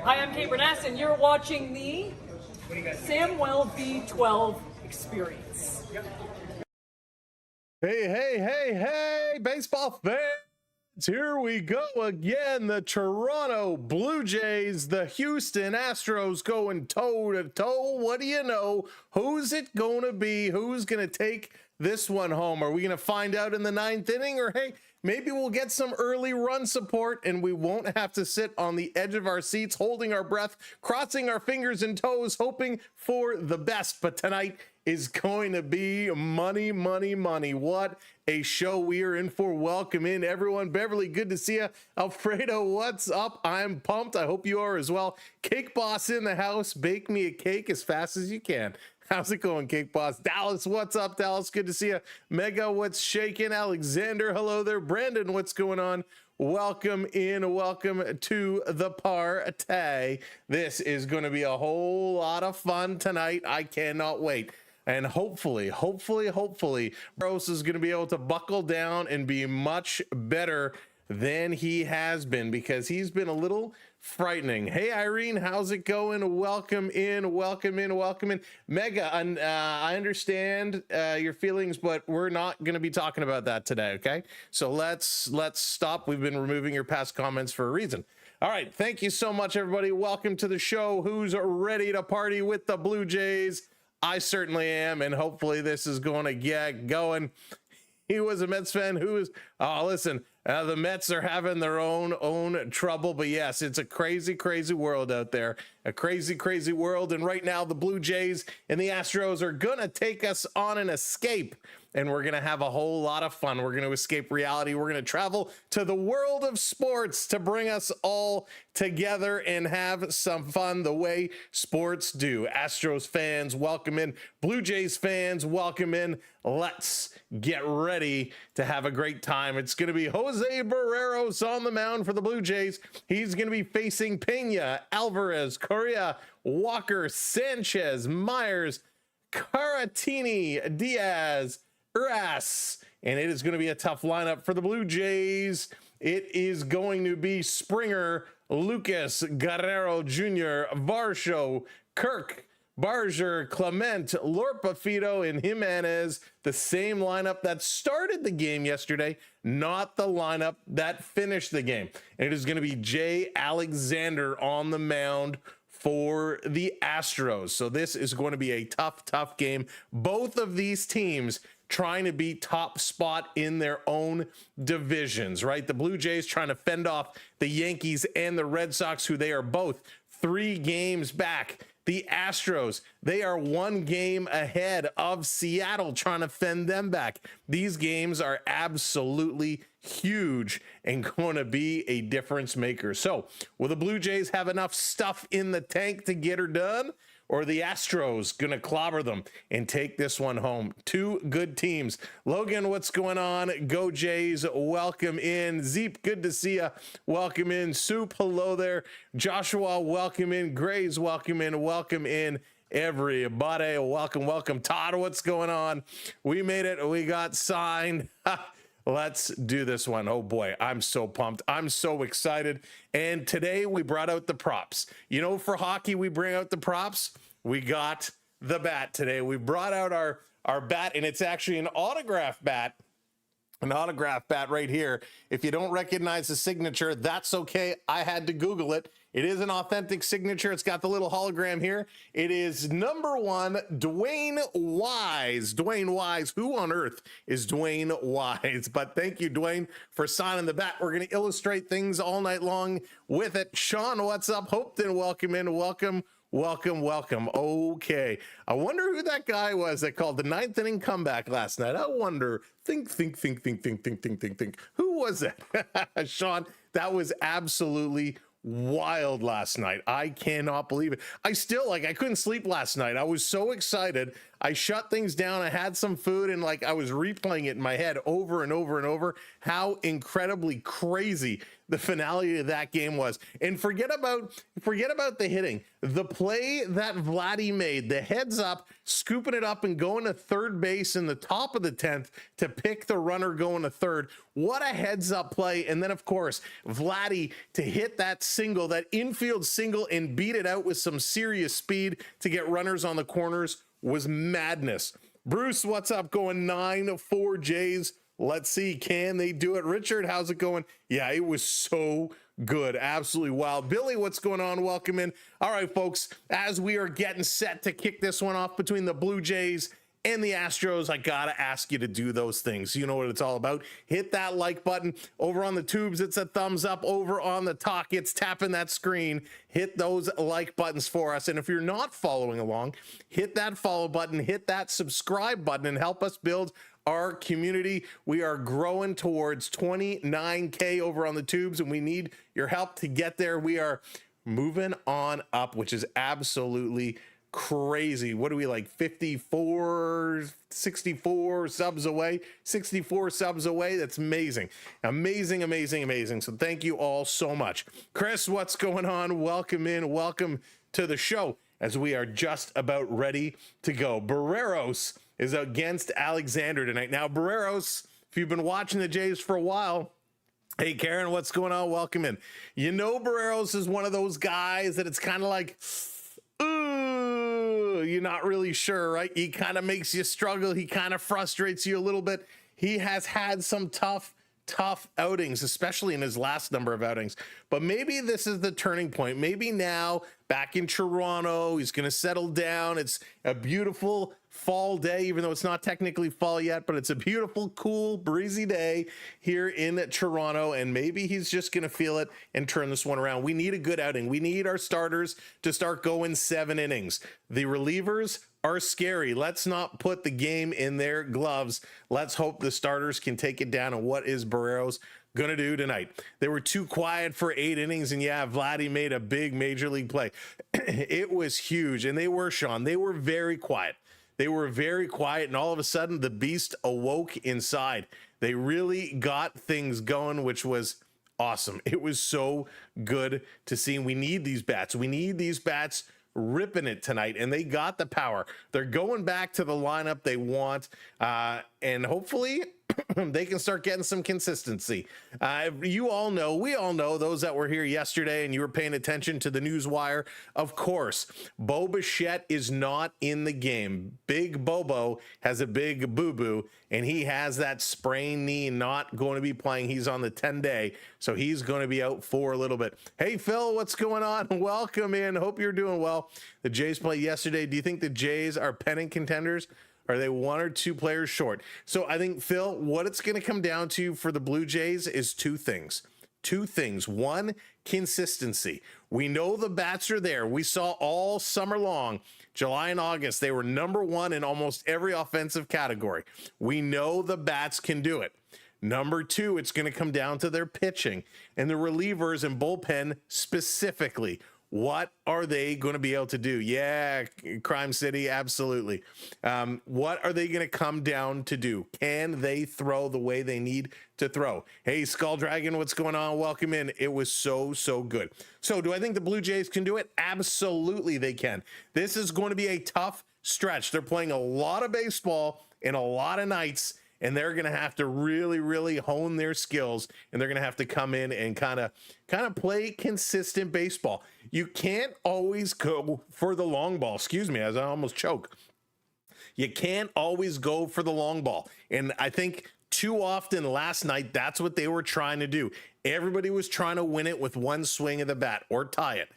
Hi, I'm Kate Burness, and you're watching the Samwell V12 Experience. Hey, baseball fans! Here we go again. The Toronto Blue Jays, the Houston Astros going toe to toe. What do you know? Who's it going to be? Who's going to take this one home? Are we going to find out in the ninth inning? Or hey, maybe we'll get some early run support and we won't have to sit on the edge of our seats, holding our breath, crossing our fingers and toes, hoping for the best. But tonight is going to be money. What a show we are in for. Welcome in, everyone. Beverly, good to see you. Alfredo, what's up? I'm pumped. I hope you are as well. Cake Boss in the house. Bake me a cake as fast as you can. How's it going, Cake Boss? Dallas, what's up, Dallas? Good to see you. Mega, what's shaking? Alexander, hello there. Brandon, what's going on? Welcome in. Welcome to the party. This is going to be a whole lot of fun tonight. I cannot wait. And hopefully, Bros is going to be able to buckle down and be much better than he has been, because he's been a little frightening. Hey, Irene, how's it going? Welcome in. Mega, I understand your feelings, but we're not going to be talking about that today, okay? So let's stop. We've been removing your past comments for a reason. All right, thank you so much, everybody. Welcome to the show. Who's ready to party with the Blue Jays? I certainly am, and hopefully this is going to get going. He was a Mets fan who was, listen, the Mets are having their own trouble, but yes, it's a crazy world out there, a crazy world, and right now the Blue Jays and the Astros are going to take us on an escape, and we're going to have a whole lot of fun. We're going to escape reality. We're going to travel to the world of sports to bring us all together and have some fun the way sports do. Astros fans, welcome in. Blue Jays fans, welcome in. Let's get ready to have a great time. It's going to be Jose Barreros on the mound for the Blue Jays. He's going to be facing Pena, Alvarez, Correa, Walker, Sanchez, Myers, Caratini, Diaz, Uras, and it is going to be a tough lineup for the Blue Jays. It is going to be Springer, Lucas, Guerrero Jr., Varsho, Kirk, Barger, Clement, Lorpafito, and Jimenez. The same lineup that started the game yesterday, not the lineup that finished the game. And it is going to be Jay Alexander on the mound for the Astros. So this is going to be a tough game. Both of these teams trying to be top spot in their own divisions, right? The Blue Jays trying to fend off the Yankees and the Red Sox, who they are both 3 games back. The Astros, they are 1 game ahead of Seattle, trying to fend them back. These games are absolutely huge and going to be a difference maker. So will the Blue Jays have enough stuff in the tank to get her done? Or are the Astros going to clobber them and take this one home? 2 good teams. Logan, what's going on? Go Jays. Welcome in. Zeep, good to see you. Welcome in. Soup, hello there. Joshua, welcome in. Grays, welcome in. Welcome in, everybody. Welcome. Todd, what's going on? We made it. We got signed. Let's do this one. Oh boy, I'm so pumped. I'm so excited. And today we brought out the props. You know, for hockey, we bring out the props. We got the bat today. We brought out our bat, and it's actually an autograph bat. An autograph bat right here. If you don't recognize the signature, that's okay. I had to Google it. It is an authentic signature. It's got the little hologram here. It is number 1, Dwayne Wise. Dwayne Wise. Who on earth is Dwayne Wise? But thank you, Dwayne, for signing the bat. We're going to illustrate things all night long with it. Sean, what's up? Hopeton, welcome in. Welcome. Okay. I wonder who that guy was that called the 9th inning comeback last night. I wonder. Think. Who was that? Sean, that was absolutely wild last night. I cannot believe it. I couldn't sleep last night. I was so excited. I shut things down. I had some food, and like I was replaying it in my head over and over and over how incredibly crazy the finale of that game was. And forget about the hitting. The play that Vladdy made, the heads up, scooping it up and going to third base in the top of the 10th to pick the runner going to third. What a heads up play. And then of course, Vladdy to hit that single, that infield single, and beat it out with some serious speed to get runners on the corners was madness. Bruce, what's up? Going 9-4 Jays. Let's see, can they do it? Richard, how's it going? Yeah, it was so good. Absolutely wild. Billy, what's going on? Welcome in. All right, folks, as we are getting set to kick this one off between the Blue Jays and the Astros, I gotta ask you to do those things. You know what it's all about. Hit that like button. Over on the tubes, it's a thumbs up. Over on the talk, it's tapping that screen. Hit those like buttons for us. And if you're not following along, hit that follow button, hit that subscribe button, and help us build our community. We are growing towards 29K over on the tubes, and we need your help to get there. We are moving on up, which is absolutely crazy. What are we, like 54, 64 subs away? 64 subs away. That's amazing. Amazing, amazing, amazing. So thank you all so much. Chris, what's going on? Welcome in. Welcome to the show as we are just about ready to go. Barreros is against Alexander tonight. Now, Barreros, if you've been watching the Jays for a while, hey, Karen, what's going on? Welcome in. You know, Barreros is one of those guys that it's kind of like, ooh, you're not really sure, right? He kind of makes you struggle. He kind of frustrates you a little bit. He has had some tough outings, especially in his last number of outings. But maybe this is the turning point. Maybe now, back in Toronto, he's going to settle down. It's a beautiful fall day, even though it's not technically fall yet, but it's a beautiful, cool, breezy day here in Toronto, and maybe he's just going to feel it and turn this one around. We need a good outing. We need our starters to start going 7 innings. The relievers are scary. Let's not put the game in their gloves. Let's hope the starters can take it down. And what is Barreros gonna do tonight? They were too quiet for 8 innings, and yeah, Vladdy made a big major league play. It was huge, and they were, Sean, they were very quiet. They were very quiet, and all of a sudden the beast awoke inside. They really got things going, which was awesome. It was so good to see. We need these bats. We need these bats ripping it tonight, and they got the power. They're going back to the lineup they want, and hopefully they can start getting some consistency. You all know, we all know, those that were here yesterday and you were paying attention to the news wire, of course, Bo Bichette is not in the game. Big Bobo has a big boo-boo, and he has that sprained knee, not going to be playing. He's on the 10-day, so he's going to be out for a little bit. Hey, Phil, what's going on? Welcome in. Hope you're doing well. The Jays played yesterday. Do you think the Jays are pennant contenders? Are they 1 or 2 players short? So I think, Phil, what it's going to come down to for the Blue Jays is 2 things. 2 things. 1, consistency. We know the bats are there. We saw all summer long, July and August, they were number 1 in almost every offensive category. We know the bats can do it. Number 2, it's going to come down to their pitching and the relievers and bullpen specifically. What are they going to be able to do? Yeah, Crime City, absolutely. What are they going to come down to do? Can they throw the way they need to throw? Hey, Skull Dragon, what's going on? Welcome in. It was so good. So do I think the Blue Jays can do it? Absolutely they can. This is going to be a tough stretch. They're playing a lot of baseball in a lot of nights, and they're going to have to really hone their skills, and they're going to have to come in and kind of play consistent baseball. You can't always go for the long ball. Excuse me, as I almost choke. You can't always go for the long ball. And I think too often last night, that's what they were trying to do. Everybody was trying to win it with one swing of the bat or tie it.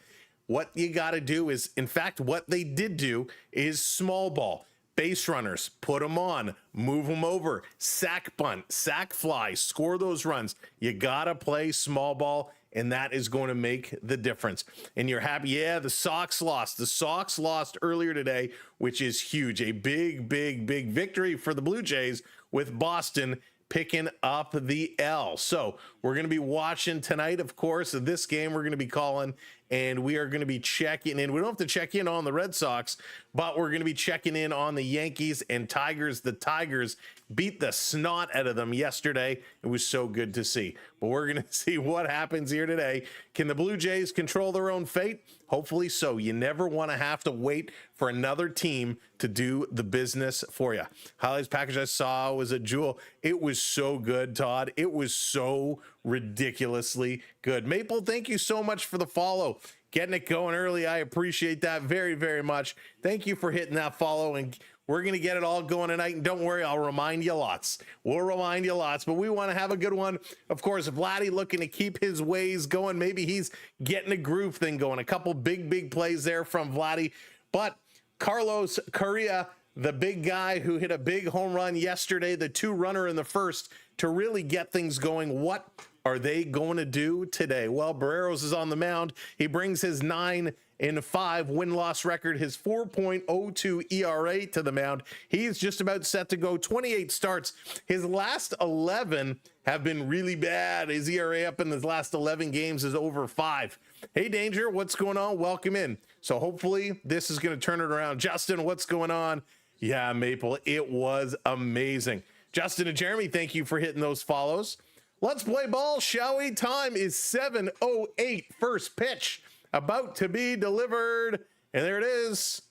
What you got to do is, in fact, what they did do is small ball. Base runners, put them on, move them over, sack bunt, sack fly, score those runs. You got to play small ball, and that is going to make the difference. And you're happy. Yeah, the Sox lost. The Sox lost earlier today, which is huge. A big victory for the Blue Jays with Boston picking up the L. So we're going to be watching tonight, of course, this game we're going to be calling and we are going to be checking in. We don't have to check in on the Red Sox, but we're going to be checking in on the Yankees and Tigers. The Tigers beat the snot out of them yesterday. It was so good to see. But we're going to see what happens here today. Can the Blue Jays control their own fate? Hopefully so. You never want to have to wait for another team to do the business for you. Highlights package I saw was a jewel. It was so good, Todd. It was so ridiculously good. Maple, thank you so much for the follow. Getting it going early. I appreciate that very, very much. Thank you for hitting that follow, and we're going to get it all going tonight. And don't worry, I'll remind you lots. We'll remind you lots, but we want to have a good one. Of course, Vladdy looking to keep his ways going. Maybe he's getting a groove thing going. A couple big plays there from Vladdy. But Carlos Correa, the big guy who hit a big home run yesterday, the 2-runner in the first to really get things going. What are they going to do today? Well, Barreros is on the mound. He brings his 9-5 win-loss record, his 4.02 ERA to the mound. He's just about set to go. 28 starts. His last 11 have been really bad. His ERA up in his last 11 games is over 5. Hey, Danger, what's going on? Welcome in. So hopefully this is going to turn it around. Justin, what's going on? Yeah, Maple, it was amazing. Justin and Jeremy, thank you for hitting those follows. Let's play ball, shall we? Time is 7:08. First pitch about to be delivered. And there it is.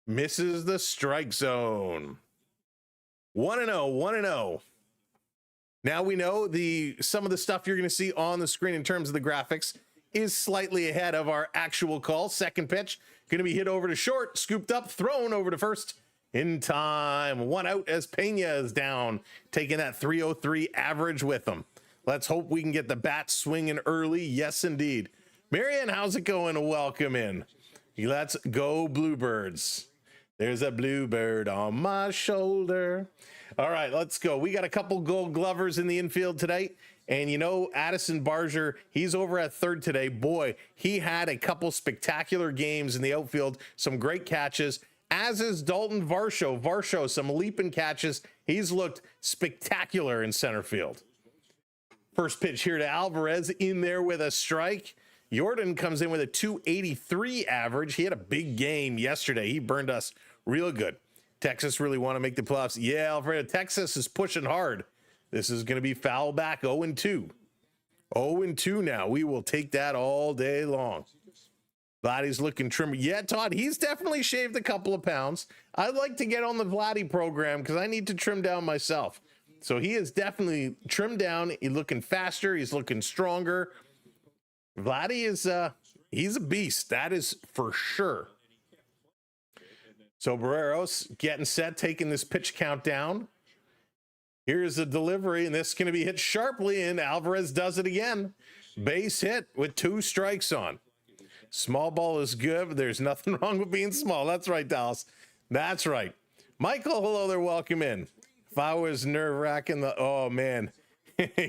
Misses the strike zone. 1-0, 1-0. Now we know some of the stuff you're going to see on the screen in terms of the graphics is slightly ahead of our actual call. Second pitch, going to be hit over to short, scooped up, thrown over to first. In time, 1 out as Pena is down, taking that 303 average with him. Let's hope we can get the bat swinging early. Yes, indeed. Marianne, how's it going? Welcome in. Let's go Bluebirds. There's a bluebird on my shoulder. All right, let's go. We got a couple Gold Glovers in the infield today. And you know, Addison Barger, he's over at third today. Boy, he had a couple spectacular games in the outfield. Some great catches. As is Dalton Varsho. Varsho, some leaping catches. He's looked spectacular in center field. First pitch here to Alvarez, in there with a strike. Jordan comes in with a 283 average. He had a big game yesterday. He burned us real good. Texas really want to make the playoffs. Yeah, Alfredo, Texas is pushing hard. This is going to be foul back, 0-2. 0-2 now. We will take that all day long. Vladdy's looking trimmer. Yeah, Todd, he's definitely shaved a couple of pounds. I'd like to get on the Vladdy program because I need to trim down myself. So he is definitely trimmed down. He's looking faster. He's looking stronger. Vladdy is, he's a beast. That is for sure. So Barreros getting set, taking this pitch count down. Here's the delivery, and this is going to be hit sharply, and Alvarez does it again. Base hit with 2 strikes on. Small ball is good, but there's nothing wrong with being small. That's right, Dallas. That's right. Michael, hello there. Welcome in. If I was nerve-wracking, oh, man.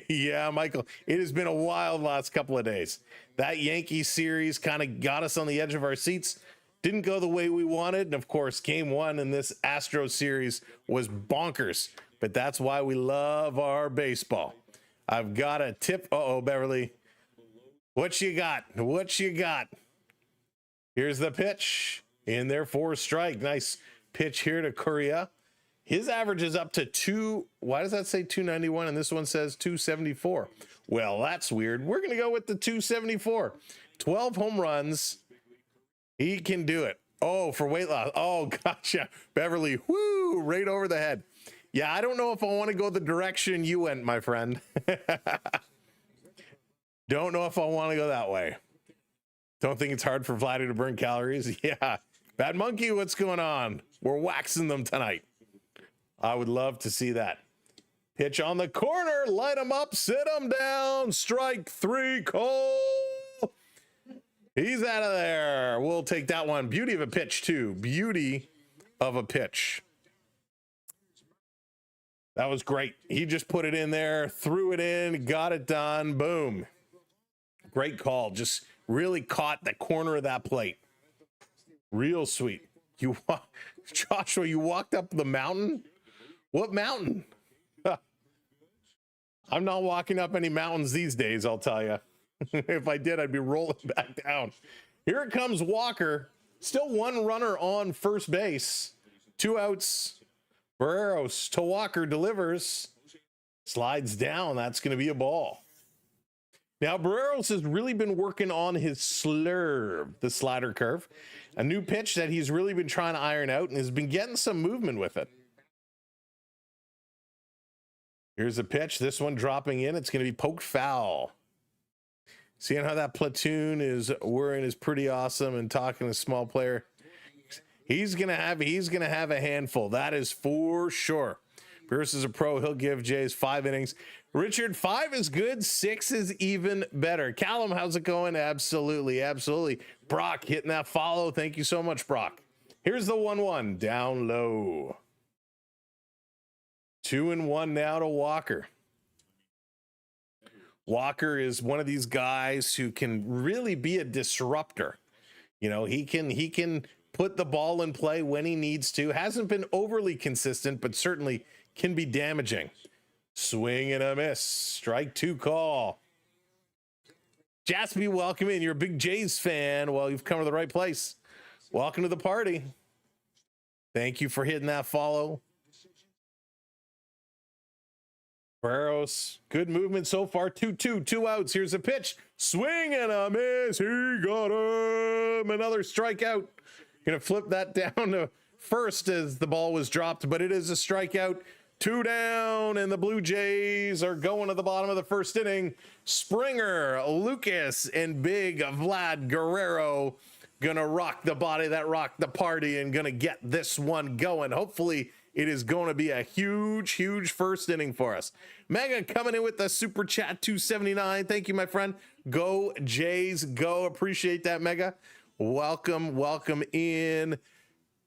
Yeah, Michael, it has been a wild last couple of days. That Yankee series kind of got us on the edge of our seats. Didn't go the way we wanted. And, of course, game 1 in this Astros series was bonkers. But that's why we love our baseball. I've got a tip. Uh-oh, Beverly. What you got? What you got? Here's the pitch. In there for a strike. Nice pitch here to Correa. His average is up to 2. Why does that say 291? And this one says 274. Well, that's weird. We're going to go with the 274. 12 home runs. He can do it. Oh, for weight loss. Oh, gotcha. Beverly, whoo, right over the head. Yeah, I don't know if I want to go the direction you went, my friend. Don't know if I want to go that way. Don't think it's hard for Vladdy to burn calories. Yeah. Bad Monkey, what's going on? We're waxing them tonight. I would love to see that. Pitch on the corner. Light him up. Sit him down. Strike 3. Cole. He's out of there. We'll take that one. Beauty of a pitch, too. Beauty of a pitch. That was great. He just put it in there, threw it in, got it done. Boom. Great call. Just really caught the corner of that plate. Real sweet. Joshua, you walked up the mountain? What mountain? I'm not walking up any mountains these days, I'll tell you. If I did, I'd be rolling back down. Here it comes Walker. Still one runner on first base. 2 outs. Barreros to Walker, delivers. Slides down. That's going to be a ball. Now, Barreros has really been working on his slurve, the slider curve. A new pitch that he's really been trying to iron out and has been getting some movement with it. Here's a pitch. This one dropping in. It's going to be poked foul. Seeing how that platoon is whirring is pretty awesome, and talking to small player. He's gonna have a handful. That is for sure. Pierce is a pro. He'll give Jays 5 innings. Richard, 5 is good. 6 is even better. Callum, how's it going? Absolutely, absolutely. Brock hitting that follow. Thank you so much, Brock. Here's the 1-1 down low. 2-1 now to Walker. Walker is one of these guys who can really be a disruptor. You know, he can put the ball in play when he needs to. Hasn't been overly consistent, but certainly can be damaging. Swing and a miss. Strike 2 call. Jaspy, welcome in. You're a big Jays fan. Well, you've come to the right place. Welcome to the party. Thank you for hitting that follow. Barreros, good movement so far. 2-2, 2 outs. Here's a pitch. Swing and a miss. He got him. Another strikeout. Gonna flip that down to first as the ball was dropped, but it is a strikeout. 2 down, and the Blue Jays are going to the bottom of the first inning. Springer, Lucas, and big Vlad Guerrero gonna rock the body that rocked the party and gonna get this one going. Hopefully, it is going to be a huge, huge first inning for us. Mega coming in with the super chat 279. Thank you, my friend. Go Jays, go. Appreciate that, Mega. Welcome, welcome in.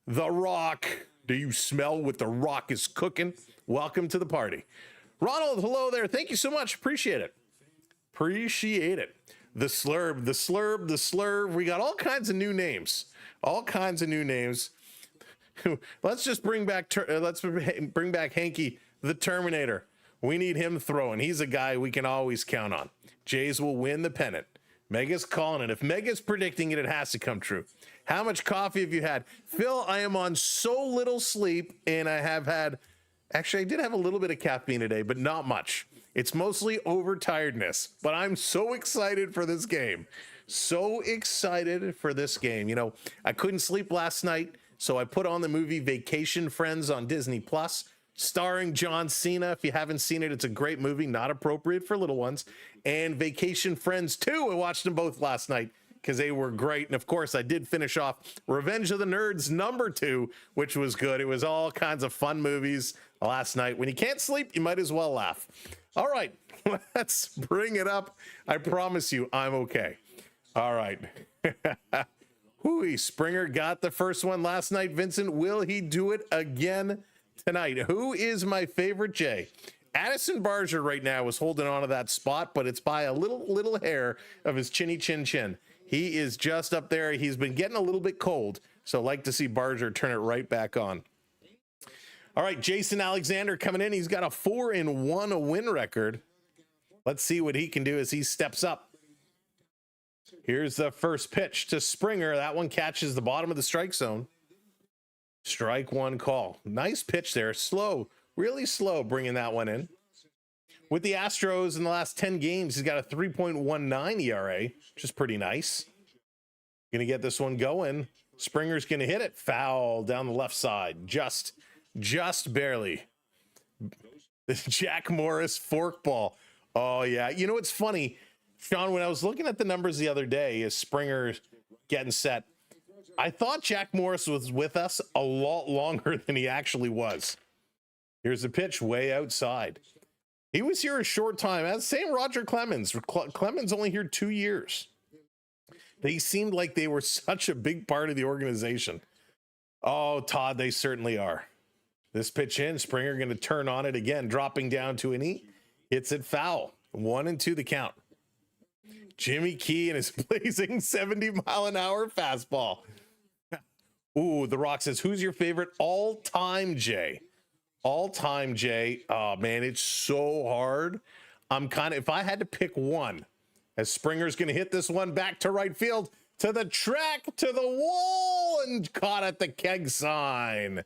The Rock. Do you smell what The Rock is cooking? Welcome to the party. Ronald, hello there. Thank you so much. Appreciate it. Appreciate it. The Slurb, the Slurb, the Slurb. We got all kinds of new names. All kinds of new names. Let's just bring back Hanky the Terminator. We need him throwing. He's a guy we can always count on. Jays will win the pennant. Mega's calling it. If Mega's predicting it, it has to come true. How much coffee have you had? Phil, I am on so little sleep, and I have had, actually, I did have a little bit of caffeine today, but not much. It's mostly overtiredness, but I'm so excited for this game. So excited for this game. You know, I couldn't sleep last night, so I put on the movie Vacation Friends on Disney Plus, starring John Cena. If you haven't seen it, it's a great movie, not appropriate for little ones. And Vacation Friends 2, I watched them both last night because they were great. And of course, I did finish off Revenge of the Nerds #2, which was good. It was all kinds of fun movies last night. When you can't sleep, you might as well laugh. All right, let's bring it up. I promise you, I'm okay. All right. Hooey, Springer got the first one last night. Vincent, will he do it again tonight? Who is my favorite Jay? Addison Barger right now is holding on to that spot, but it's by a little hair of his chinny chin. He is just up there. He's been getting a little bit cold, so like to see Barger turn it right back on. All right, Jason Alexander coming in. He's got a 4-1 win record. Let's see what he can do as he steps up. Here's the first pitch to Springer. That one catches the bottom of the strike zone. Strike 1 call. Nice pitch there. Slow, really slow bringing that one in. With the Astros in the last 10 games, he's got a 3.19 ERA, which is pretty nice. Going to get this one going. Springer's going to hit it. Foul down the left side. Just barely. This Jack Morris forkball. Oh, yeah. You know, it's funny, Sean, when I was looking at the numbers the other day as Springer getting set, I thought Jack Morris was with us a lot longer than he actually was. Here's a pitch way outside. He was here a short time. Same Roger Clemens. Clemens only here 2 years. They seemed like they were such a big part of the organization. Oh, Todd, they certainly are. This pitch in, Springer going to turn on it again, dropping down to an E. Hits it foul. 1-2 the count. Jimmy Key and his blazing 70-mile-an-hour fastball. Ooh, The Rock says, who's your favorite all-time Jay? All-time Jay. Oh, man, it's so hard. If I had to pick one, as Springer's going to hit this one back to right field, to the track, to the wall, and caught at the keg sign.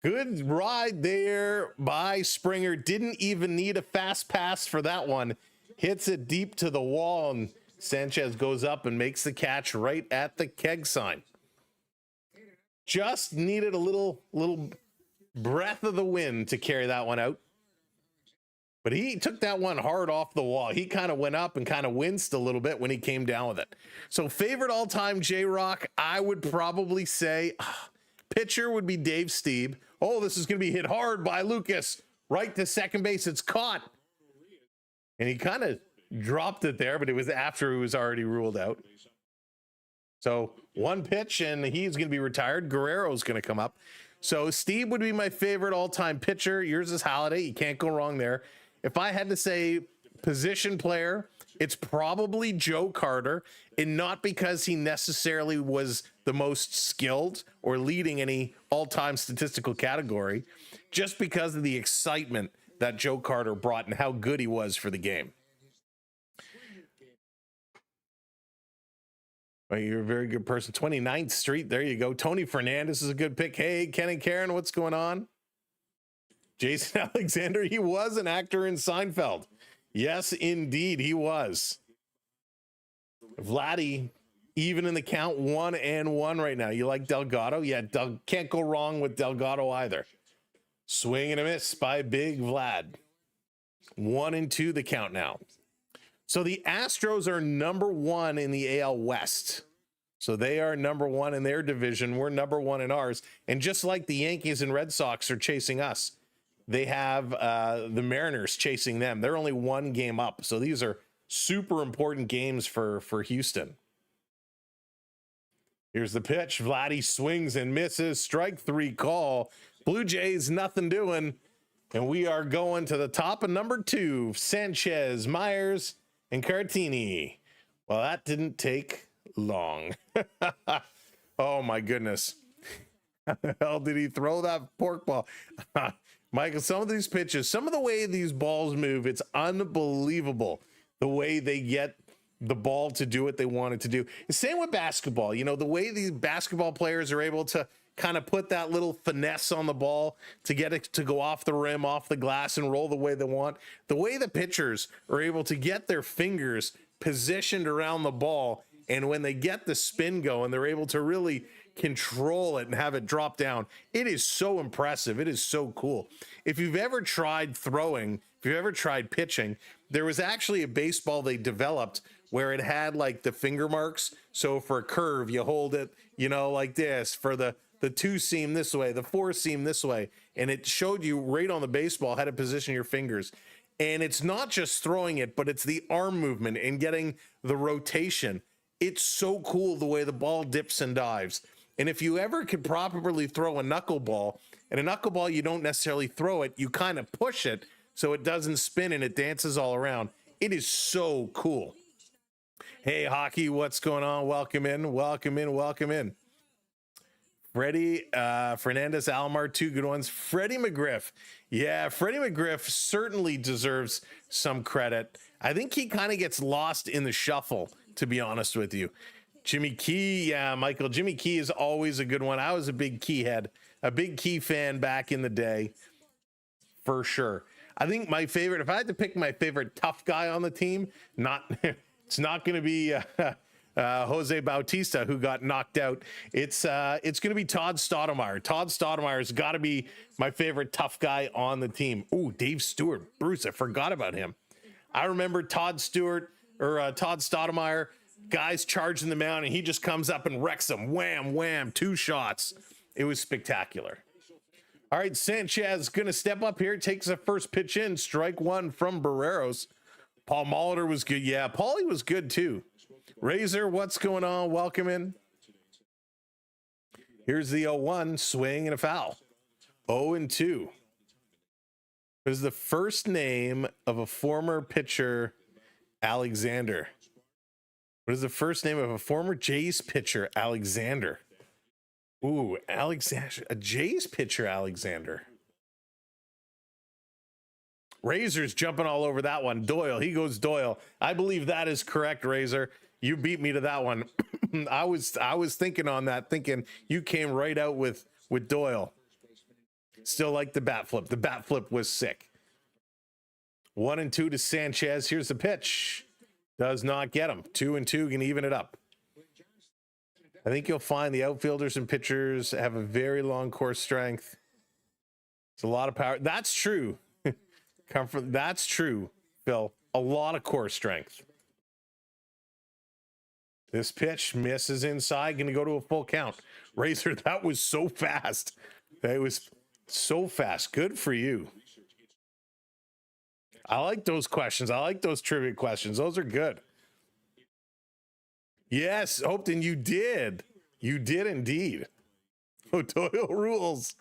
Good ride there by Springer. Didn't even need a fast pass for that one. Hits it deep to the wall, and Sanchez goes up and makes the catch right at the keg sign. Just needed a little breath of the wind to carry that one out. But he took that one hard off the wall. He kind of went up and kind of winced a little bit when he came down with it. So favorite all-time J-Rock, I would probably say pitcher would be Dave Stieb. Oh, this is going to be hit hard by Lucas. Right to second base. It's caught. And he kind of dropped it there, but it was after he was already ruled out. So one pitch and he's going to be retired. Guerrero's going to come up. So Steve would be my favorite all-time pitcher. Yours is Halladay. You can't go wrong there. If I had to say position player, it's probably Joe Carter, and not because he necessarily was the most skilled or leading any all-time statistical category, just because of the excitement that Joe Carter brought and how good he was for the game. Well, you're a very good person. 29th Street, there you go. Tony Fernandez is a good pick. Hey, Ken and Karen, what's going on? Jason Alexander, he was an actor in Seinfeld. Yes, indeed, he was. Vladdy, even in the count, 1-1 right now. You like Delgado? Yeah, can't go wrong with Delgado either. Swing and a miss by Big Vlad. 1-2 the count now. So the Astros are number 1 in the AL West. So they are number 1 in their division. We're number 1 in ours. And just like the Yankees and Red Sox are chasing us, they have the Mariners chasing them. They're only 1 game up. So these are super important games for Houston. Here's the pitch. Vladdy swings and misses. Strike 3 call. Blue Jays, nothing doing. And we are going to the top of number 2. Sanchez, Myers, and Cartini. Well, that didn't take long. Oh, my goodness. How the hell did he throw that pork ball? Michael, some of these pitches, some of the way these balls move, it's unbelievable the way they get the ball to do what they want it to do. The same with basketball. You know, the way these basketball players are able to kind of put that little finesse on the ball to get it to go off the rim, off the glass, and roll the way they want. The way the pitchers are able to get their fingers positioned around the ball, and when they get the spin going, they're able to really control it and have it drop down. It is so impressive. It is so cool. If you've ever tried throwing, if you've ever tried pitching, there was actually a baseball they developed where it had like the finger marks. So for a curve, you hold it, you know, like this. For the 2 seam this way, the 4 seam this way. And it showed you right on the baseball how to position your fingers. And it's not just throwing it, but it's the arm movement and getting the rotation. It's so cool the way the ball dips and dives. And if you ever could properly throw a knuckleball, and a knuckleball, you don't necessarily throw it, you kind of push it so it doesn't spin and it dances all around. It is so cool. Hey, Hockey, what's going on? Welcome in, welcome in, welcome in. Freddie Fernandez, Alomar, 2 good ones. Freddie McGriff. Yeah, Freddie McGriff certainly deserves some credit. I think he kind of gets lost in the shuffle, to be honest with you. Jimmy Key, yeah, Michael. Jimmy Key is always a good one. I was a big Key head, a big Key fan back in the day, for sure. I think my favorite, if I had to pick my favorite tough guy on the team, it's not going to be Jose Bautista, who got knocked out. It's going to be Todd Stoudemire. Todd Stoudemire's got to be my favorite tough guy on the team. Ooh, Dave Stewart. Bruce, I forgot about him. I remember Todd Stoudemire. Guys charging the mound, and he just comes up and wrecks them. Wham, wham, 2 shots. It was spectacular. All right, Sanchez going to step up here. Takes the first pitch in. Strike 1 from Barreros. Paul Molitor was good. Yeah, Paulie was good too. Razor, what's going on? Welcome in. Here's the 0-1. Swing and a foul. 0-2. What is the first name of a former pitcher, Alexander? What is the first name of a former Jays pitcher, Alexander? Ooh, Alexander, a Jays pitcher, Alexander. Razor's jumping all over that one. Doyle, he goes Doyle. I believe that is correct, Razor. You beat me to that one. I was thinking on that, thinking you came right out with Doyle. Still like the bat flip. The bat flip was sick. 1-2 to Sanchez. Here's the pitch. Does not get him. 2-2 can even it up. I think you'll find the outfielders and pitchers have a very long core strength. It's a lot of power. That's true. That's true, Phil. A lot of core strength. This pitch misses inside. Going to go to a full count. Razor, that was so fast. It was so fast. Good for you. I like those questions. I like those trivia questions. Those are good. Yes, Hopton, you did. You did indeed. Oh, Doyle rules.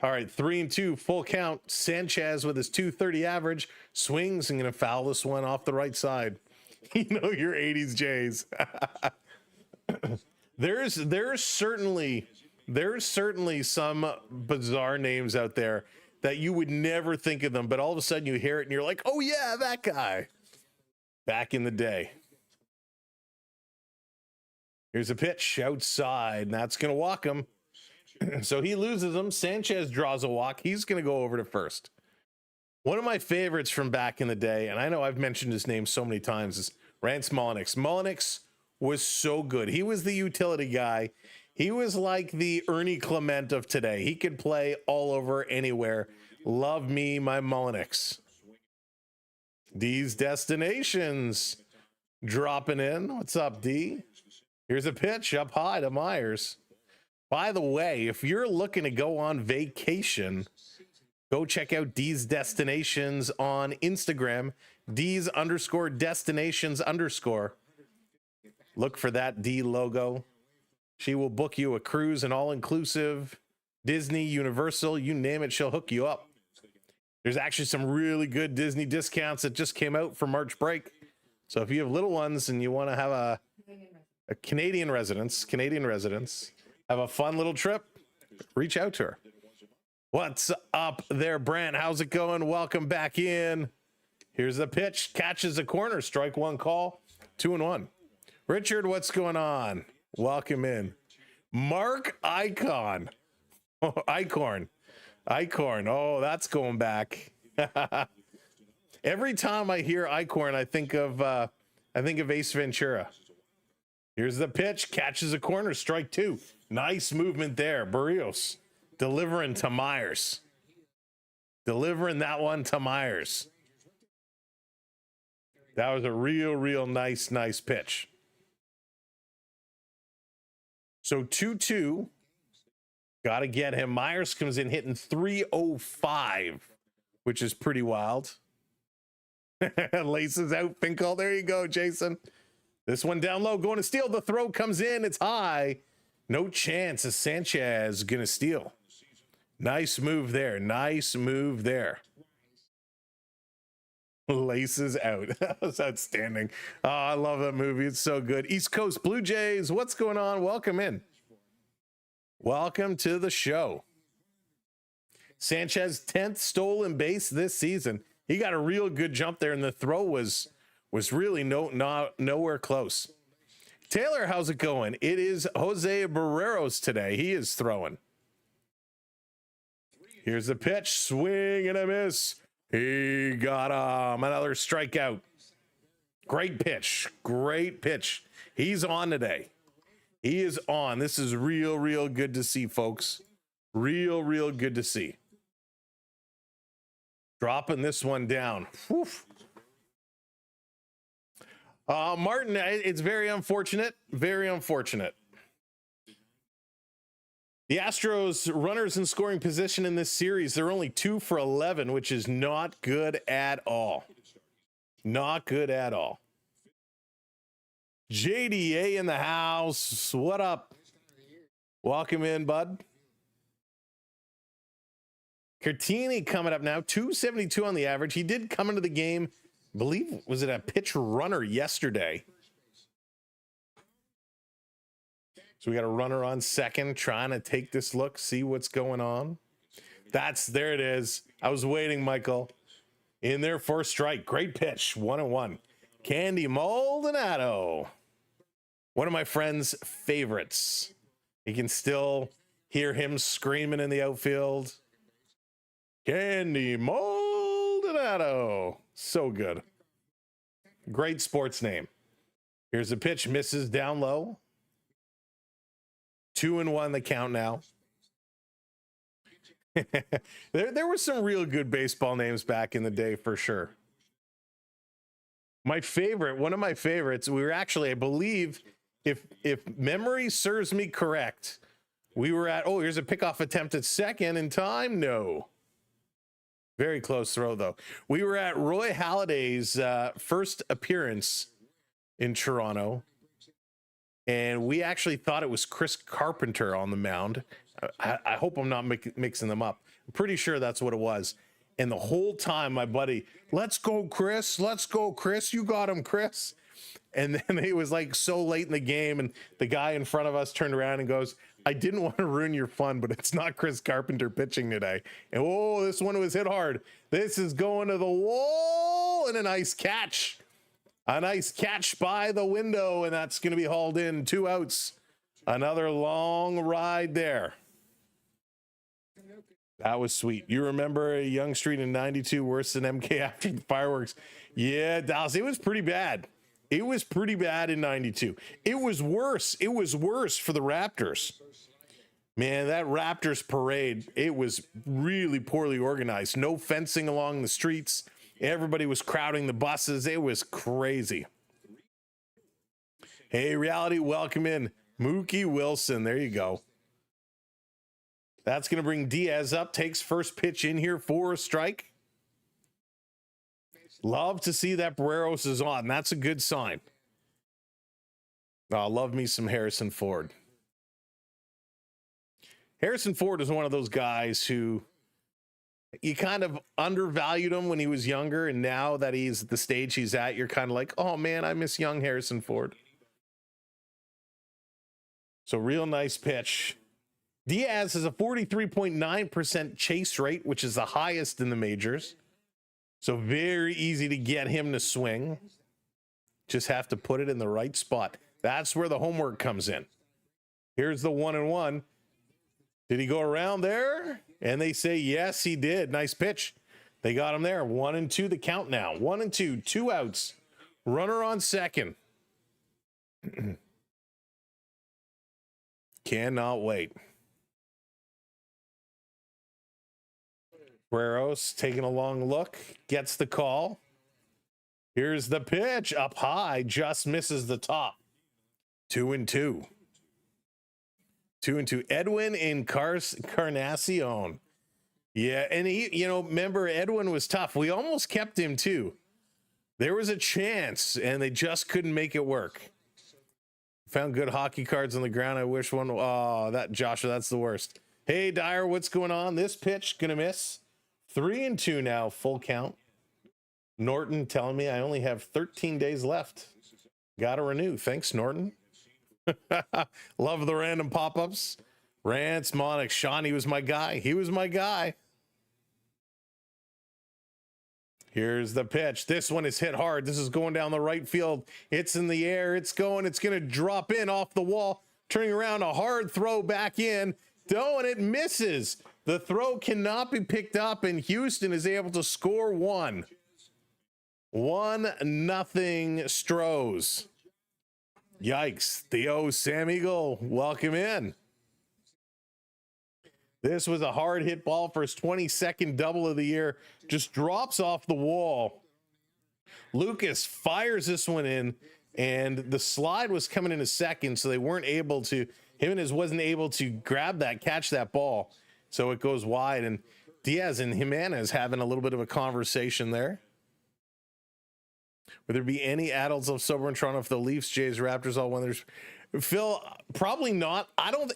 All right, 3-2, full count. Sanchez with his 230 average swings and going to foul this one off the right side. You know your 80s Jays. There's certainly some bizarre names out there that you would never think of them, but all of a sudden you hear it and you're like, oh yeah, that guy. Back in the day. Here's a pitch outside, and that's going to walk him. So he loses him. Sanchez draws a walk. He's going to go over to first. One of my favorites from back in the day, and I know I've mentioned his name so many times, is Rance Mulliniks. Mulliniks was so good. He was the utility guy. He was like the Ernie Clement of today. He could play all over anywhere. Love me, my Mulliniks. D's Destinations dropping in. What's up, D? Here's a pitch up high to Myers. By the way, if you're looking to go on vacation, go check out D's Destinations on Instagram. D's_destinations_. Look for that D logo. She will book you a cruise, an all-inclusive, Disney, Universal, you name it, she'll hook you up. There's actually some really good Disney discounts that just came out for March break. So if you have little ones and you want to have a Canadian residence, have a fun little trip, reach out to her. What's up there, Brant? How's it going? Welcome back in. Here's the pitch. Catches a corner. Strike one call. 2-1. Richard, what's going on? Welcome in. Mark Icon. Oh, Icorn. Oh, that's going back. Every time I hear Icorn, I think of Ace Ventura. Here's the pitch. Catches a corner. Strike two. Nice movement there. Barrios delivering to Myers. Delivering that one to Myers. That was a real nice pitch. So 2-2. Got to get him. Myers comes in hitting 305, which is pretty wild. Laces out. Finkel. There you go, Jason. This one down low. Going to steal. The throw comes in. It's high. No chance of Sanchez going to steal. Nice move there. Laces out. That was outstanding. Oh, I love that movie. It's so good. East Coast Blue Jays. What's going on? Welcome in. Welcome to the show. Sanchez 10th stolen base this season. He got a real good jump there, and the throw was really nowhere close. Taylor, how's it going? It is Jose Barreros today. He is throwing. Here's the pitch. Swing and a miss. He got another strikeout. Great pitch. He's on today. He is on. This is real good to see, folks. Real good to see. Dropping this one down. Whew. Martin, it's very unfortunate. The Astros runners in scoring position in this series, they're only 2 for 11, which is not good at all. JDA in the house. What up? Welcome in, bud. Cartini coming up now. 272 on the average. He did come into the game, I believe, was it a pitch runner yesterday? So we got a runner on second, trying to take this look, see what's going on. There it is. I was waiting, Michael. In there for a strike. Great pitch. 1-1. Candy Maldonado. One of my friend's favorites. You can still hear him screaming in the outfield. Candy Maldonado. So good. Great sports name. Here's a pitch. Misses down low. 2-1 the count now. there were some real good baseball names back in the day for sure. One of my favorites, we were actually, I believe, if memory serves me correct, we were at, here's a pickoff attempt at second in time. No. Very close throw, though. We were at Roy Halladay's first appearance in Toronto, and we actually thought it was Chris Carpenter on the mound. I hope I'm not mixing them up. I'm pretty sure that's what it was. And the whole time, my buddy, let's go, Chris. Let's go, Chris. You got him, Chris. And then it was like so late in the game, and the guy in front of us turned around and goes, I didn't want to ruin your fun, but it's not Chris Carpenter pitching today. And this one was hit hard. This is going to the wall, and a nice catch. A nice catch by the window, and that's going to be hauled in. 2 outs. Another long ride there. That was sweet. You remember Young Street in 92 worse than MK after the fireworks? Yeah, Dallas, it was pretty bad. It was pretty bad in 92. It was worse. It was worse for the Raptors. Man, that Raptors parade, it was really poorly organized. No fencing along the streets. Everybody was crowding the buses. It was crazy. Hey, reality, welcome in. Mookie Wilson. There you go. That's going to bring Diaz up. Takes first pitch in here for a strike. Love to see that Barreros is on. That's a good sign. Love me some Harrison Ford. Harrison Ford is one of those guys who you kind of undervalued him when he was younger, and now that he's at the stage he's at, you're kind of like, oh man, I miss young Harrison Ford. So real nice pitch. Diaz has a 43.9% chase rate, which is the highest in the majors. So very easy to get him to swing. Just have to put it in the right spot. That's where the homework comes in. Here's the 1-1. Did he go around there? And they say, yes, he did. Nice pitch. They got him there. 1-2 the count now. 1-2, 2 outs. Runner on second. Cannot wait. Barreros taking a long look, gets the call. Here's the pitch up high, just misses the top. 2-2. 2-2. Edwin Encarnacion. Yeah, and he, remember Edwin was tough. We almost kept him too. There was a chance, and they just couldn't make it work. Found good hockey cards on the ground. I wish one. Oh, Joshua, that's the worst. Hey, Dyer, what's going on? This pitch gonna miss. 3-2 now, full count. Norton telling me I only have 13 days left. Gotta renew. Thanks, Norton. Love the random pop-ups. Rance, Monix, Sean, he was my guy. He was my guy. Here's the pitch. This one is hit hard. This is going down the right field. It's in the air. It's going to drop in off the wall. Turning around, a hard throw back in. And it misses. The throw cannot be picked up, and Houston is able to score 1. 1-0 Stros. Yikes. Theo Sam Eagle, welcome in. This was a hard hit ball for his 22nd double of the year. Just drops off the wall. Lucas fires this one in, and the slide was coming in a second, so they weren't able to, wasn't able to catch that ball. So it goes wide, and Diaz and Jimenez having a little bit of a conversation there. Would there be any adults of sober in Toronto if the Leafs, Jays, Raptors all win? There's Phil, probably not.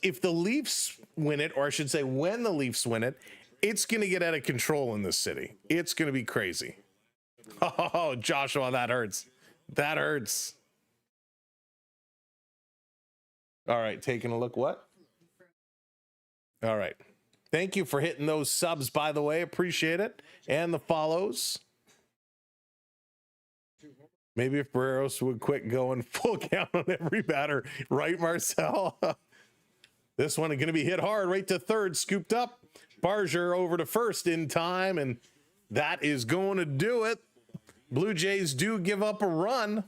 If the Leafs win it, or I should say when the Leafs win it, it's going to get out of control in this city. It's going to be crazy. Oh, Joshua, that hurts. That hurts. All right, taking a look. What? All right. Thank you for hitting those subs, by the way. Appreciate it. And the follows. Maybe if Barreros would quit going full count on every batter. Right, Marcel? This one is going to be hit hard right to third. Scooped up. Barger over to first in time. And that is going to do it. Blue Jays do give up a run,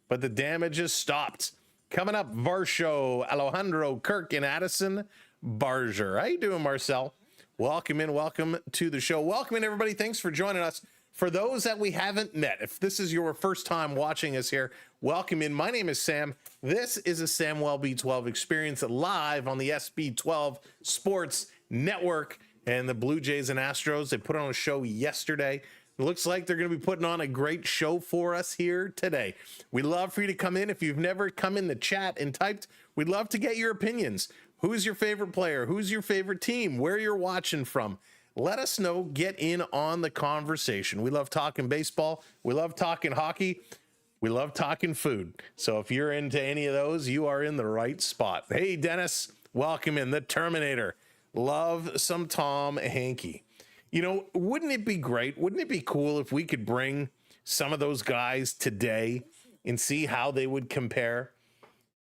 but the damage is stopped. Coming up, Varsho, Alejandro, Kirk, and Addison Barger. How you doing, Marcel? Welcome in. Welcome to the show. Welcome in, everybody. Thanks for joining us. For those that we haven't met, if this is your first time watching us here, welcome in. My name is Sam. This is a Samwell B12 experience live on the SB12 Sports Network. And the Blue Jays and Astros, they put on a show yesterday. It looks like they're going to be putting on a great show for us here today. We'd love for you to come in. If you've never come in the chat and typed, we'd love to get your opinions. Who's your favorite player? Who's your favorite team? Where you're watching from? Let us know. Get in on the conversation. We love talking baseball. We love talking hockey. We love talking food. So if you're into any of those, you are in the right spot. Hey, Dennis, welcome in. The Terminator. Love some Tom Hankey. You know, wouldn't it be great? Wouldn't it be cool if we could bring some of those guys today and see how they would compare?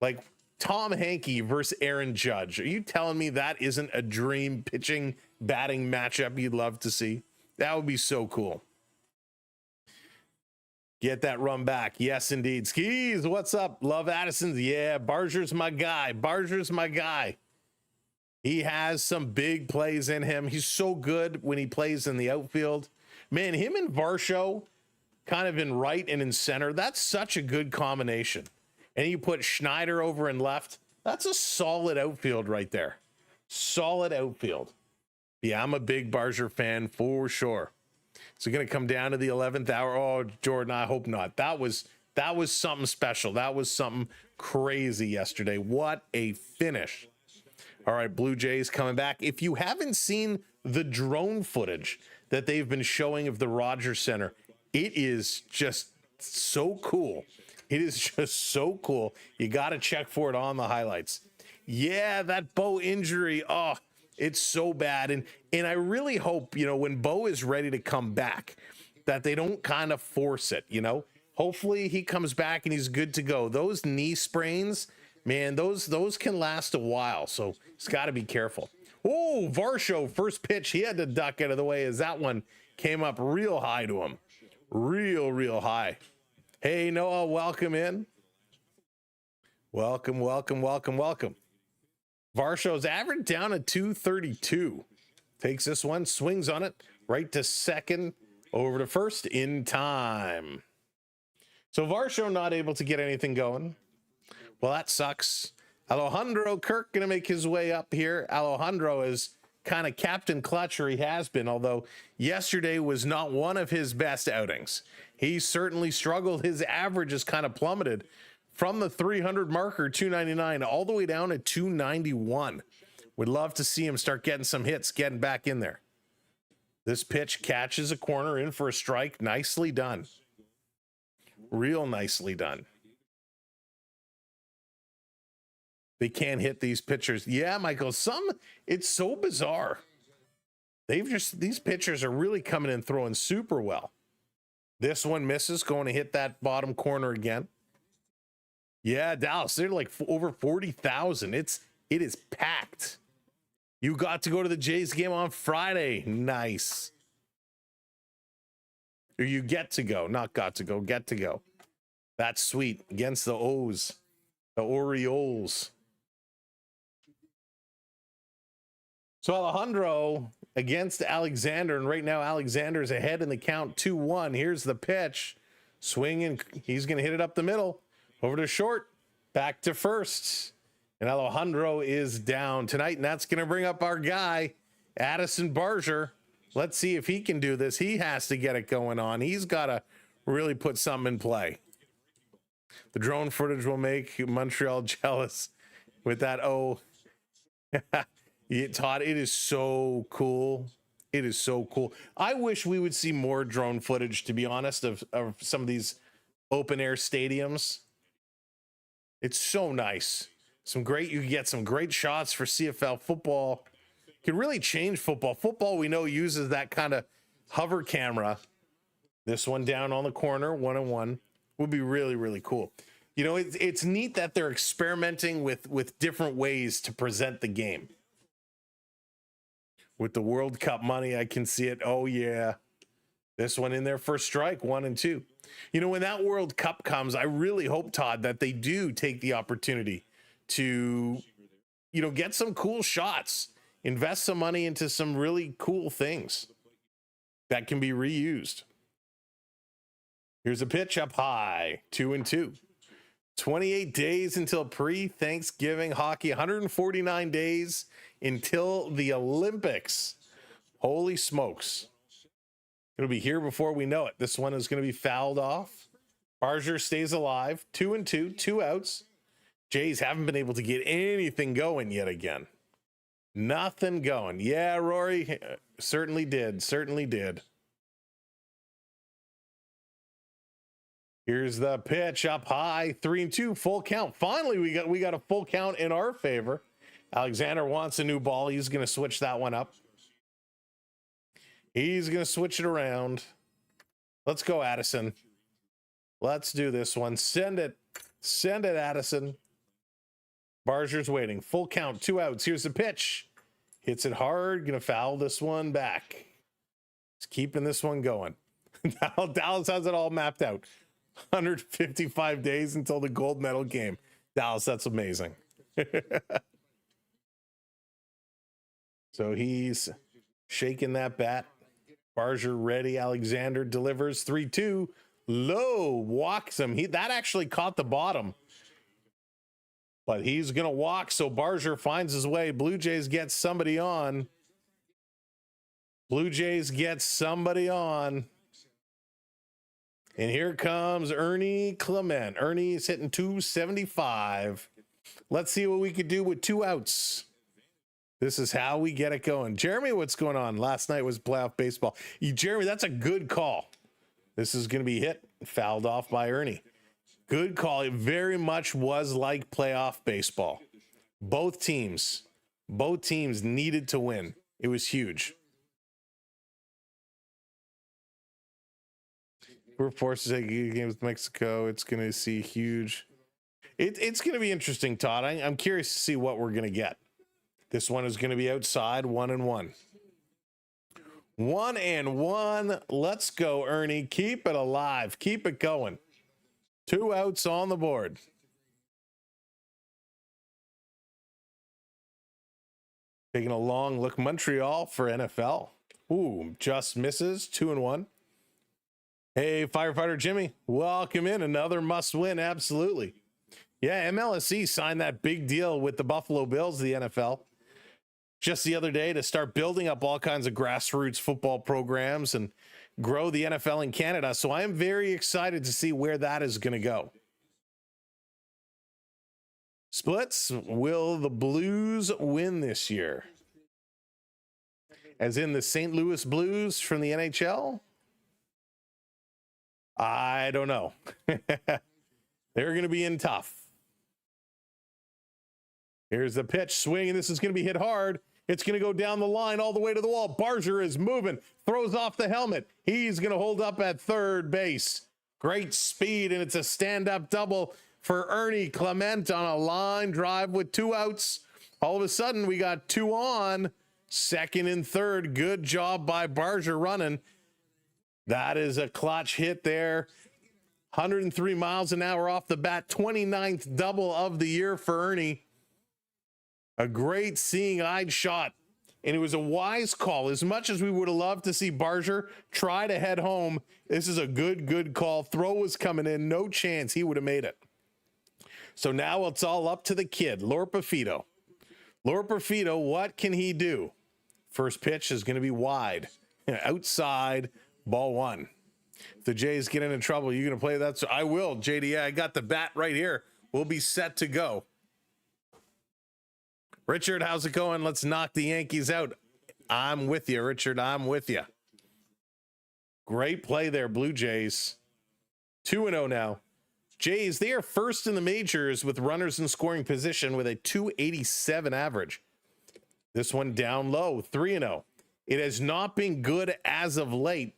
Like Tom Hankey versus Aaron Judge. Are you telling me that isn't a dream pitching batting matchup you'd love to see? That would be so cool. Get that run back. Yes, indeed. Skis, what's up? Love Addison's. Yeah, Barger's my guy. Barger's my guy. He has some big plays in him. He's so good when he plays in the outfield. Man, him and Varsho kind of in right and in center. That's such a good combination. And you put Schneider over in left. That's a solid outfield right there. Solid outfield. Yeah, I'm a big Barger fan for sure. So going to come down to the 11th hour. Oh, Jordan, I hope not. That was something special. That was something crazy yesterday. What a finish. All right, Blue Jays coming back. If you haven't seen the drone footage that they've been showing of the Rogers Center, it is just so cool. It is just so cool. You got to check for it on the highlights. Yeah, that Bo injury. Oh, it's so bad. And I really hope, you know, when Bo is ready to come back, that they don't kind of force it, you know. Hopefully he comes back and he's good to go. Those knee sprains, man, those can last a while. So he's got to be careful. Oh, Varsho, first pitch. He had to duck out of the way as that one came up real high to him. Real high. Hey, Noah, welcome in. Welcome. Varsho's average down at 232. Takes this one, swings on it, right to second, over to first in time. So Varsho not able to get anything going. Well, that sucks. Alejandro Kirk going to make his way up here. Alejandro is kind of Captain Clutch, or he has been, although yesterday was not one of his best outings. He certainly struggled. His average has kind of plummeted from the 300 marker, 299, all the way down to 291. Would love to see him start getting some hits, getting back in there. This pitch catches a corner in for a strike. Nicely done. Real nicely done. They can't hit these pitchers. Yeah, Michael, it's so bizarre. These pitchers are really coming in throwing super well. This one misses, going to hit that bottom corner again. Yeah, Dallas, they're like over 40,000. It is packed. You got to go to the Jays game on Friday. Nice. Or you get to go, not got to go, get to go. That's sweet. Against the O's, the Orioles. So Alejandro against Alexander, and right now Alexander's ahead in the count 2-1. Here's the pitch. Swinging, he's going to hit it up the middle. Over to short, back to first. And Alejandro is down tonight, and that's going to bring up our guy, Addison Barger. Let's see if he can do this. He has to get it going on. He's got to really put something in play. The drone footage will make Montreal jealous with that. Oh, Todd, it is so cool. It is so cool. I wish we would see more drone footage, to be honest, of some of these open air stadiums. It's so nice. You can get some great shots for CFL football. Could really change football. Football, we know, uses that kind of hover camera. This one down on the corner, 1-1, would be really, really cool. You know, it's neat that they're experimenting with different ways to present the game. With the World Cup money, I can see it. Oh, yeah. This one in there for strike, 1 and 2. You know, when that World Cup comes, I really hope, Todd, that they do take the opportunity to, you know, get some cool shots, invest some money into some really cool things that can be reused. Here's a pitch up high, 2-2. 28 days until pre-Thanksgiving hockey, 149 days until the Olympics. Holy smokes. It'll be here before we know it. This one is going to be fouled off. Barger stays alive, 2-2, 2 outs. Jays haven't been able to get anything going yet again. Nothing going. Yeah, Rory, certainly did. Certainly did. Here's the pitch up high, 3-2, full count. Finally, we got a full count in our favor. Alexander wants a new ball. He's going to switch that one up. He's going to switch it around. Let's go, Addison. Let's do this one. Send it. Send it, Addison. Barger's waiting. Full count, 2 outs. Here's the pitch. Hits it hard. Going to foul this one back. He's keeping this one going. Dallas has it all mapped out. 155 days until the gold medal game. Dallas, that's amazing. So he's shaking that bat. Barger ready. Alexander delivers 3-2. Low, walks him. That actually caught the bottom. But he's going to walk, so Barger finds his way. Blue Jays get somebody on. Blue Jays get somebody on. And here comes Ernie Clement. Ernie's hitting 275. Let's see what we could do with 2 outs. This is how we get it going. Jeremy, what's going on? Last night was playoff baseball. Jeremy, that's a good call. This is going to be hit, fouled off by Ernie. Good call. It very much was like playoff baseball. Both teams needed to win. It was huge. We're forced to take games with Mexico. It's going to see huge. It's going to be interesting, Todd. I'm curious to see what we're going to get. This one is going to be outside, 1-1. 1-1. Let's go, Ernie. Keep it alive. Keep it going. 2 outs on the board. Taking a long look. Montreal for NFL. Ooh, just misses. 2-1. Hey, Firefighter Jimmy, welcome in. Another must win. Absolutely. Yeah, MLSE signed that big deal with the Buffalo Bills, the NFL, just the other day to start building up all kinds of grassroots football programs and grow the NFL in Canada. So I am very excited to see where that is going to go. Splits, will the Blues win this year? As in the St. Louis Blues from the NHL? I don't know. They're going to be in tough. Here's the pitch, swing, and this is going to be hit hard. It's going to go down the line all the way to the wall. Barger is moving, throws off the helmet. He's going to hold up at third base. Great speed, and it's a stand-up double for Ernie Clement on a line drive with 2 outs. All of a sudden, we got 2 on, second and third. Good job by Barger running. That is a clutch hit there. 103 miles an hour off the bat. 29th double of the year for Ernie. A great seeing-eyed shot. And it was a wise call. As much as we would have loved to see Barger try to head home, this is a good call. Throw was coming in. No chance he would have made it. So now it's all up to the kid, Lorpafito. Lorpafito, what can he do? First pitch is going to be wide. Outside. Ball 1. If the Jays get into trouble, you're going to play that? So I will, JD. I got the bat right here. We'll be set to go. Richard, how's it going? Let's knock the Yankees out. I'm with you, Richard. I'm with you. Great play there, Blue Jays. 2-0 now. Jays, they are first in the majors with runners in scoring position with a 287 average. This one down low, 3-0. It has not been good as of late.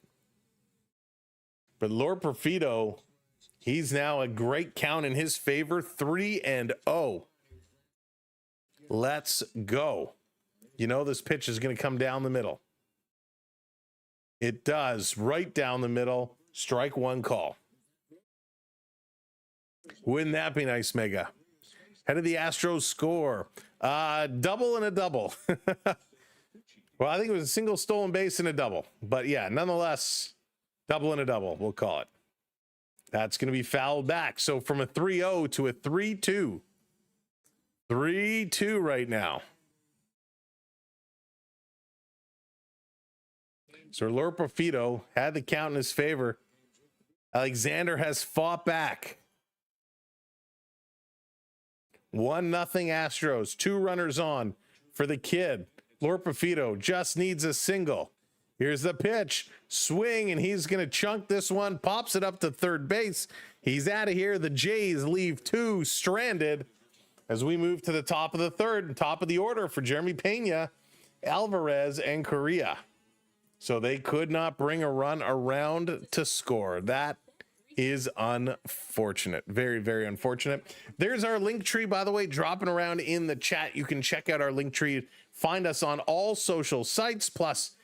But Lord Perfido, he's now a great count in his favor, 3-0. Let's go. You know this pitch is going to come down the middle. It does, right down the middle. Strike one call. Wouldn't that be nice, Mega? How did the Astros score? Double and a double. Well, I think it was a single stolen base and a double. But yeah, nonetheless, double and a double, we'll call it. That's going to be fouled back. So from a 3-0 to a 3-2. 3-2 right now. So Lord Perfido had the count in his favor. Alexander has fought back. 1-0 Astros. 2 runners on for the kid. Lord Perfido just needs a single. Here's the pitch. Swing, and he's going to chunk this one. Pops it up to third base. He's out of here. The Jays leave 2 stranded as we move to the top of the third, top of the order for Jeremy Pena, Alvarez, and Correa. So they could not bring a run around to score. That is unfortunate. Very, very unfortunate. There's our link tree, by the way, dropping around in the chat. You can check out our link tree. Find us on all social sites. Plus,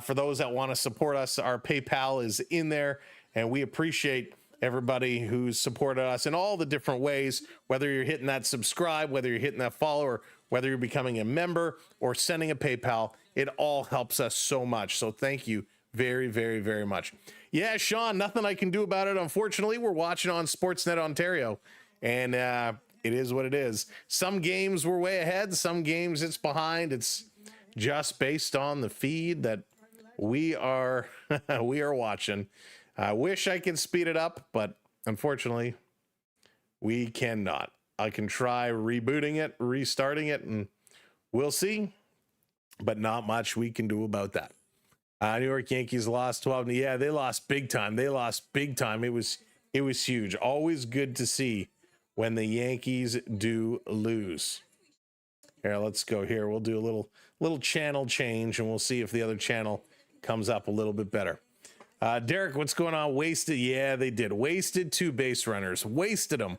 for those that want to support us, our PayPal is in there. And we appreciate everybody who's supported us in all the different ways, whether you're hitting that subscribe, whether you're hitting that follow, or whether you're becoming a member or sending a PayPal. It all helps us so much. So thank you very, very, very much. Yeah, Sean, nothing I can do about it. Unfortunately, we're watching on Sportsnet Ontario, and it is what it is. Some games we're way ahead. Some games it's behind. It's just based on the feed that we are we are watching. I wish I could speed it up, but unfortunately, we cannot. I can try rebooting it, restarting it, and we'll see, but not much we can do about that. New York Yankees lost 12. Yeah, they lost big time. They lost big time. It was huge. Always good to see when the Yankees do lose. Here, let's go here. We'll do a little channel change, and we'll see if the other channel comes up a little bit better. Derek, what's going on? Wasted. Yeah, they did. Wasted 2 base runners. Wasted them.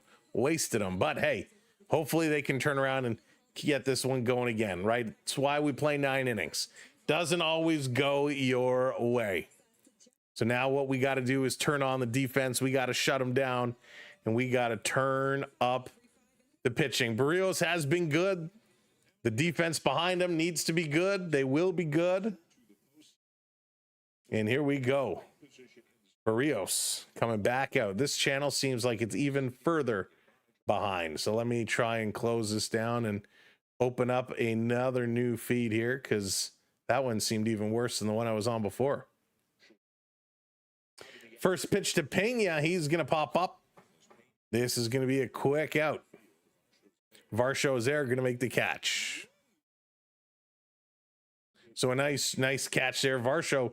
But hey, hopefully they can turn around and get this one going again, right? That's why we play 9 innings. Doesn't always go your way. So now what we got to do is turn on the defense. We got to shut them down, and we got to turn up the pitching. Barrios has been good. The defense behind him needs to be good. They will be good. And here we go. Barrios coming back out. This channel seems like it's even further behind. So let me try and close this down and open up another new feed here, because that one seemed even worse than the one I was on before. First pitch to Pena. He's going to pop up. This is going to be a quick out. Varsho is there, going to make the catch. So a nice catch there. Varsho,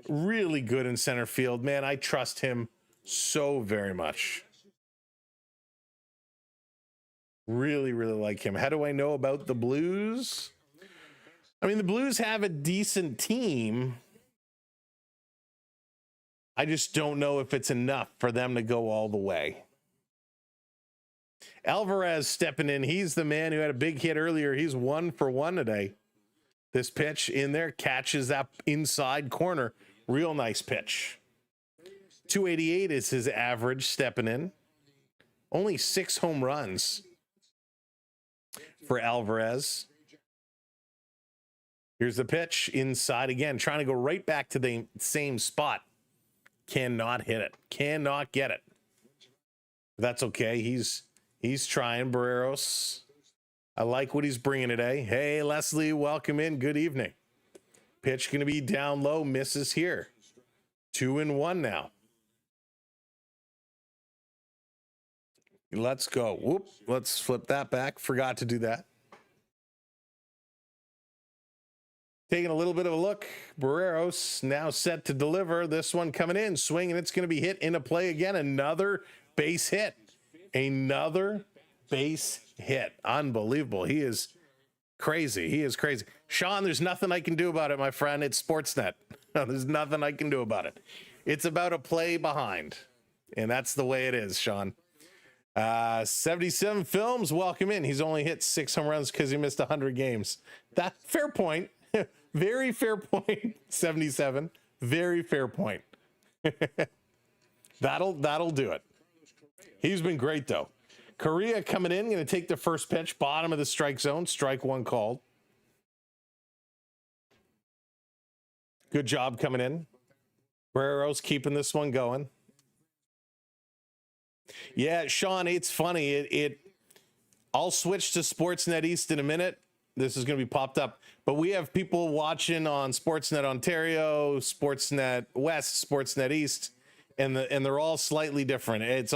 really good in center field. Man, I trust him so very much. Really, really like him. How do I know about the Blues? I mean, the Blues have a decent team. I just don't know if it's enough for them to go all the way. Alvarez stepping in. He's the man who had a big hit earlier. He's 1 for 1 today. This pitch in there catches that inside corner. Real nice pitch. 288 is his average stepping in. Only 6 home runs for Alvarez. Here's the pitch inside again, trying to go right back to the same spot. Cannot hit it. Cannot get it. That's okay. He's trying. Barreros. I like what he's bringing today. Hey, Leslie, welcome in. Good evening. Pitch going to be down low. Misses here. 2-1 now. Let's go. Whoop. Let's flip that back. Forgot to do that. Taking a little bit of a look. Barreros now set to deliver. This one coming in. Swing, and it's going to be hit into play again. Another base hit. Another base hit. Unbelievable. He is crazy. He is crazy. Sean, there's nothing I can do about it, my friend. It's Sportsnet. There's nothing I can do about it. It's about a play behind, and that's the way it is, Sean. 77 films, welcome in. He's only hit 6 home runs because he missed 100 games. That fair point. Very fair point. 77. Very fair point. That'll do it. He's been great though. Correa coming in, going to take the first pitch, bottom of the strike zone, strike one called. Good job coming in. Guerrero's keeping this one going. Yeah, Sean, it's funny. I'll switch to Sportsnet East in a minute. This is going to be popped up, but we have people watching on Sportsnet Ontario, Sportsnet West, Sportsnet East, and they're all slightly different. It's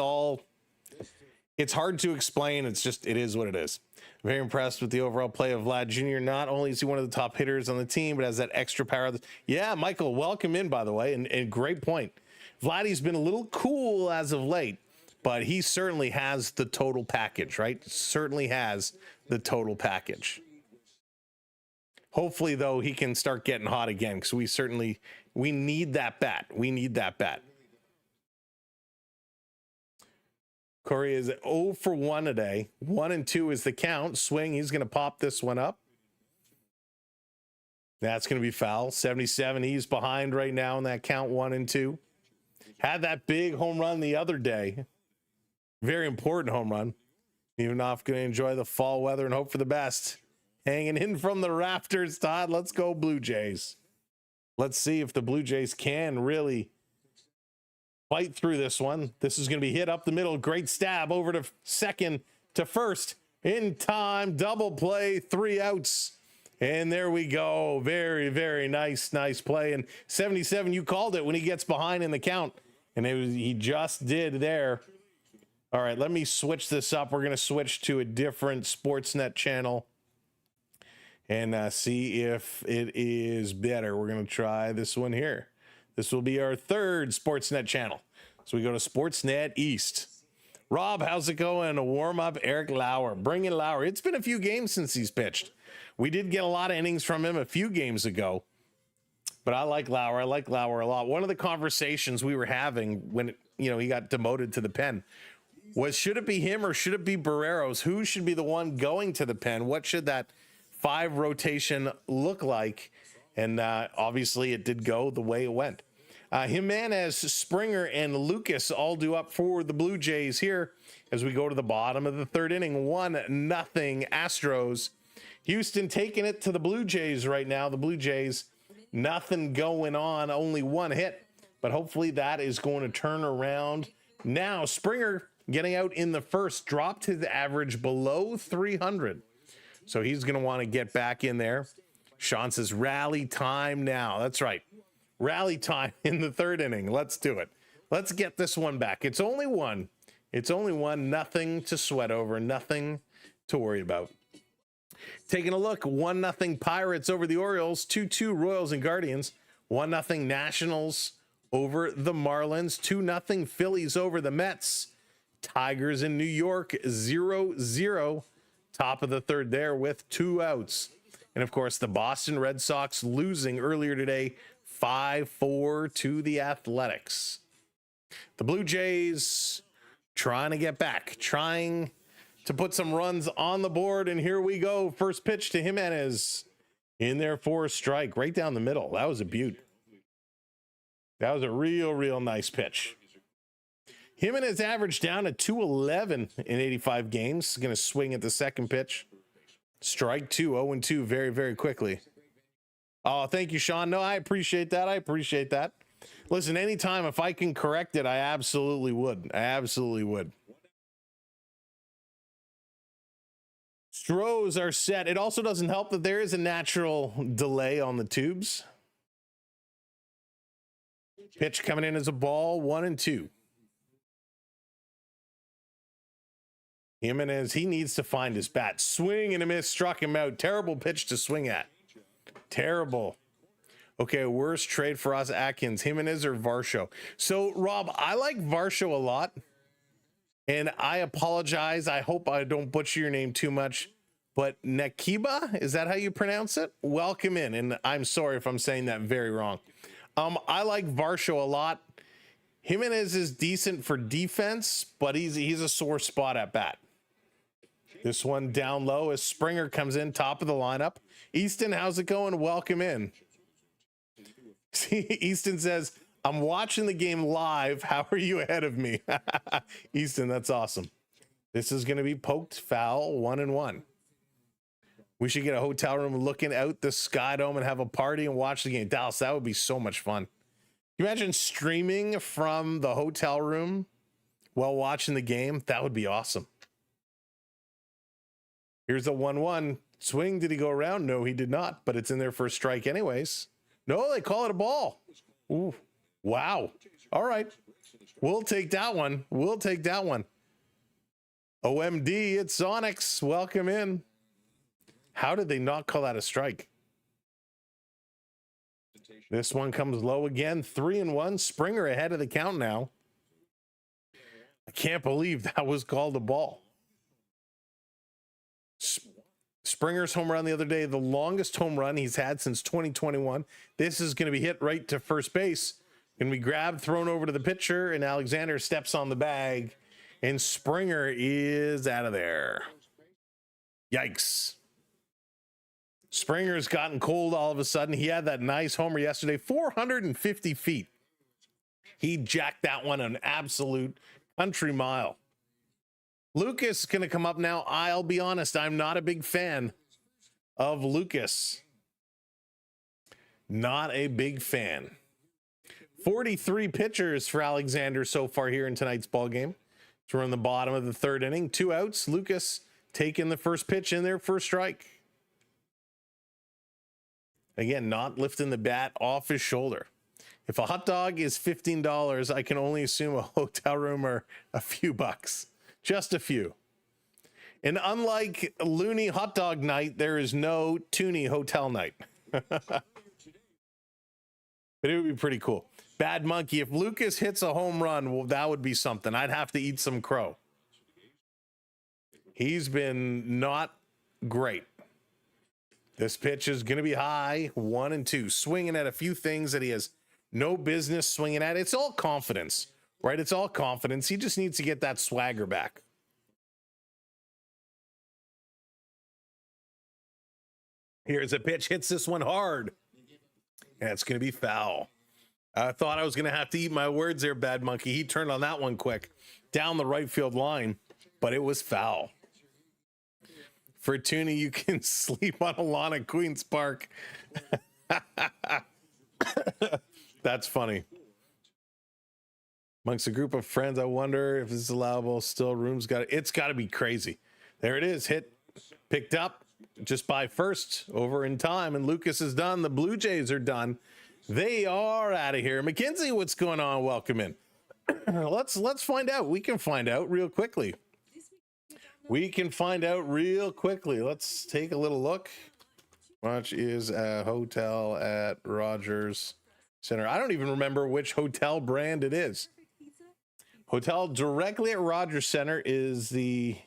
hard to explain. It is what it is. Very impressed with the overall play of Vlad Jr. Not only is he one of the top hitters on the team, but has that extra power. Yeah, Michael, welcome in, by the way, and great point. Vladdy's been a little cool as of late, but he certainly has the total package, right? Certainly has the total package. Hopefully, though, he can start getting hot again, because we need that bat. We need that bat. Corey is 0 for 1 today. 1 and 2 is the count. Swing. He's going to pop this one up. That's going to be foul. 77. He's behind right now in that count. 1 and 2. Had that big home run the other day. Very important home run. Ivanov going to enjoy the fall weather and hope for the best. Hanging in from the rafters, Todd. Let's go Blue Jays. Let's see if the Blue Jays can really fight through this one. This is going to be hit up the middle. Great stab over to second to first. In time, double play, 3 outs. And there we go. Very, very nice play. And 77, you called it when he gets behind in the count. And he just did there. All right, let me switch this up. We're going to switch to a different Sportsnet channel and see if it is better. We're going to try this one here. This will be our 3rd Sportsnet channel. So we go to Sportsnet East. Rob, how's it going? A warm-up, Eric Lauer. Bring in Lauer. It's been a few games since he's pitched. We did get a lot of innings from him a few games ago. But I like Lauer. I like Lauer a lot. One of the conversations we were having when he got demoted to the pen was, should it be him or should it be Barreros? Who should be the one going to the pen? What should that 5 rotation look like? And obviously it did go the way it went. Jimenez, Springer, and Lucas all due up for the Blue Jays here as we go to the bottom of the 3rd inning. 1-0 Astros. Houston taking it to the Blue Jays right now. The Blue Jays, nothing going on, only 1 hit. But hopefully that is going to turn around. Now Springer getting out in the first, dropped his average below 300. So he's going to want to get back in there. Sean says rally time now. That's right. Rally time in the 3rd inning. Let's do it. Let's get this one back. It's only 1. It's only 1. Nothing to sweat over. Nothing to worry about. Taking a look. 1-0 Pirates over the Orioles. 2-2 Royals and Guardians. 1-0 Nationals over the Marlins. 2-0 Phillies over the Mets. Tigers in New York. 0-0. Top of the 3rd there with 2 outs. And of course, the Boston Red Sox losing earlier today, 5-4 to the Athletics. The Blue Jays trying to get back, trying to put some runs on the board. And here we go. First pitch to Jimenez in there for a strike right down the middle. That was a beaut. That was a real nice pitch. Jimenez averaged down at 211 in 85 games. Going to swing at the second pitch. Strike 2, 0-2 very quickly. Oh, thank you, Sean. No, I appreciate that. I appreciate that. Listen, anytime if I can correct it, I absolutely would. I absolutely would. Stros are set. It also doesn't help that there is a natural delay on the tubes. Pitch coming in as a ball, 1-2. Jimenez, he needs to find his bat. Swing and a miss, struck him out. Terrible pitch to swing at. Terrible. Okay, worst trade for us, Atkins, Jimenez or Varsho? So, Rob, I like Varsho a lot. And I apologize. I hope I don't butcher your name too much. but Nakiba, is that how you pronounce it? Welcome in, and I'm sorry if I'm saying that very wrong. I like Varsho a lot. Jimenez is decent for defense, but he's a sore spot at bat. This one down low as Springer comes in, top of the lineup. Easton, how's it going? Welcome in. See, Easton says, I'm watching the game live. How are you ahead of me? Easton, that's awesome. This is going to be poked foul, 1-1. We should get a hotel room looking out the Sky Dome and have a party and watch the game. Dallas, that would be so much fun. Can you imagine streaming from the hotel room while watching the game? That would be awesome. Here's the 1-1 swing. Did he go around? No, he did not, but it's in there for a strike anyways. No, they call it a ball. Ooh, wow. All right. We'll take that one. We'll take that one. OMD, it's Sonics. Welcome in. How did they not call that a strike? This one comes low again. 3-1. Springer ahead of the count now. I can't believe that was called a ball. Springer's home run the other day, the longest home run he's had since 2021. This is going to be hit right to first base. Going to be grabbed, thrown over to the pitcher, and Alexander steps on the bag, and Springer is out of there. Yikes. Springer's gotten cold all of a sudden. He had that nice homer yesterday, 450 feet. He jacked that one an absolute country mile. Lucas is going to come up now. I'll be honest, I'm not a big fan of Lucas. Not a big fan. 43 pitchers for Alexander so far here in tonight's ball game. We're in the bottom of the third inning. 2 outs. Lucas taking the first pitch in there for a strike. Again, not lifting the bat off his shoulder. If a hot dog is $15, I can only assume a hotel room are a few bucks. Just a few. And unlike Looney hot dog night, there is no Toonie hotel night. But it would be pretty cool. Bad Monkey, if Lucas hits a home run, well, that would be something. I'd have to eat some crow. He's been not great. This pitch is going to be high, 1-2, swinging at a few things that he has no business swinging at. It's all confidence, right? It's all confidence. He just needs to get that swagger back. Here's a pitch, hits this one hard. And it's going to be foul. I thought I was going to have to eat my words there, Bad Monkey. He turned on that one quick down the right field line, but it was foul. For Toonie, you can sleep on a lawn at Queen's Park. That's funny. Amongst a group of friends, I wonder if this is allowable. Still, it's got to be crazy. There it is. Hit, picked up just by first over in time. And Lucas is done. The Blue Jays are done. They are out of here. Mackenzie, what's going on? Welcome in. Let's find out. We can find out real quickly. Let's take a little look. Much is a hotel at Rogers Center. I don't even remember which hotel brand it is. Hotel directly at Rogers Center is the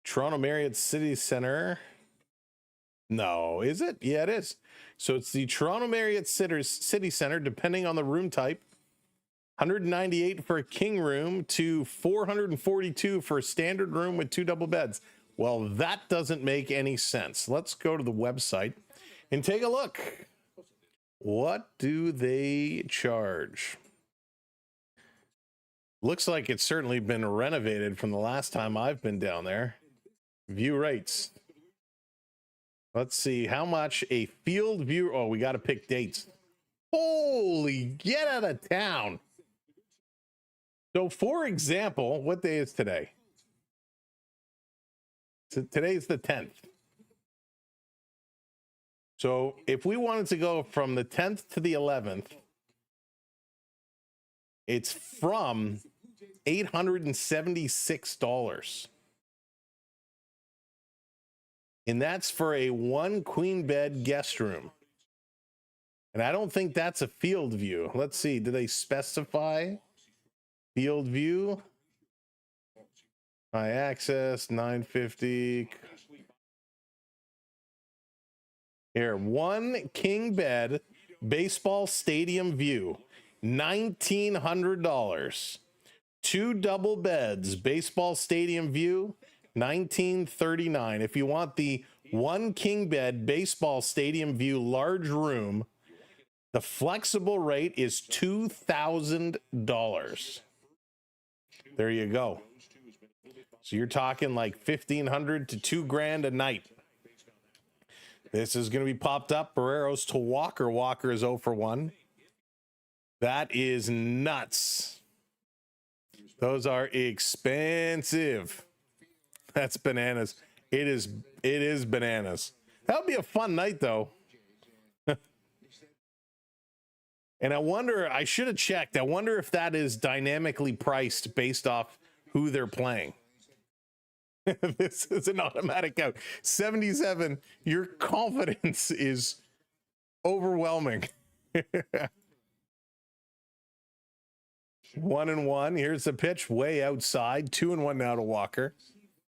Toronto Marriott City Center. No, is it? Yeah, it is. So it's the Toronto Marriott City Center, depending on the room type. 198 for a king room to 442 for a standard room with 2 double beds. Well, that doesn't make any sense. Let's go to the website and take a look. What do they charge? Looks like it's certainly been renovated from the last time I've been down there. View rates. Let's see how much a field view. Oh, we got to pick dates. Holy, get out of town. So, for example, what day is today? So today's the 10th. So if we wanted to go from the 10th to the 11th, it's from $876. And that's for a 1 queen bed guest room. And I don't think that's a field view. Let's see. Do they specify field view? High access, 950. Here, one king bed baseball stadium view, $1,900. Two double beds baseball stadium view, $1,939. If you want the one king bed baseball stadium view large room, the flexible rate is $2,000. There you go. So you're talking like $1,500 to $2,000 a night. This is going to be popped up. Barreros to Walker. Walker is 0 for 1. That is nuts. Those are expensive. That's bananas. It is bananas. That'll be a fun night though. And I wonder, I should have checked. I wonder if that is dynamically priced based off who they're playing. This is an automatic out. 77. Your confidence is overwhelming. 1-1. Here's the pitch way outside. 2-1 now to Walker.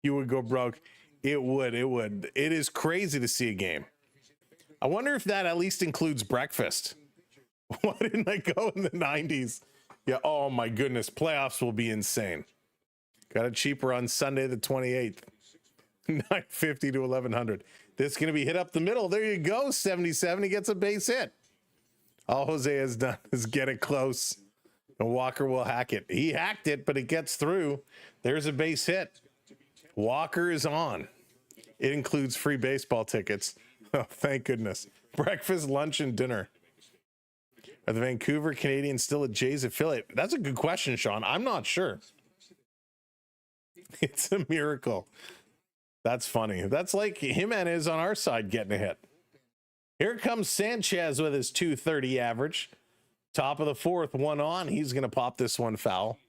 You would go broke. It would. It is crazy to see a game. I wonder if that at least includes breakfast. Why didn't I go in the 90s? Yeah. Oh my goodness. Playoffs will be insane. Got it cheaper on Sunday the 28th. $950 to $1,100. This is going to be hit up the middle. There you go. 77. He gets a base hit. All Jose has done is get it close. And Walker will hack it. He hacked it, but it gets through. There's a base hit. Walker is on. It includes free baseball tickets. Oh, thank goodness. Breakfast, lunch, and dinner. Are the Vancouver Canadians still a Jays affiliate? That's a good question, Sean. I'm not sure. It's a miracle. That's funny. That's like Jimenez on our side getting a hit. Here comes Sanchez with his .230 average. Top of the fourth, one on. He's going to pop this one foul.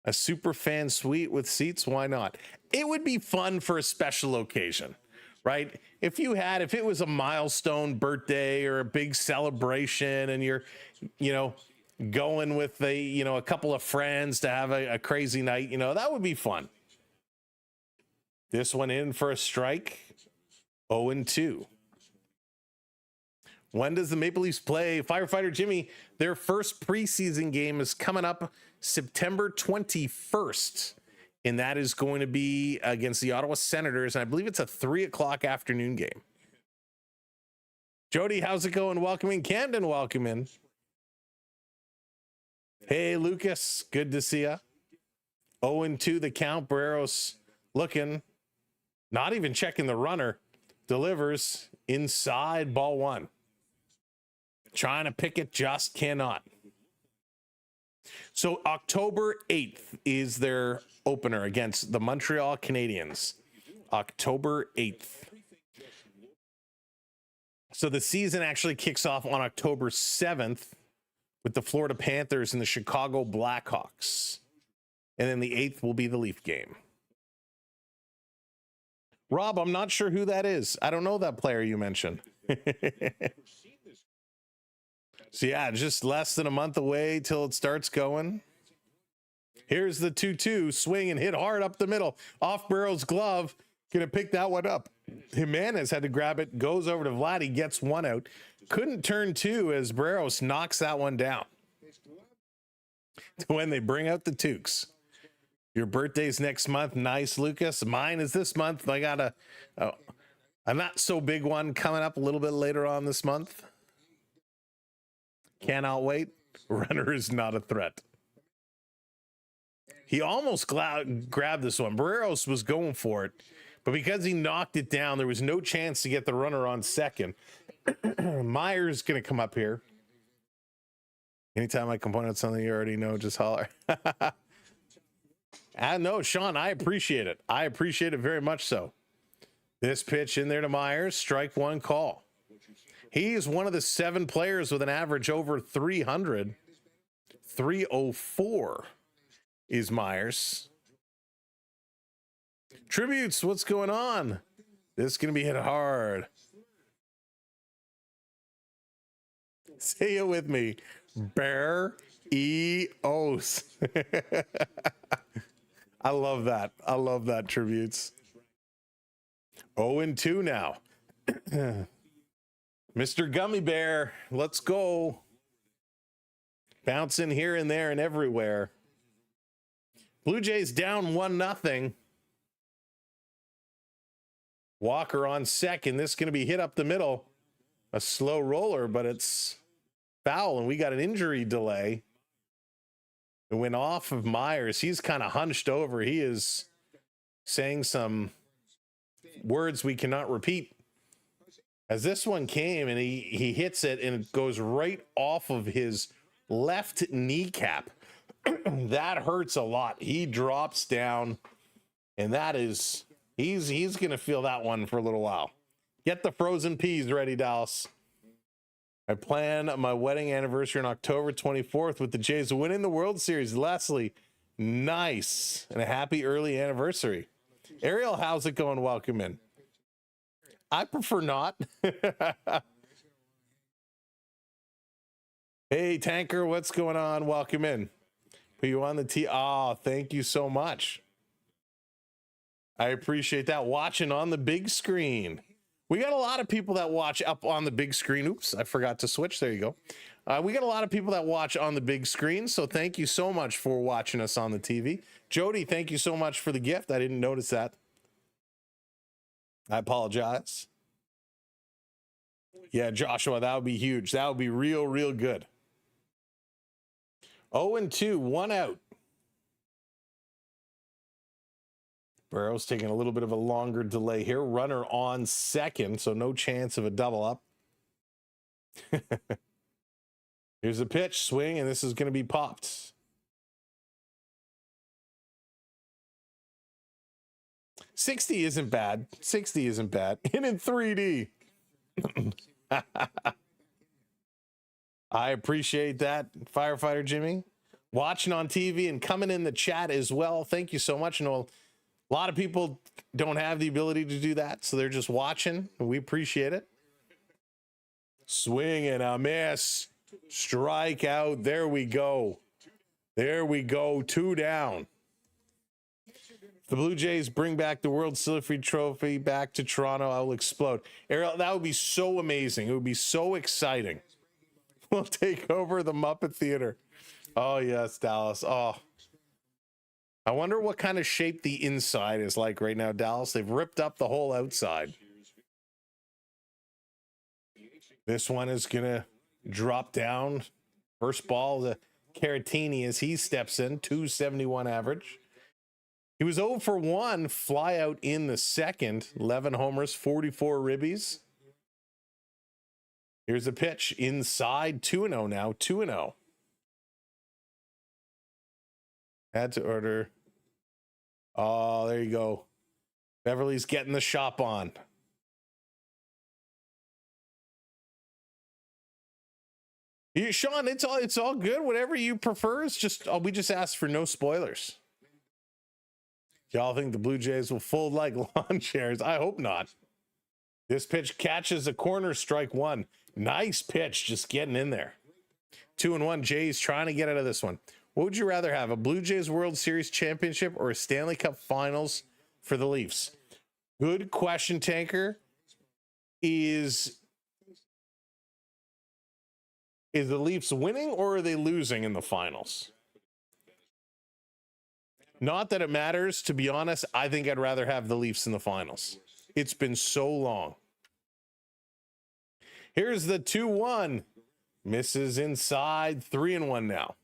A super fan suite with seats. Why not? It would be fun for a special occasion, right? If it was a milestone birthday or a big celebration and you're, going with a couple of friends to have a crazy night, that would be fun. This one in for a strike. 0-2. When does the Maple Leafs play Firefighter Jimmy? Their first preseason game is coming up September 21st. And that is going to be against the Ottawa Senators. And I believe it's a 3:00 afternoon game. Jody, how's it going? Welcome in. Camden, welcome in. Hey, Lucas, good to see ya. 0-2 the count. Barreros looking, not even checking the runner. Delivers inside, ball one. Trying to pick it, just cannot. So October 8th is their opener against the Montreal Canadiens. October 8th. So the season actually kicks off on October 7th with the Florida Panthers and the Chicago Blackhawks. And then the 8th will be the Leaf game. Rob, I'm not sure who that is. I don't know that player you mentioned. So yeah, just less than a month away till it starts going. Here's the 2-2 swing and hit hard up the middle. Off Barrero's glove. Gonna pick that one up. Jimenez had to grab it. Goes over to Vladdy. Gets one out. Couldn't turn two as Barreros knocks that one down. When they bring out the toques. Your birthday's next month. Nice, Lucas. Mine is this month. I got a not so big one coming up a little bit later on this month. Cannot wait. Runner is not a threat. He almost grabbed this one. Barreros was going for it, but because he knocked it down, there was no chance to get the runner on second. Myers going to come up here. Anytime I can point out something you already know, just holler. No, Sean, I appreciate it. I appreciate it very much so. This pitch in there to Myers. Strike one, call. He is one of the 7 players with an average over 300. 304 is Myers. Tributes, what's going on? This is going to be hit hard. Say it with me. Bear E-Os. I love that. I love that, Tributes. 0-2 now. Mr. Gummy Bear, let's go. Bouncing here and there and everywhere. Blue Jays down 1-0. Walker on second. This is going to be hit up the middle. A slow roller, but it's foul, and we got an injury delay. It went off of Myers. He's kind of hunched over. He is saying some words we cannot repeat. As this one came, and he hits it, and it goes right off of his left kneecap. That hurts a lot. He drops down, and that is, he's going to feel that one for a little while. Get the frozen peas ready, Dallas. I plan my wedding anniversary on October 24th with the Jays winning the World Series. Leslie, nice. And a happy early anniversary. Ariel, how's it going? Welcome in. I prefer not. Hey, Tanker, what's going on? Welcome in. Put you on the tee. Oh, thank you so much. I appreciate that. Watching on the big screen. We got a lot of people that watch up on the big screen. Oops, I forgot to switch. There you go. We got a lot of people that watch on the big screen, so thank you so much for watching us on the TV. Jody, thank you so much for the gift. I didn't notice that. I apologize. Yeah, Joshua, that would be huge. That would be real, real good. 0-2, 1 out. Burrow's taking a little bit of a longer delay here. Runner on second, so no chance of a double up. Here's a pitch, swing, and this is going to be popped. 60 isn't bad. 60 isn't bad. And in 3D. I appreciate that, Firefighter Jimmy. Watching on TV and coming in the chat as well. Thank you so much. Noel. A lot of people don't have the ability to do that, so they're just watching, and we appreciate it. Swing and a miss. Strike out. There we go. There we go. 2 down. The Blue Jays bring back the World Series Trophy back to Toronto. I will explode. Ariel, that would be so amazing. It would be so exciting. We'll take over the Muppet Theater. Oh, yes, Dallas. Oh. I wonder what kind of shape the inside is like right now, Dallas. They've ripped up the whole outside. This one is going to drop down. First ball to Caratini as he steps in. 271 average. He was 0 for 1, fly out in the second. 11 homers, 44 ribbies. Here's a pitch inside. 2-0 now. 2-0. Had to order. Oh, there you go. Beverly's getting the shop on. Sean, it's all good. Whatever you prefer. It's just we just asked for no spoilers. Y'all think the Blue Jays will fold like lawn chairs? I hope not. This pitch catches a corner, strike one. Nice pitch, just getting in there. 2-1. Jays trying to get out of this one. What would you rather have, a Blue Jays World Series championship or a Stanley Cup Finals for the Leafs? Good question, Tanker. Is the Leafs winning or are they losing in the finals? Not that it matters. To be honest, I think I'd rather have the Leafs in the finals. It's been so long. Here's the 2-1. Misses inside. 3-1 now.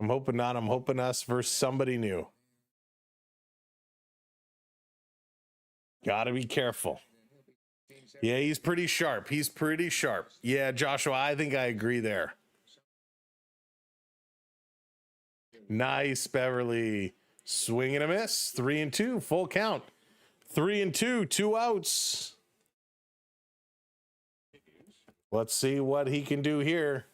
I'm hoping not. I'm hoping us versus somebody new. Gotta be careful. Yeah, he's pretty sharp. He's pretty sharp. Yeah, Joshua, I think I agree there. Nice, Beverly. Swing and a miss. 3-2. Full count. 3-2. 2 outs. Let's see what he can do here.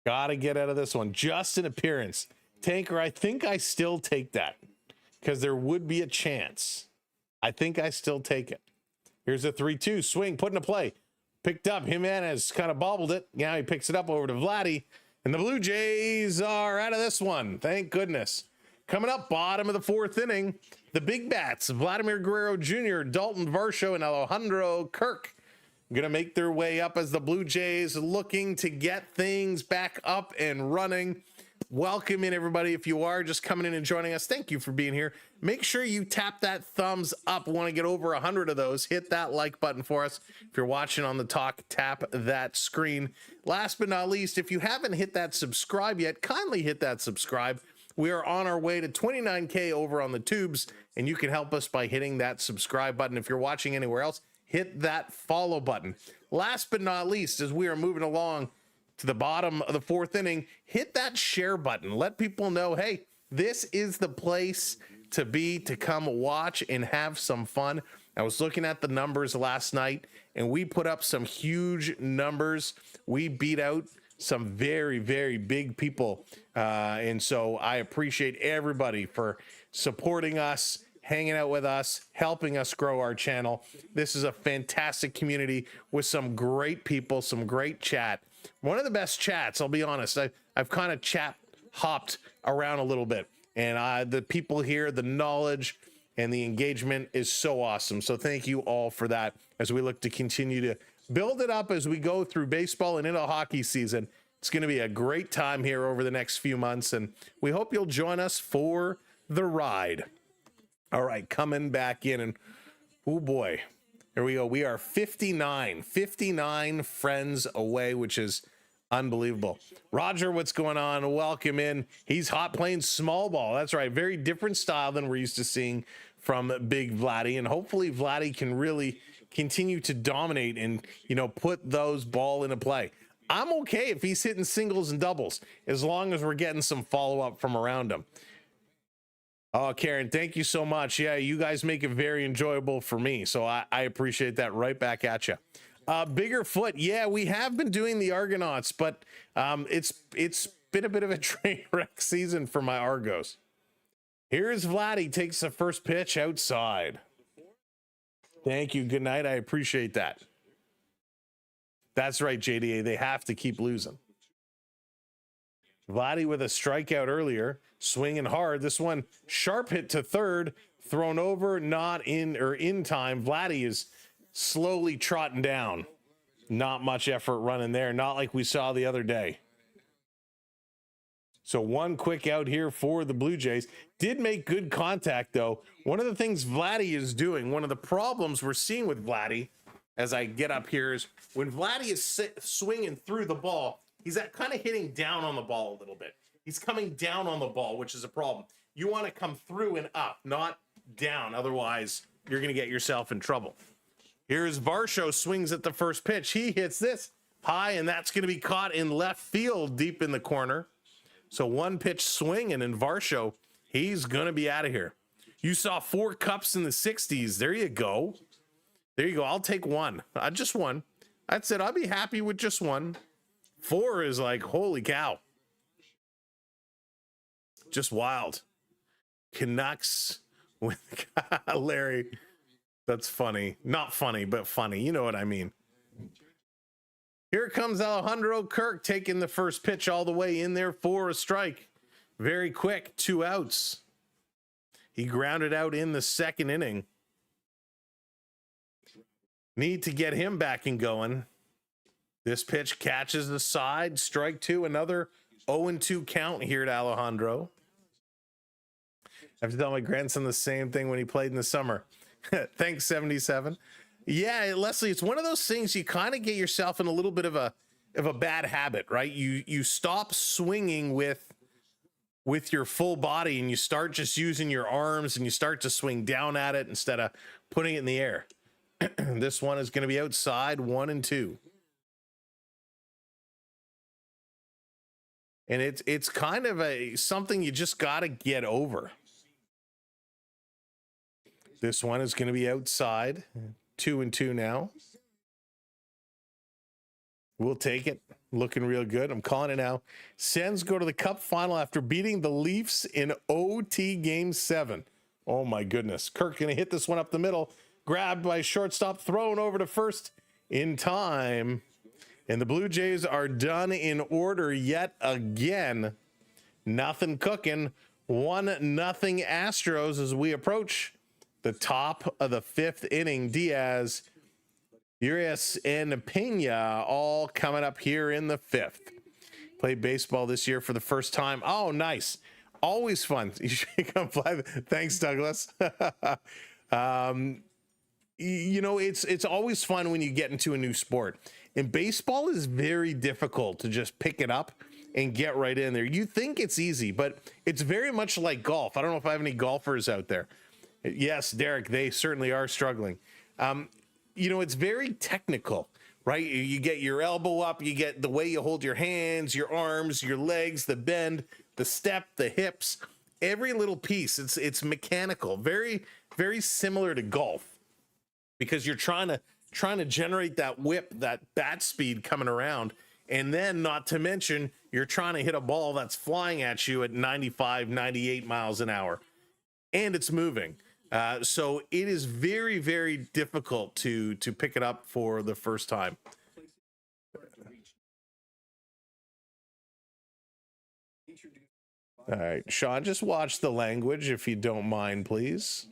Gotta get out of this one. Just an appearance. Tanker, I think I still take that because there would be a chance. I think I still take it. Here's a 3-2 swing, put into play. Picked up. Jimenez kind of bobbled it. Now he picks it up over to Vladdy. And the Blue Jays are out of this one. Thank goodness. Coming up, bottom of the 4th inning, the big bats, Vladimir Guerrero Jr., Dalton Varsho, and Alejandro Kirk going to make their way up as the Blue Jays looking to get things back up and running. Welcome in, everybody. If you are just coming in and joining us, thank you for being here. Make sure you tap that thumbs up. We want to get over 100 of those. Hit that like button for us. If you're watching on the talk, tap that screen. Last but not least, if you haven't hit that subscribe yet, kindly hit that subscribe. We are on our way to 29K over on the tubes, and you can help us by hitting that subscribe button. If you're watching anywhere else, hit that follow button. Last but not least, as we are moving along to the bottom of the fourth inning, hit that share button. Let people know, hey, this is the place to be, to come watch and have some fun. I was looking at the numbers last night, and we put up some huge numbers. We beat out some very, very big people. And so I appreciate everybody for supporting us, hanging out with us, helping us grow our channel. This is a fantastic community with some great people, some great chat. One of the best chats, I'll be honest. I've kind of chat hopped around a little bit, and the people here, the knowledge and the engagement is so awesome. So thank you all for that as we look to continue to build it up as we go through baseball and into hockey season. It's going to be a great time here over the next few months, and we hope you'll join us for the ride. All right, coming back in, and oh boy, here we go. We are 59 friends away, which is unbelievable. Roger, what's going on? Welcome in. He's hot playing small ball. That's right. Very different style than we're used to seeing from Big Vladdy, and hopefully Vladdy can really continue to dominate and, you know, put those ball into play. I'm okay if he's hitting singles and doubles, as long as we're getting some follow-up from around him. Oh, Karen, thank you so much. Yeah, you guys make it very enjoyable for me, so I appreciate that. Right back at you. Bigger foot. Yeah, we have been doing the Argonauts, but it's been a bit of a train wreck season for my Argos. Here's Vladdy, takes the first pitch outside. Thank you. Good night. I appreciate that. That's right, JDA. They have to keep losing. Vladdy with a strikeout earlier, swinging hard. This one sharp hit to third, thrown over, not in or in time. Vladdy is slowly trotting down. Not much effort running there, not like we saw the other day. So one quick out here for the Blue Jays. Did make good contact, though. One of the things Vladdy is doing, one of the problems we're seeing with Vladdy, as I get up here, is when Vladdy is swinging through the ball, he's kind of hitting down on the ball a little bit. He's coming down on the ball, which is a problem. You want to come through and up, not down. Otherwise, you're going to get yourself in trouble. Here's Varsho, swings at the first pitch. He hits this high, and that's going to be caught in left field deep in the corner. So one pitch swing, and in Varsho, he's going to be out of here. You saw 4 cups in the 60s. There you go. There you go. I'll take one. Just one. That's it. I'll be happy with just one. 4 is like, holy cow. Just wild. Canucks with Larry. That's funny. Not funny, but funny. You know what I mean. Here comes Alejandro Kirk taking the first pitch all the way in there for a strike. Very quick, 2 outs. He grounded out in the second inning. Need to get him back and going. This pitch catches the side. Strike 2, another 0-2 count here to Alejandro. I have to tell my grandson the same thing when he played in the summer. Thanks, 77. Yeah, Leslie, it's one of those things you kind of get yourself in a little bit of a bad habit, right? You stop swinging with your full body, and you start just using your arms, and you start to swing down at it instead of putting it in the air. This one is going to be outside, 1-2. And it's kind of something you just got to get over. This one is going to be outside, 2-2 now. We'll take it. Looking real good. I'm calling it now. Sens go to the Cup final after beating the Leafs in OT Game 7. Oh, my goodness. Kirk going to hit this one up the middle. Grabbed by shortstop, thrown over to first in time. And the Blue Jays are done in order yet again. Nothing cooking. 1-0 Astros as we approach the top of the 5th inning. Diaz Urias and Pena all coming up here in the 5th. Played baseball this year for the first time. Oh, nice. Always fun. You should come play. Thanks, Douglas. You know, it's always fun when you get into a new sport. And baseball is very difficult to just pick it up and get right in there. You think it's easy, but it's very much like golf. I don't know if I have any golfers out there. Yes, Derek, they certainly are struggling. You know, it's very technical, right? You get your elbow up, you get the way you hold your hands, your arms, your legs, the bend, the step, the hips, every little piece. It's mechanical, very, very similar to golf, because you're trying to generate that whip, that bat speed coming around. And then, not to mention, you're trying to hit a ball that's flying at you at 95, 98 miles an hour, and it's moving. So it is very, very difficult to pick it up for the first time. All right, Sean, just watch the language if you don't mind, please.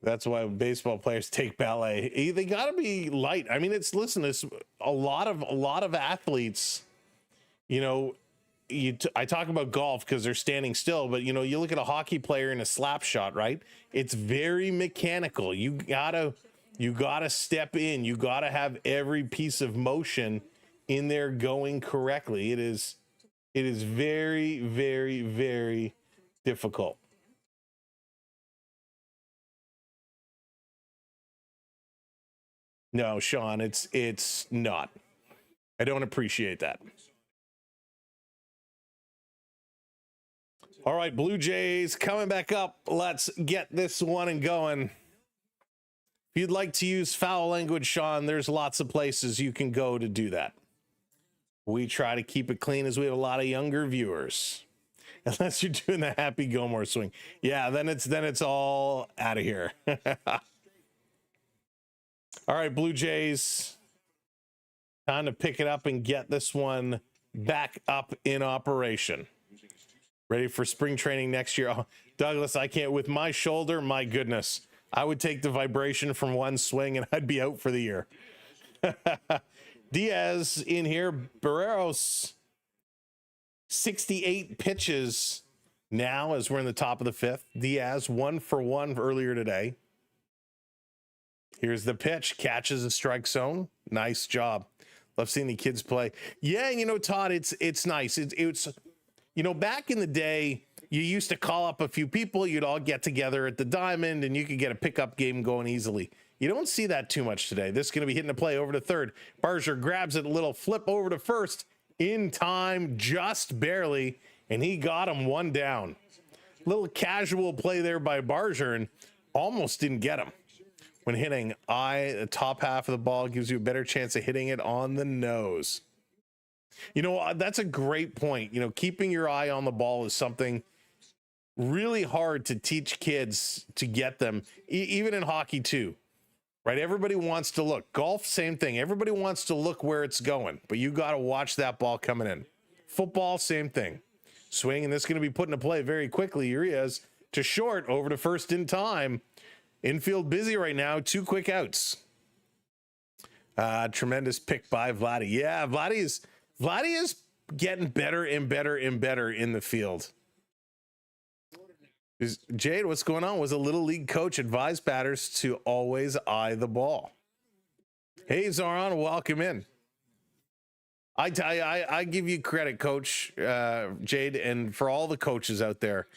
That's why baseball players take ballet. They got to be light. I mean, it's a lot of athletes, you know, I talk about golf because they're standing still, but you know, you look at a hockey player in a slap shot, right? It's very mechanical. You gotta step in. You gotta have every piece of motion in there going correctly. It is very, very, very difficult. No, Sean, it's not. I don't appreciate that. All right, Blue Jays coming back up. Let's get this one and going. If you'd like to use foul language, Sean, there's lots of places you can go to do that. We try to keep it clean as we have a lot of younger viewers. Unless you're doing the Happy Gilmore swing. Yeah, then it's all out of here. All right, Blue Jays, time to pick it up and get this one back up in operation. Ready for spring training next year. Oh, Douglas, I can't, with my shoulder, my goodness. I would take the vibration from one swing and I'd be out for the year. Diaz in here. Barreros, 68 pitches now as we're in the top of the 5th. Diaz 1 for 1 earlier today. Here's the pitch, catches a strike zone. Nice job. Love seeing the kids play. Yeah, you know, Todd, it's nice. It's you know, back in the day, you used to call up a few people, you'd all get together at the Diamond, and you could get a pickup game going easily. You don't see that too much today. This is going to be hitting a play over to third. Barger grabs it, a little flip over to first. In time, just barely, and he got him one down. Little casual play there by Barger, and almost didn't get him. When hitting the top half of the ball gives you a better chance of hitting it on the nose. You know, that's a great point. You know, keeping your eye on the ball is something really hard to teach kids to get them, even in hockey too, right? Everybody wants to look. Golf, same thing. Everybody wants to look where it's going, but you got to watch that ball coming in. Football, same thing. Swing, and this is going to be put into play very quickly. Here he is to short, over to first in time. Infield busy right now. 2 quick outs. Tremendous pick by Vladdy. Yeah, Vladdy is getting better and better and better in the field. Jade, what's going on? Was a little league coach advise batters to always eye the ball? Hey, Zoran, welcome in. I give you credit, Coach Jade, and for all the coaches out there.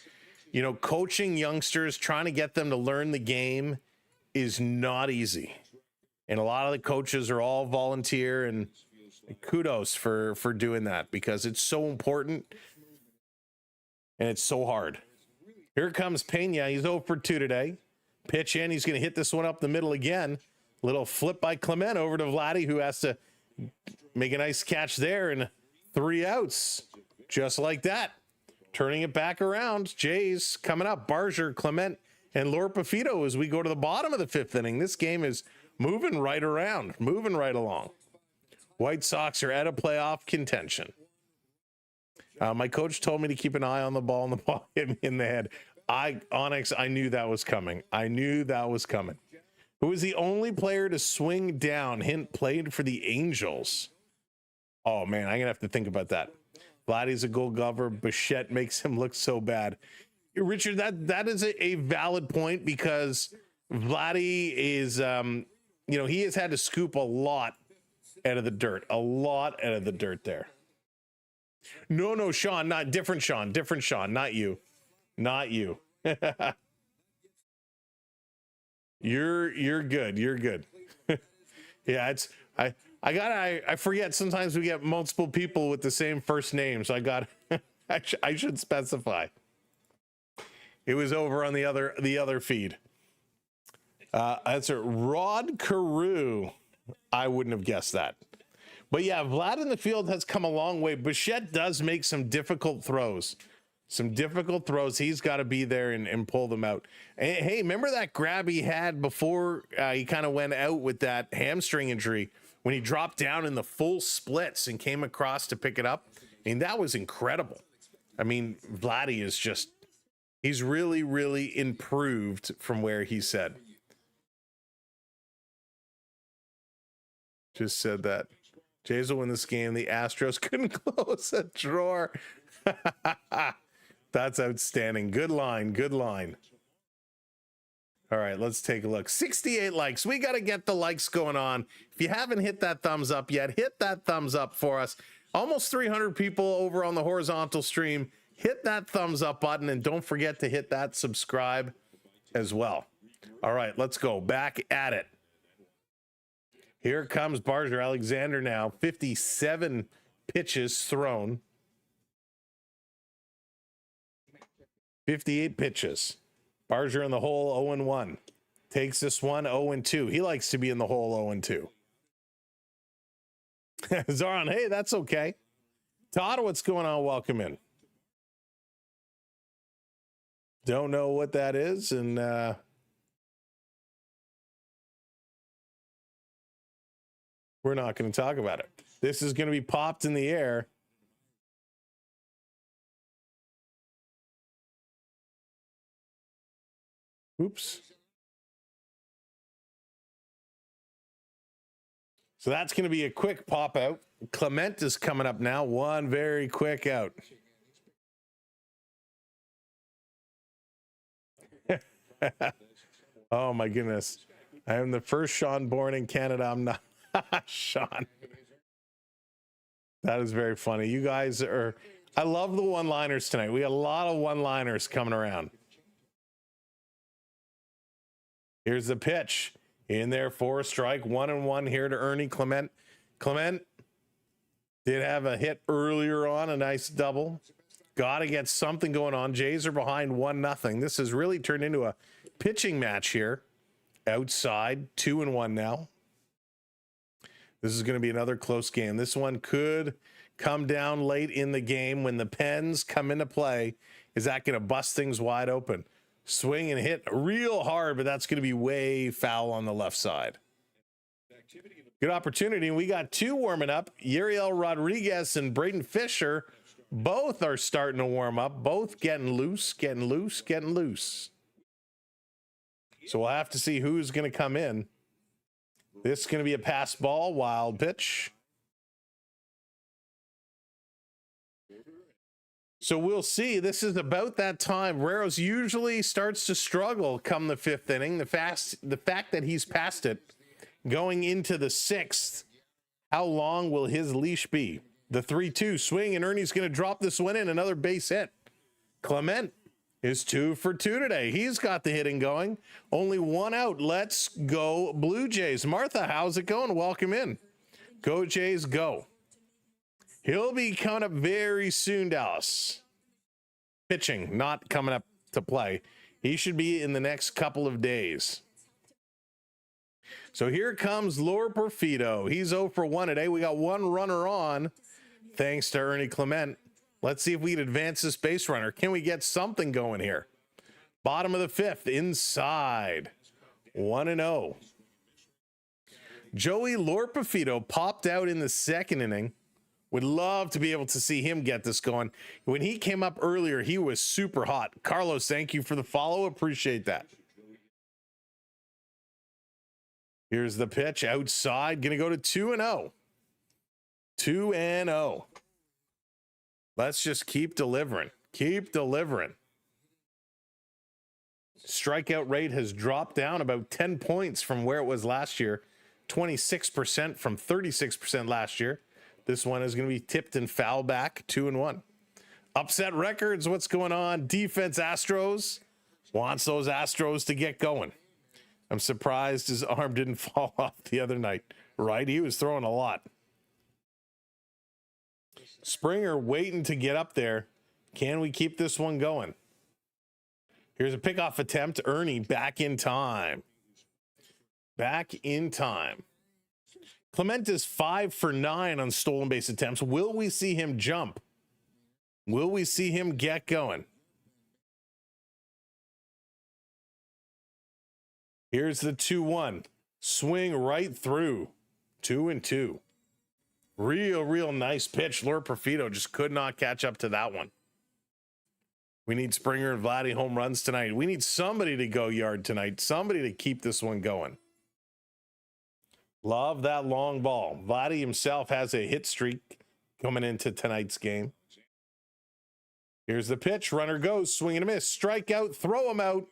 You know, coaching youngsters, trying to get them to learn the game is not easy. And a lot of the coaches are all volunteer, and kudos for doing that, because it's so important and it's so hard. Here comes Pena. He's 0 for 2 today. Pitch in. He's going to hit this one up the middle again. Little flip by Clement over to Vladdy, who has to make a nice catch there, and 3 outs. Just like that. Turning it back around. Jays coming up. Barger, Clement, and Lorpafito as we go to the bottom of the 5th inning. This game is moving right around, moving right along. White Sox are out of playoff contention. My coach told me to keep an eye on the ball, and the ball hit me in the head. Onyx, I knew that was coming. I knew that was coming. Who was the only player to swing down? Hint, played for the Angels. Oh, man, I'm going to have to think about that. Vladdy's a Gold Glover. Bichette makes him look so bad. Richard, that is a valid point, because Vladdy is, he has had to scoop a lot out of the dirt. A lot out of the dirt there. No, Sean, different Sean, not you. Not you. You're good. You're good. Yeah, I forget sometimes we get multiple people with the same first name, so I should specify. It was over on the other feed. That's it. Rod Carew. I wouldn't have guessed that. But yeah, Vlad in the field has come a long way. Bichette does make some difficult throws. He's got to be there and pull them out. Hey, remember that grab he had before he kind of went out with that hamstring injury when he dropped down in the full splits and came across to pick it up? I mean, that was incredible. I mean, Vladdy is he's really, really improved from where he said. Just said that. Jays will win this game. The Astros couldn't close a drawer. That's outstanding. Good line. All right, let's take a look. 68 likes. We got to get the likes going on. If you haven't hit that thumbs up yet, hit that thumbs up for us. Almost 300 people over on the horizontal stream. Hit that thumbs up button, and don't forget to hit that subscribe as well. All right, let's go. Back at it. Here comes Barger Alexander now. 57 pitches thrown. 58 pitches. Barger in the hole, 0-1. Takes this one, 0-2. He likes to be in the hole, 0-2. Zoran, hey, that's okay. Todd, what's going on? Welcome in. Don't know what that is, and we're not going to talk about it. This is going to be popped in the air. Oops. So that's going to be a quick pop out. Clement is coming up now. One very quick out. Oh my goodness. I am the first Sean born in Canada. I'm not Sean. That is very funny. You guys I love the one-liners tonight. We got a lot of one-liners coming around. Here's the pitch. In there for a strike. 1-1 here to Ernie Clement. Clement did have a hit earlier on, a nice double. Got to get something going on. Jays are behind 1-0. This has really turned into a pitching match here. Outside, 2-1 now. This is going to be another close game. This one could come down late in the game when the pens come into play. Is that going to bust things wide open? Swing and hit real hard, but that's going to be way foul on the left side. Good opportunity. And we got two warming up. Yuriel Rodriguez and Braden Fisher both are starting to warm up. Both getting loose. So we'll have to see who's going to come in. This is going to be a pass ball, wild pitch. So we'll see. This is about that time. Raros usually starts to struggle come the fifth inning. The fact that he's past it going into the sixth, how long will his leash be? The 3-2 swing, and Ernie's going to drop this one in. Another base hit. Clement is 2 for 2 today. He's got the hitting going. Only one out. Let's go Blue Jays. Martha, how's it going? Welcome in. Go Jays, go. He'll be coming up very soon, Dallas. Pitching, not coming up to play. He should be in the next couple of days. So here comes Lore Perfido. He's 0 for 1 today. We got one runner on, thanks to Ernie Clement. Let's see if we can advance this base runner. Can we get something going here? Bottom of the fifth, inside. 1-0. Joey Lore Perfido popped out in the second inning. Would love to be able to see him get this going. When he came up earlier, he was super hot. Carlos, thank you for the follow. Appreciate that. Here's the pitch outside. Going to go to 2-0. 2-0. Let's just keep delivering. Keep delivering. Strikeout rate has dropped down about 10 points from where it was last year. 26% from 36% last year. This one is going to be tipped and foul back. 2-1. Upset records. What's going on? Defense Astros wants those Astros to get going. I'm surprised his arm didn't fall off the other night. Right? He was throwing a lot. Springer waiting to get up there. Can we keep this one going? Here's a pickoff attempt. Ernie back in time. Back in time. Clement is 5 for 9 on stolen base attempts. Will we see him jump? Will we see him get going? Here's the 2-1. Swing right through. 2-2. Real nice pitch. Lure Profito just could not catch up to that one. We need Springer and Vladdy home runs tonight. We need somebody to go yard tonight. Somebody to keep this one going. Love that long ball. Vladdy himself has a hit streak coming into tonight's game. Here's the pitch. Runner goes. Swing and a miss. Strikeout. Throw him out.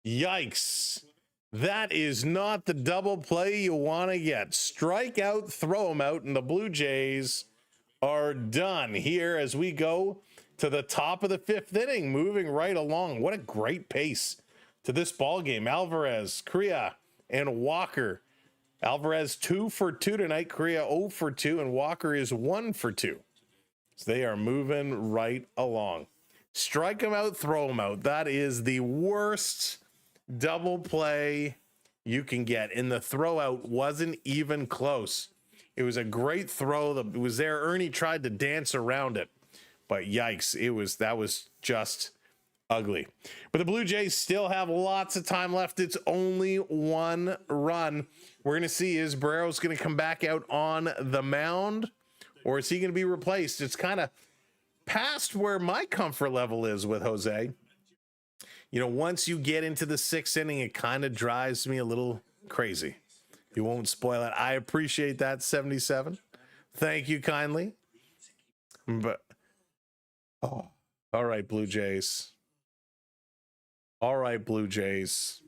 Yikes. That is not the double play you want to get. Strikeout. Throw him out. And the Blue Jays are done here as we go to the top of the 5th inning. Moving right along. What a great pace to this ball game. Alvarez, Correa, and Walker. Alvarez 2 for 2 tonight. Correa 0 for 2, and Walker is 1 for 2. So they are moving right along. Strike them out, throw them out. That is the worst double play you can get. And the throw out wasn't even close. It was a great throw that was there. Ernie tried to dance around it, but yikes, that was just ugly. But the Blue Jays still have lots of time left. It's only 1 run. We're going to see, is Barrero's going to come back out on the mound, or is he going to be replaced? It's kind of past where my comfort level is with Jose. You know, once you get into the 6th inning, it kind of drives me a little crazy. You won't spoil it. I appreciate that, 77. Thank you kindly. But, all right, Blue Jays. All right, Blue Jays.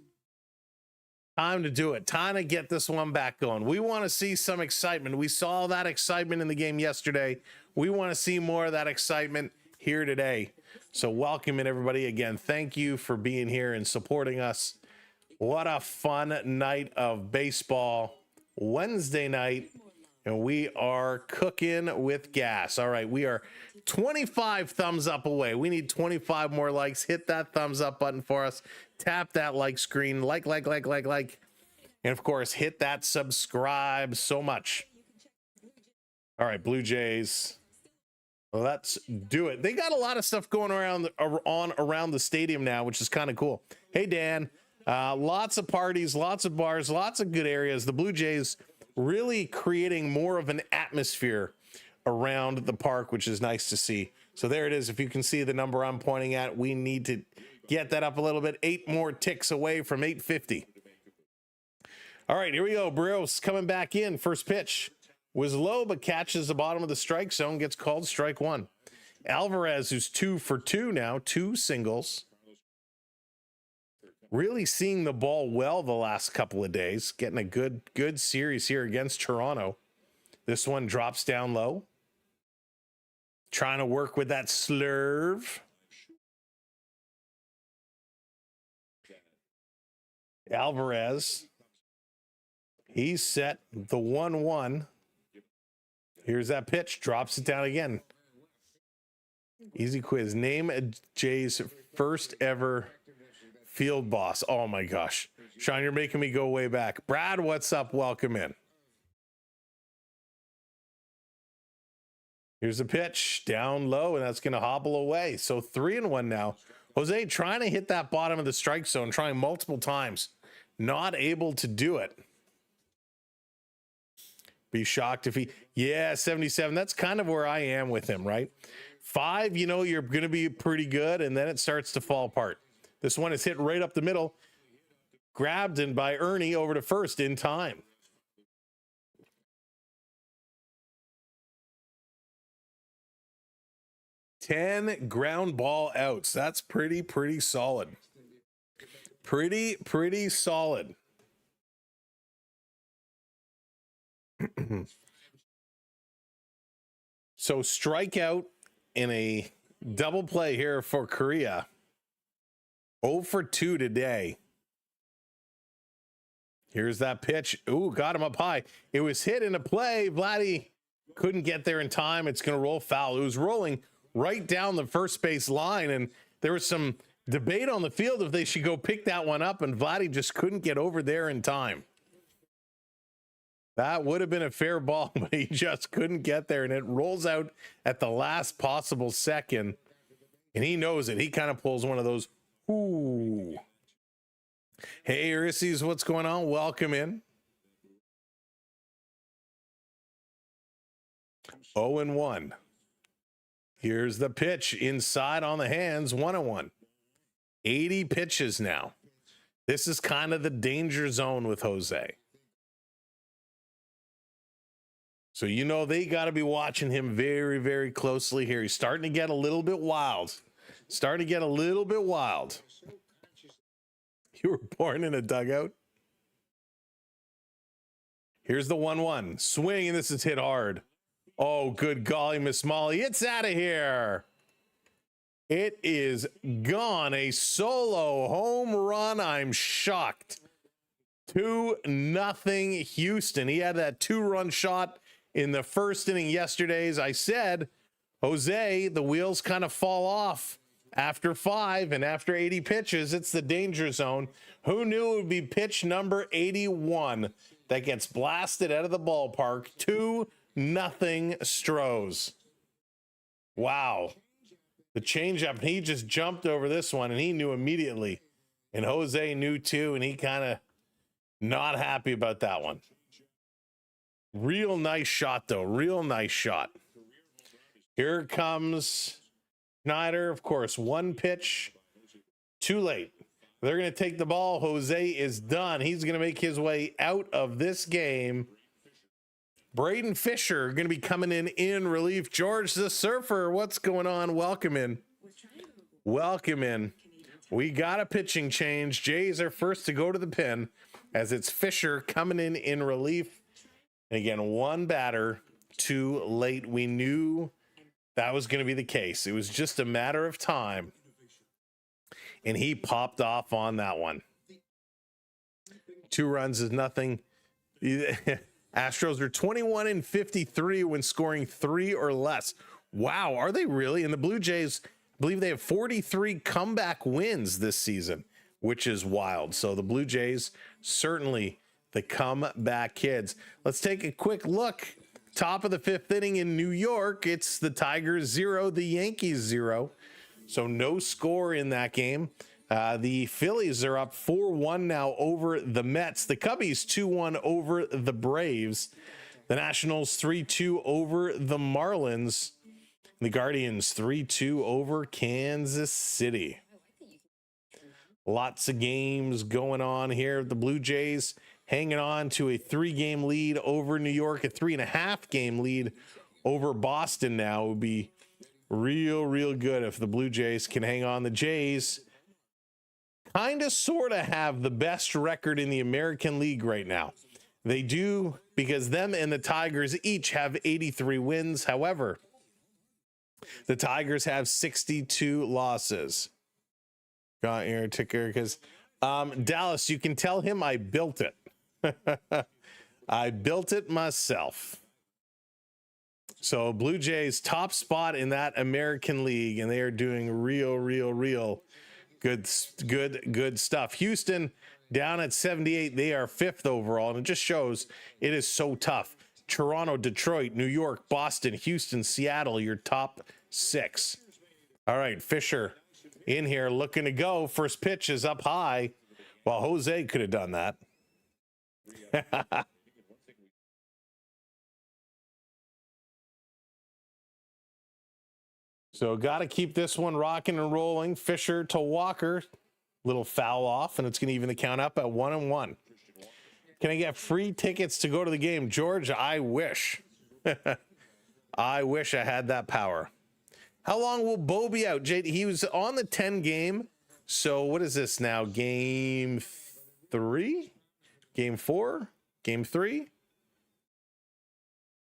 Time to do it. Time to get this one back going. We want to see some excitement. We saw that excitement in the game yesterday. We want to see more of that excitement here today. So welcome in, everybody. Again, thank you for being here and supporting us. What a fun night of baseball. Wednesday night. And we are cooking with gas. All right, we are 25 thumbs up away. We need 25 more likes. Hit that thumbs up button for us. Tap that like screen. Like. And, of course, hit that subscribe so much. All right, Blue Jays. Let's do it. They got a lot of stuff going around the stadium now, which is kind of cool. Hey, Dan. Lots of parties, lots of bars, lots of good areas. The Blue Jays really creating more of an atmosphere around the park, which is nice to see. So there it is. If you can see the number I'm pointing at, we need to get that up a little bit. 8 more ticks away from 850. All right, here we go. Barrero's coming back in. First pitch was low, but catches the bottom of the strike zone, gets called strike 1. Alvarez, who's 2 for 2 now, 2 singles. Really seeing the ball well the last couple of days. Getting a good series here against Toronto. This one drops down low. Trying to work with that slurve. Alvarez. He's set the 1-1. Here's that pitch. Drops it down again. Easy quiz. Name Jay's first ever field boss. Oh my gosh. Sean, you're making me go way back. Brad, what's up? Welcome in. Here's the pitch down low, and that's going to hobble away. So 3-1 now. Jose trying to hit that bottom of the strike zone, trying multiple times. Not able to do it. Be shocked if he, yeah, 77. That's kind of where I am with him, right? 5, you know, you're going to be pretty good, and then it starts to fall apart. This one is hit right up the middle, grabbed in by Ernie over to first in time. Ten ground ball outs. That's pretty solid. Pretty solid. So strikeout in a double play here for Korea. 0 for 2 today. Here's that pitch. Ooh, got him up high. It was hit in a play. Vladdy couldn't get there in time. It's going to roll foul. It was rolling right down the first base line, and there was some debate on the field if they should go pick that one up, and Vladdy just couldn't get over there in time. That would have been a fair ball, but he just couldn't get there, and it rolls out at the last possible second, and he knows it. He kind of pulls one of those, ooh. Hey, Urises, what's going on? Welcome in. 0-1. Here's the pitch inside on the hands, 1-1. 80 pitches now. This is kind of the danger zone with Jose. So, you know, they got to be watching him very closely here. He's starting to get a little bit wild. You were born in a dugout. Here's the 1-1. Swing, and this is hit hard. Oh, good golly, Miss Molly. It's out of here. It is gone. A solo home run. I'm shocked. 2-0 Houston. He had that 2-run shot in the first inning yesterday. As I said, Jose, the wheels kind of fall off after 5 and after 80 pitches. It's the danger zone. Who knew it would be pitch number 81 that gets blasted out of the ballpark? 2-0 Stros. Wow. The changeup, he just jumped over this one, and he knew immediately. And Jose knew too, and he kind of not happy about that one. Real nice shot, though. Real nice shot. Here comes Schneider. Of course, one pitch. Too late. They're going to take the ball. Jose is done. He's going to make his way out of this game. Braden Fisher going to be coming in relief. George the Surfer, what's going on? Welcome in. Welcome in. We got a pitching change. Jays are first to go to the pen as it's Fisher coming in relief. And again, one batter too late. We knew that was going to be the case. It was just a matter of time. And he popped off on that one. 2 runs is nothing. Astros are 21-53 when scoring 3 or less. Wow, are they really? And the Blue Jays, I believe they have 43 comeback wins this season, which is wild. So the Blue Jays, certainly the comeback kids. Let's take a quick look. Top of the 5th inning in New York. It's the Tigers 0, the Yankees 0. So no score in that game. The Phillies are up 4-1 now over the Mets. The Cubbies 2-1 over the Braves. The Nationals 3-2 over the Marlins. The Guardians 3-2 over Kansas City. Lots of games going on here. The Blue Jays hanging on to a 3-game lead over New York, a 3.5-game lead over Boston now. It would be real good if the Blue Jays can hang on. The Jays kind of sort of have the best record in the American League right now. They do, because them and the Tigers each have 83 wins. However, the Tigers have 62 losses. Got your ticker because Dallas, you can tell him I built it. I built it myself. So Blue Jays top spot in that American League, and they are doing real good stuff. Houston down at 78. They are 5th overall, and it just shows it is so tough. Toronto, Detroit, New York, Boston, Houston, Seattle, your top 6. All right, Fisher in here looking to go. First pitch is up high. Well, Jose could have done that. So got to keep this one rocking and rolling. Fisher to Walker. Little foul off, and it's going to even the count up at 1-1. Can I get free tickets to go to the game? George, I wish. I wish I had that power. How long will Bo be out? Jade, he was on the 10 game. So what is this now? Game 3? Game 4? Game 3?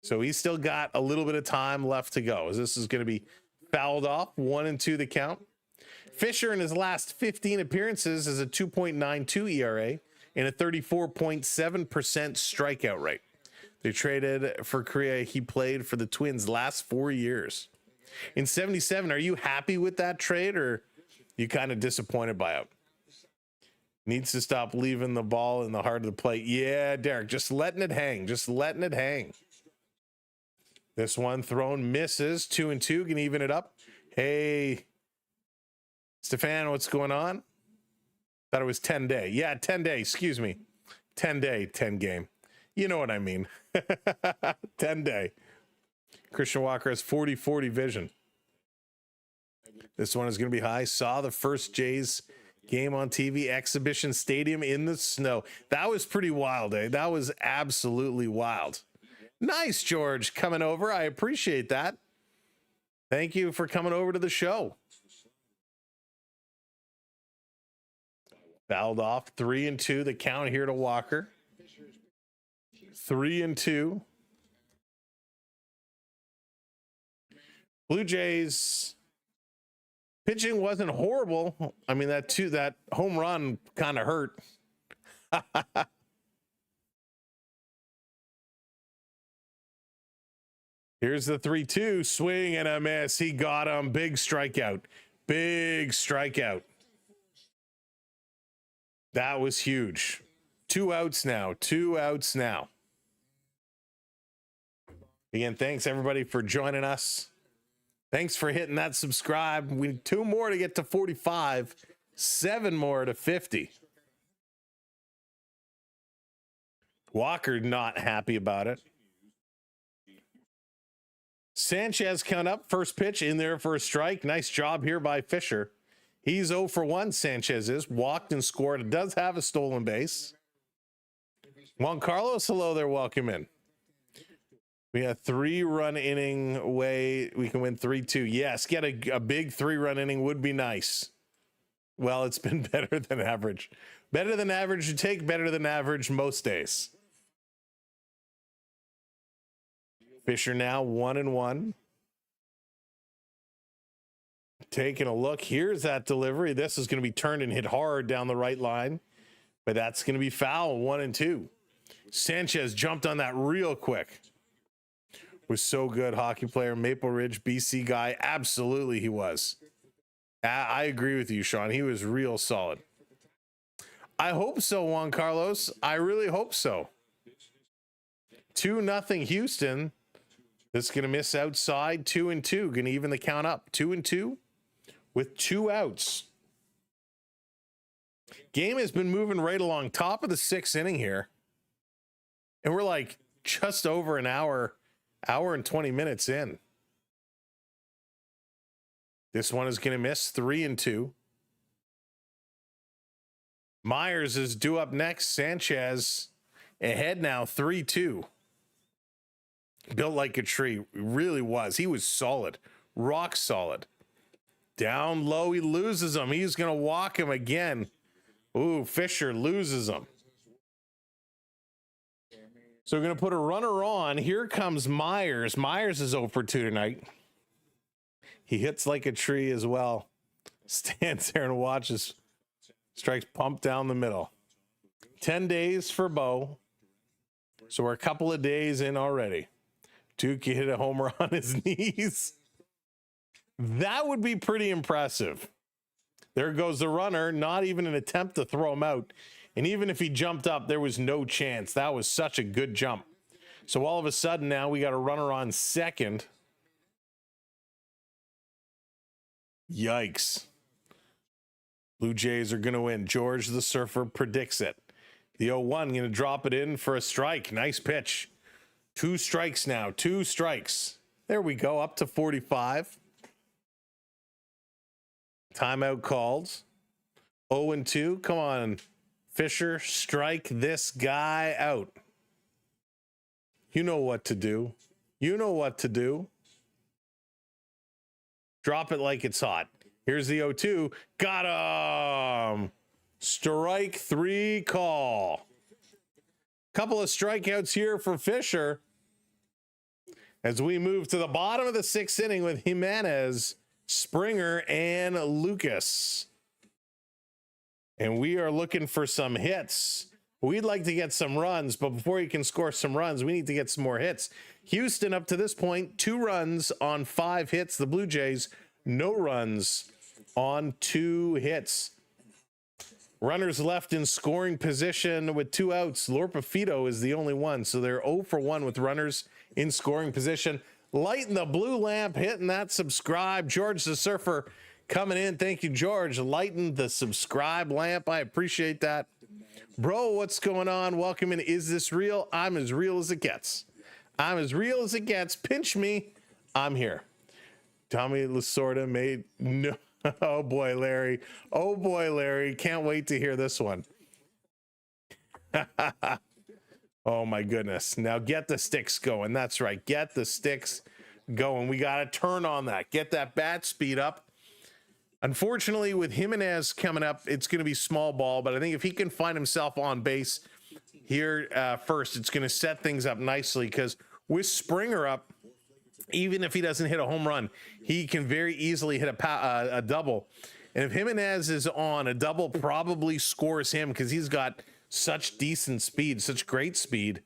So he's still got a little bit of time left to go. This is going to be fouled off. 1-2 the count. Fisher in his last 15 appearances is a 2.92 ERA and a 34.7% strikeout rate. They traded for Korea. He played for the Twins last 4 years. In 77, are you happy with that trade, or you kind of disappointed by it? Needs to stop leaving the ball in the heart of the plate. Yeah, Derek, just letting it hang. Just letting it hang. This one thrown misses. 2-2. Can even it up. Hey, Stefan, what's going on? Thought it was 10 day. Yeah, 10 day. Excuse me. 10 day, 10 game. You know what I mean. 10 day. Christian Walker has 40-40 vision. This one is going to be high. Saw the first Jays game on TV, Exhibition Stadium in the snow. That was pretty wild, eh? That was absolutely wild. Nice, George, coming over. I appreciate that. Thank you for coming over to the show. Fouled off. 3-2. The count here to Walker. 3-2. Blue Jays pitching wasn't horrible. I mean, that home run kind of hurt. Here's the 3-2 swing and a miss. He got him. Big strikeout. Big strikeout. That was huge. 2 outs now. 2 outs now. Again, thanks everybody for joining us. Thanks for hitting that subscribe. We need 2 more to get to 45, 7 more to 50. Walker not happy about it. Sanchez count up. First pitch in there for a strike. Nice job here by Fisher. He's 0 for 1, Sanchez is. Walked and scored. It does have a stolen base. Juan Carlos, hello there. Welcome in. We got 3-run inning way. We can win 3-2. Yes, get a big 3-run inning would be nice. Well, it's been better than average. Better than average you take, better than average most days. Fisher now 1-1. Taking a look. Here's that delivery. This is going to be turned and hit hard down the right line. But that's going to be foul. 1-2. Sanchez jumped on that real quick. Was so good. Hockey player, Maple Ridge, BC guy. Absolutely he was. I agree with you, Sean. He was real solid. I hope so, Juan Carlos. I really hope so. 2-0 Houston. This is going to miss outside. 2-2. Going to even the count up. 2-2 with 2 outs. Game has been moving right along. Top of the 6th inning here. And we're like just over an hour and 20 minutes in. This one is going to miss. 3-2. Myers is due up next. Sanchez ahead now. 3-2. Built like a tree. Really was. He was solid. Rock solid. Down low. He loses him. He's going to walk him again. Ooh, Fisher loses him. So we're going to put a runner on. Here comes Myers. Myers is 0 for 2 tonight. He hits like a tree as well. Stands there and watches. Strikes pumped down the middle. 10 days for Bo. So we're a couple of days in already. Duke hit a homer on his knees. That would be pretty impressive. There goes the runner. Not even an attempt to throw him out. And even if he jumped up, there was no chance. That was such a good jump. So all of a sudden now we got a runner on second. Yikes. Blue Jays are going to win. George the Surfer predicts it. The 0-1 going to drop it in for a strike. Nice pitch. 2 strikes now. 2 strikes. There we go. Up to 45. Timeout called. 0-2. Come on, Fisher. Strike this guy out. You know what to do. You know what to do. Drop it like it's hot. Here's the 0-2. Got him. Strike 3 call. Couple of strikeouts here for Fisher as we move to the bottom of the 6th inning with Jimenez, Springer, and Lucas. And we are looking for some hits. We'd like to get some runs, but before you can score some runs, we need to get some more hits. Houston, up to this point, 2 runs on 5 hits. The Blue Jays, no runs on 2 hits. Runners left in scoring position with 2 outs. Lorpafito is the only one, so they're 0 for 1 with runners in scoring position. Lighting the blue lamp, hitting that subscribe. George the Surfer coming in. Thank you, George. Lighting the subscribe lamp. I appreciate that. Bro, what's going on? Welcome in. Is this real? I'm as real as it gets. I'm as real as it gets. Pinch me. I'm here. Tommy Lasorda made no. Oh boy, Larry. Oh boy, Larry. Can't wait to hear this one. Oh my goodness. Now get the sticks going. That's right. Get the sticks going. We got to turn on that. Get that bat speed up. Unfortunately, with Jimenez coming up, it's going to be small ball, but I think if he can find himself on base here first, it's going to set things up nicely, because with Springer up, even if he doesn't hit a home run, he can very easily hit a double. And if Jimenez is on, a double probably scores him, because he's got such decent speed, such great speed.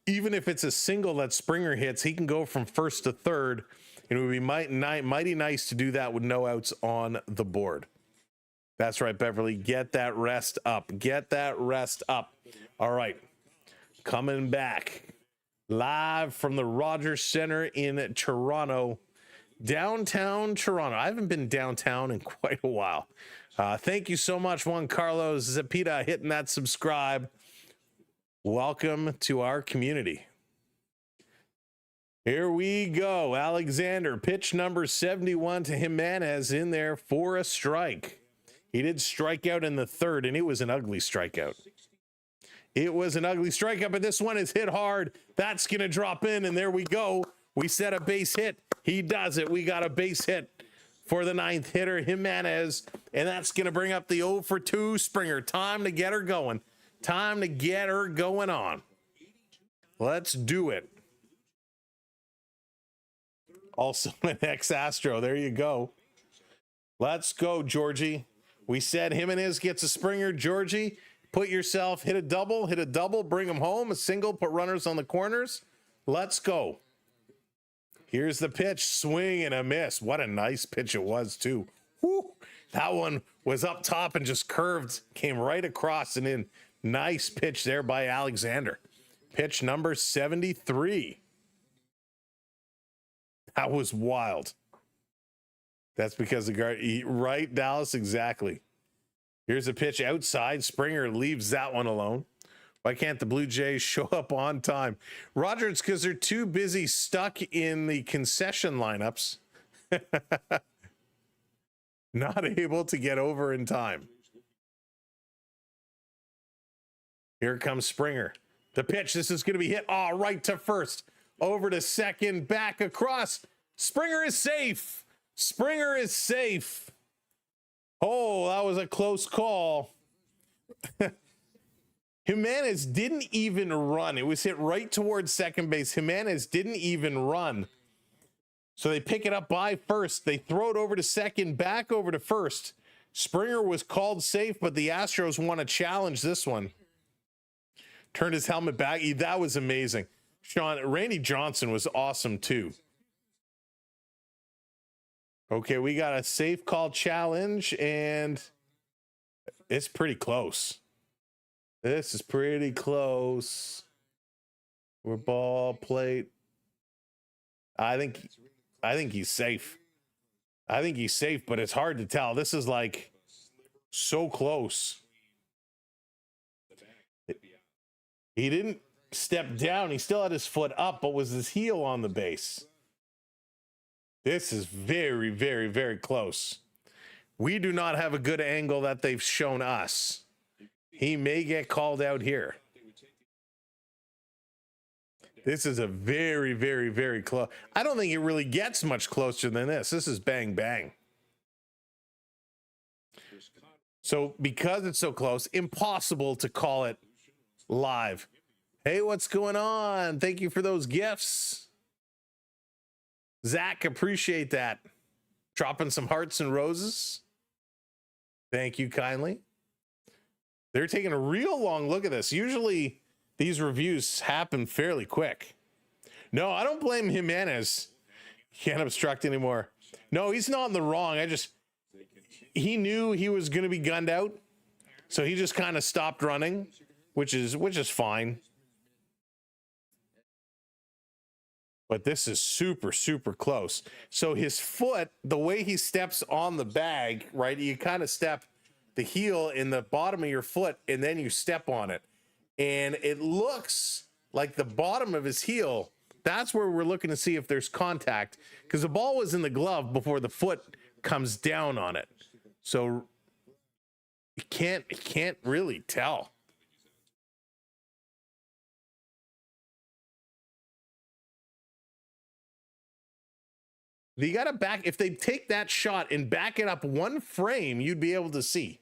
Even if it's a single that Springer hits, he can go from first to third. It would be mighty nice to do that with no outs on the board. That's right, Beverly. Get that rest up. Get that rest up. All right. Coming back live from the Rogers Center in Toronto, downtown Toronto. I haven't been downtown in quite a while. Thank you so much, Juan Carlos Zapita, hitting that subscribe. Welcome to our community. Here we go. Alexander, pitch number 71 to Jimenez, in there for a strike. He did strike out in the 3rd, and it was an ugly strikeout. It was an ugly strikeout, but this one is hit hard. That's going to drop in, and there we go. We set a base hit. He does it. We got a base hit for the 9th hitter, Jimenez, and that's going to bring up the 0 for 2 Springer. Time to get her going. Time to get her going on. Let's do it. Also an ex-Astro. There you go. Let's go, Georgie. We said Jimenez gets a Springer. Georgie, put yourself, hit a double, bring them home. A single, put runners on the corners. Let's go. Here's the pitch. Swing and a miss. What a nice pitch it was, too. Whew. That one was up top and just curved. Came right across and in. Nice pitch there by Alexander. Pitch number 73. That was wild. That's because the guard, right, Dallas? Exactly. Here's a pitch outside. Springer leaves that one alone. Why can't the Blue Jays show up on time? Roger, it's because they're too busy stuck in the concession lineups. Not able to get over in time. Here comes Springer. The pitch, this is going to be hit. Oh, right to first. Over to second, back across. Springer is safe. Springer is safe. Oh, that was a close call. Jimenez didn't even run. It was hit right towards second base. Jimenez didn't even run. So they pick it up by first. They throw it over to second, back over to first. Springer was called safe, but the Astros want to challenge this one. Turned his helmet back. That was amazing. Randy Johnson was awesome too. Okay, we got a safe call challenge, and it's pretty close. This is pretty close. We're ball plate. I think he's safe. I think he's safe, but it's hard to tell. This is like so close. He didn't step down. He still had his foot up, but was his heel on the base? This is very, very, very close. We do not have a good angle that they've shown us. He may get called out here. This is a very, very, very close. I don't think it really gets much closer than this. This is bang, bang. So because it's so close, impossible to call it live. Hey, what's going on? Thank you for those gifts. Zach, appreciate that. Dropping some hearts and roses. Thank you kindly. They're taking a real long look at this. Usually these reviews happen fairly quick. No, I don't blame Jimenez. Can't obstruct anymore. No, he's not in the wrong. He knew he was going to be gunned out, so he just kind of stopped running, which is fine. But this is super, super close. So his foot, the way he steps on the bag, right? You kind of step the heel in the bottom of your foot, and then you step on it. And it looks like the bottom of his heel, that's where we're looking to see if there's contact, because the ball was in the glove before the foot comes down on it. So you can't really tell. You got to back, if they take that shot and back it up one frame, you'd be able to see.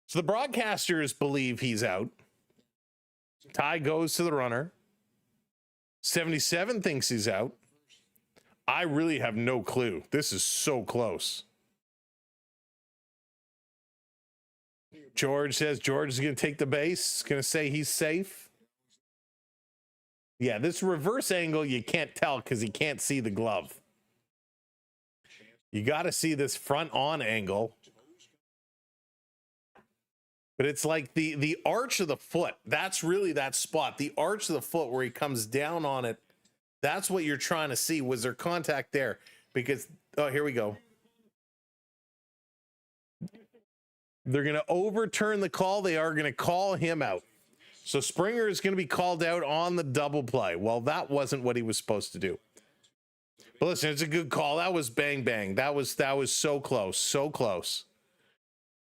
So the broadcasters believe he's out. Ty goes to the runner. 77 thinks he's out. I really have no clue. This is so close. George says George is going to take the base. Going to say he's safe. Yeah, this reverse angle, you can't tell because you can't see the glove. You got to see this front on angle. But it's like the arch of the foot. That's really that spot. The arch of the foot where he comes down on it. That's what you're trying to see. Was there contact there? Because, oh, here we go. They're going to overturn the call. They are going to call him out. So Springer is going to be called out on the double play. Well, that wasn't what he was supposed to do. But listen, it's a good call. That was bang, bang. That was so close, so close.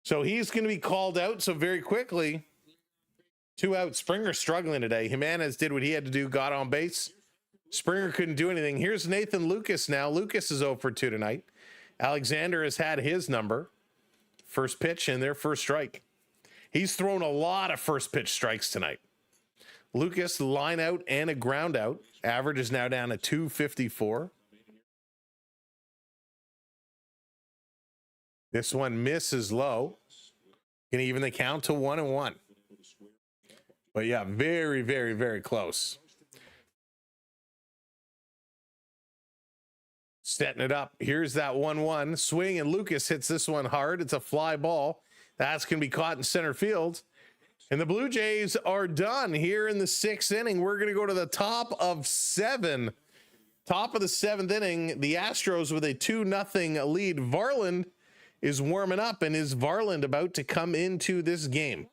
So he's going to be called out. So very quickly, 2 out. Springer struggling today. Jimenez did what he had to do, got on base. Springer couldn't do anything. Here's Nathan Lucas now. Lucas is 0 for 2 tonight. Alexander has had his number. First pitch and their first strike. He's thrown a lot of first pitch strikes tonight. Lucas, line out and a ground out. Average is now down to 254. This one misses low. Can even the count to 1-1. But yeah, very, very, very close. Setting it up. Here's that 1-1 swing, and Lucas hits this one hard. It's a fly ball. That's going to be caught in center field. And the Blue Jays are done here in the 6th inning. We're going to go to the top of 7. Top of the 7th inning. The Astros with a 2-0 lead. Varland is warming up, and is Varland about to come into this game?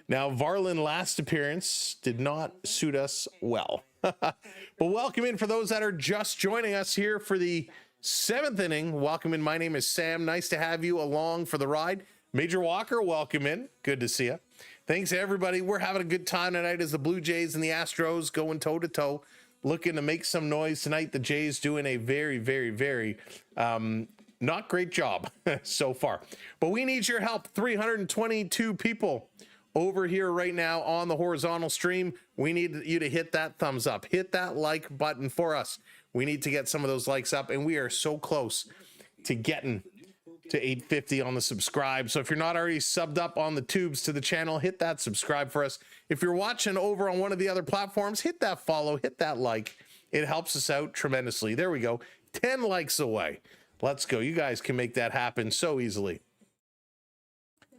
Now, Varland last appearance did not suit us well. But welcome in for those that are just joining us here for the 7th inning. Welcome in. My name is Sam. Nice to have you along for the ride. Major Walker, welcome in. Good to see you. Thanks, everybody. We're having a good time tonight as the Blue Jays and the Astros going toe-to-toe, looking to make some noise tonight. The Jays doing a very, very, very not great job so far. But we need your help. 322 people over here right now on the horizontal stream. We need you to hit that thumbs up. Hit that like button for us. We need to get some of those likes up, and we are so close to getting to 850 on the subscribe. So if you're not already subbed up on the tubes to the channel, hit that subscribe for us. If you're watching over on one of the other platforms, hit that follow, hit that like. It helps us out tremendously. There we go. 10 likes away. Let's go. You guys can make that happen so easily.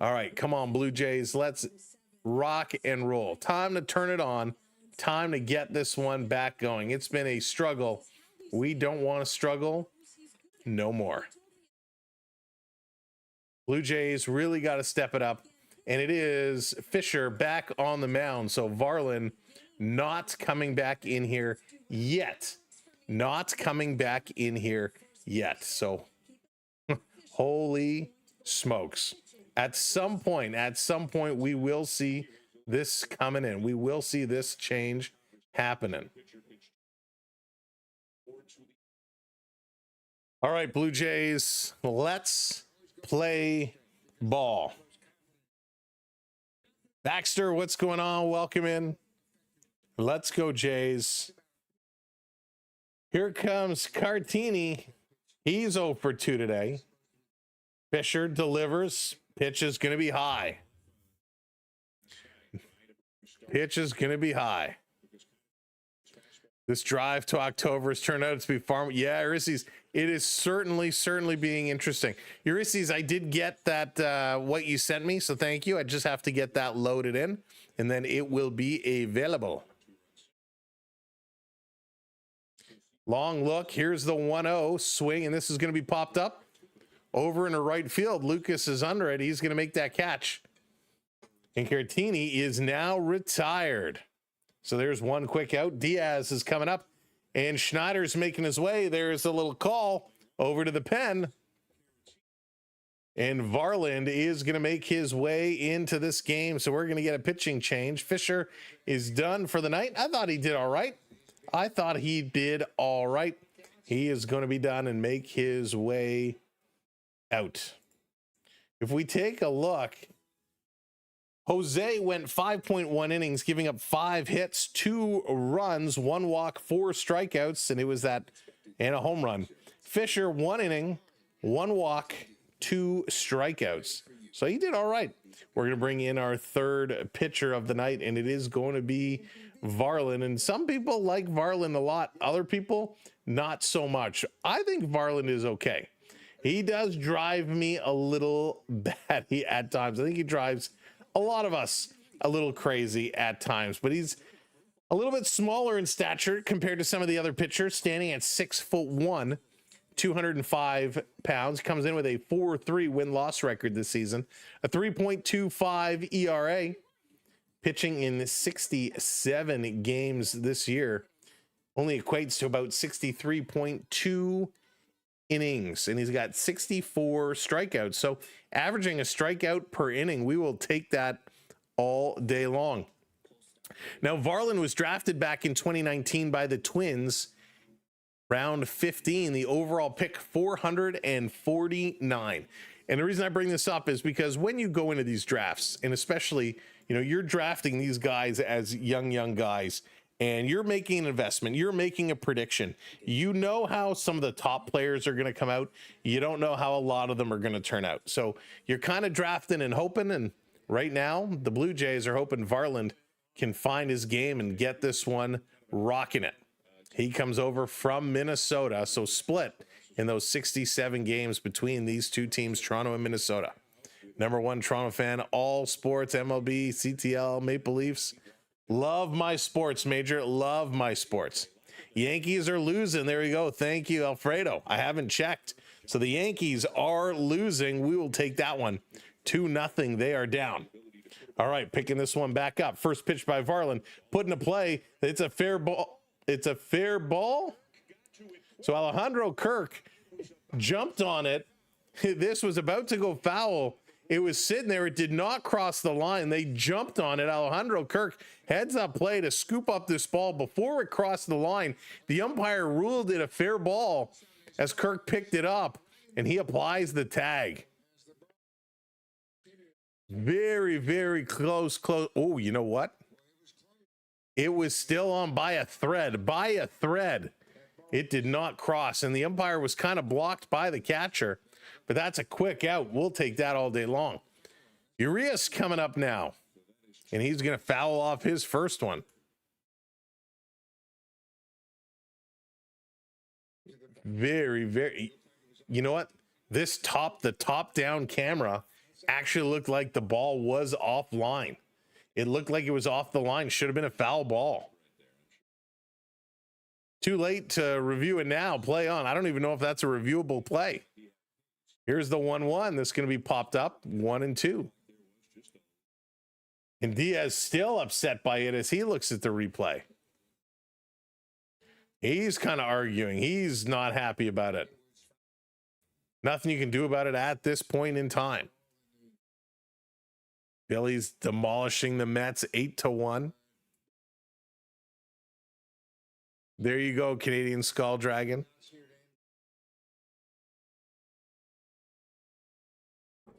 All right, come on, Blue Jays. Let's rock and roll. Time to turn it on. Time to get this one back going. It's been a struggle. We don't want to struggle no more. Blue Jays really got to step it up, and it is Fisher back on the mound. So Varland not coming back in here yet. not coming back in here yet. So holy smokes. At some point, we will see this coming in. We will see this change happening. All right, Blue Jays, let's play ball. Baxter, what's going on? Welcome in. Let's go, Jays. Here comes Cartini. He's 0 for 2 today. Fisher delivers. Pitch is going to be high. Pitch is going to be high. This drive to October has turned out to be far. Yeah, Ulysses, it is certainly being interesting. Ulysses, I did get that what you sent me, so thank you. I just have to get that loaded in, and then it will be available. Long look. Here's the 1-0 swing, and this is going to be popped up over in the right field. Lucas is under it. He's going to make that catch. And Cartini is now retired. So there's one quick out. Diaz is coming up, and Schneider's making his way. There's a little call over to the pen. And Varland is going to make his way into this game. So we're going to get a pitching change. Fisher is done for the night. I thought he did all right. He is going to be done and make his way out. If we take a look, Jose went 5.1 innings, giving up 5 hits, 2 runs, 1 walk, 4 strikeouts, and it was that and a home run. Fisher, 1 inning, 1 walk, 2 strikeouts. So he did all right. We're going to bring in our third pitcher of the night, and it is going to be Varland. And some people like Varland a lot. Other people, not so much. I think Varland is okay. He does drive me a little batty at times. I think he drives a lot of us a little crazy at times, but he's a little bit smaller in stature compared to some of the other pitchers, standing at 6'1", 205 pounds, comes in with a 4.3 win-loss record this season, a 3.25 ERA, pitching in 67 games this year, only equates to about 63.2 innings, and he's got 64 strikeouts. So averaging a strikeout per inning, we will take that all day long. Now, Varland was drafted back in 2019 by the Twins, round 15, the overall pick 449. And the reason I bring this up is because when you go into these drafts, and especially, you're drafting these guys as young guys, and you're making an investment, you're making a prediction. You know how some of the top players are going to come out. You don't know how a lot of them are going to turn out. So you're kind of drafting and hoping. And right now, the Blue Jays are hoping Varland can find his game and get this one rocking it. He comes over from Minnesota, so split in those 67 games between these two teams, Toronto and Minnesota. Number one Toronto fan, all sports, MLB, CTL, Maple Leafs. Love my sports, Major. Love my sports. Yankees are losing. There we go. Thank you, Alfredo. I haven't checked. So the Yankees are losing. We will take that one. 2-0. They are down. All right, picking this one back up. First pitch by Varland. Put into play. It's a fair ball. It's a fair ball. So Alejandro Kirk jumped on it. This was about to go foul. It was sitting there. It did not cross the line. They jumped on it. Alejandro Kirk heads up play to scoop up this ball before it crossed the line. The umpire ruled it a fair ball as Kirk picked it up, and he applies the tag. Very close. Oh, you know what? It was still on by a thread. It did not cross, and the umpire was kind of blocked by the catcher. But that's a quick out. We'll take that all day long. Urias coming up now, and he's going to foul off his first one. Very, you know what? The top-down camera actually looked like the ball was offline. It looked like it was off the line. Should have been a foul ball. Too late to review it now. Play on. I don't even know if that's a reviewable play. Here's the 1-1 that's going to be popped up, 1-2. And Diaz still upset by it as he looks at the replay. He's kind of arguing. He's not happy about it. Nothing you can do about it at this point in time. Phillies demolishing the Mets 8-1. There you go, Canadian Skull Dragon.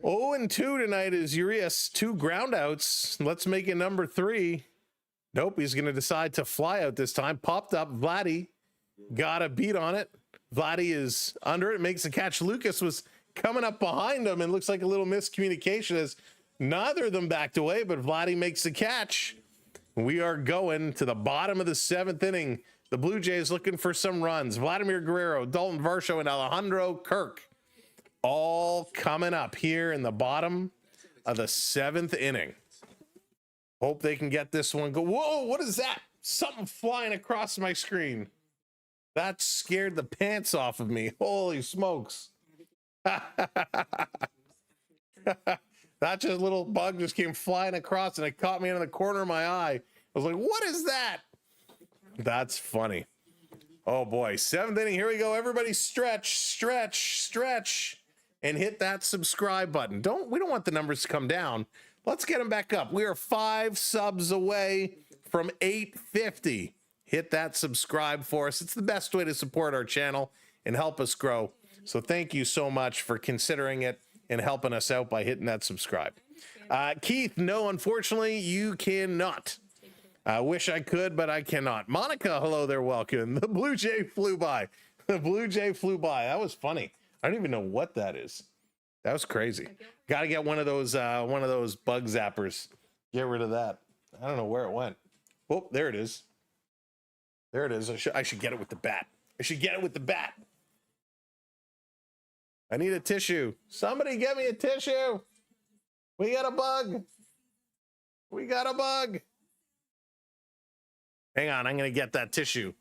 0-2 tonight is Urias. 2 groundouts. Let's make it number 3. Nope, he's going to decide to fly out this time. Popped up. Vladdy got a beat on it. Vladdy is under it. Makes a catch. Lucas was coming up behind him and looks like a little miscommunication as neither of them backed away, but Vladdy makes the catch. We are going to the bottom of the 7th inning. The Blue Jays looking for some runs. Vladimir Guerrero, Dalton Varsho, and Alejandro Kirk all coming up here in the bottom of the 7th inning. Hope they can get this one. Go. Whoa, what is that? Something flying across my screen. That scared the pants off of me. Holy smokes. That just little bug just came flying across and it caught me in the corner of my eye. I was like, what is that? That's funny. Oh boy, 7th inning. Here we go. Everybody stretch, stretch, stretch, and hit that subscribe button. We don't want the numbers to come down. Let's get them back up. We are 5 subs away from 850. Hit that subscribe for us. It's the best way to support our channel and help us grow. So thank you so much for considering it and helping us out by hitting that subscribe. Keith, no, unfortunately, you cannot. I wish I could, but I cannot. Monica, hello there, welcome. The Blue Jay flew by. The Blue Jay flew by. That was funny. I don't even know what that is. That was crazy. Got to get one of those bug zappers. Get rid of that. I don't know where it went. Oh, there it is. There it is. I should get it with the bat. I should get it with the bat. I need a tissue. Somebody get me a tissue. We got a bug. We got a bug. Hang on, I'm going to get that tissue.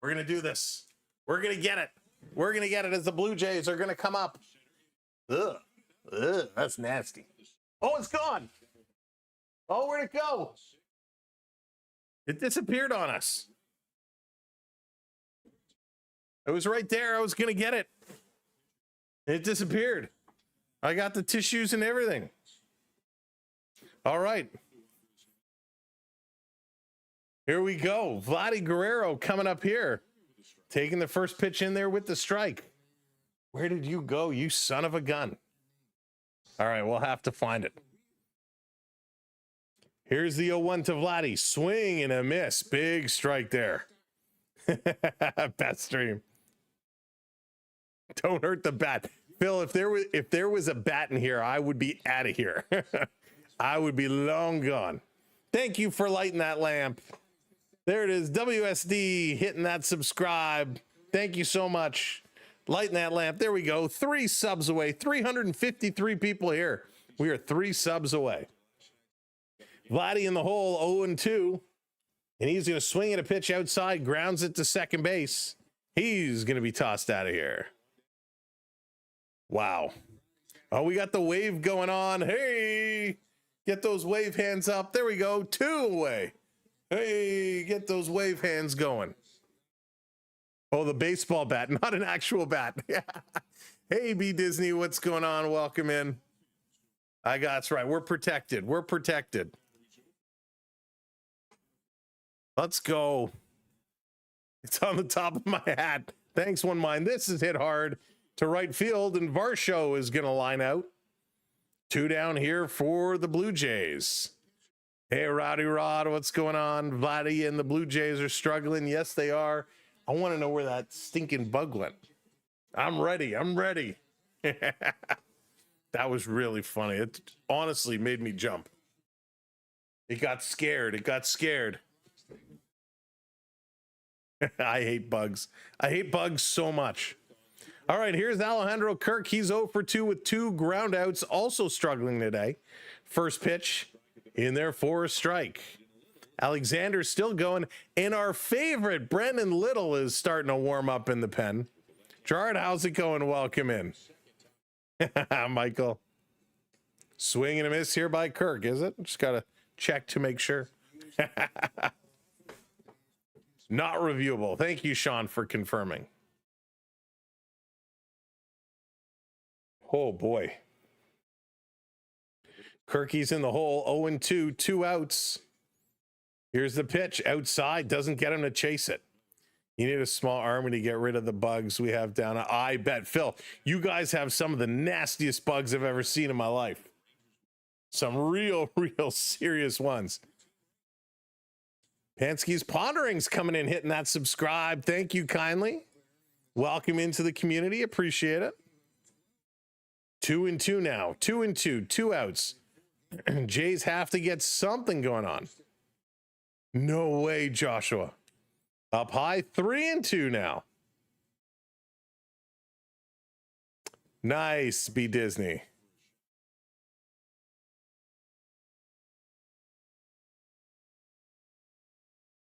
We're going to do this. We're going to get it. We're going to get it as the Blue Jays are going to come up. Ugh. Ugh, that's nasty. Oh, it's gone. Oh, where'd it go? It disappeared on us. It was right there. I was going to get it. It disappeared. I got the tissues and everything. All right. Here we go. Vladdy Guerrero coming up here. Taking the first pitch in there with the strike. Where did you go, you son of a gun? All right, we'll have to find it. Here's the 0-1 to Vladdy. Swing and a miss. Big strike there. Best stream. Don't hurt the bat. Phil, if there was a bat in here, I would be out of here. I would be long gone. Thank you for lighting that lamp. There it is. WSD hitting that subscribe. Thank you so much. Lighting that lamp. There we go. 3 subs away. 353 people here. We are 3 subs away. Vladdy in the hole, 0-2. And he's going to swing at a pitch outside, grounds it to second base. He's going to be tossed out of here. Wow. Oh, we got the wave going on. Hey, get those wave hands up. There we go. 2 away. Hey, get those wave hands going. Oh, the baseball bat, not an actual bat. Hey, B Disney, what's going on? Welcome in. That's right. We're protected. We're protected. Let's go. It's on the top of my hat. Thanks, One Mind. This is hit hard to right field, and Varsho is going to line out. 2 down here for the Blue Jays. Hey, Rowdy Rod, what's going on? Vladdy and the Blue Jays are struggling. Yes, they are. I want to know where that stinking bug went. I'm ready. I'm ready. That was really funny. It honestly made me jump. It got scared. It got scared. I hate bugs. I hate bugs so much. All right, here's Alejandro Kirk. He's 0 for 2 with 2 groundouts, also struggling today. First pitch in there for a strike. Alexander's still going, and our favorite Brendan Little is starting to warm up in the pen. Gerard, how's it going? Welcome in. Michael. Swing and a miss here by Kirk, is it? Just got to check to make sure. Not reviewable. Thank you, Sean, for confirming. Oh, boy. Kirky's in the hole. 0-2, 2 outs. Here's the pitch. Outside. Doesn't get him to chase it. You need a small army to get rid of the bugs we have down. I bet. Phil, you guys have some of the nastiest bugs I've ever seen in my life. Some real serious ones. Pansky's Pondering's coming in, hitting that subscribe. Thank you kindly. Welcome into the community. Appreciate it. 2-2 now. 2-2. 2 outs. Jays have to get something going on. No way, Joshua. Up high, 3-2 now. Nice, B Disney.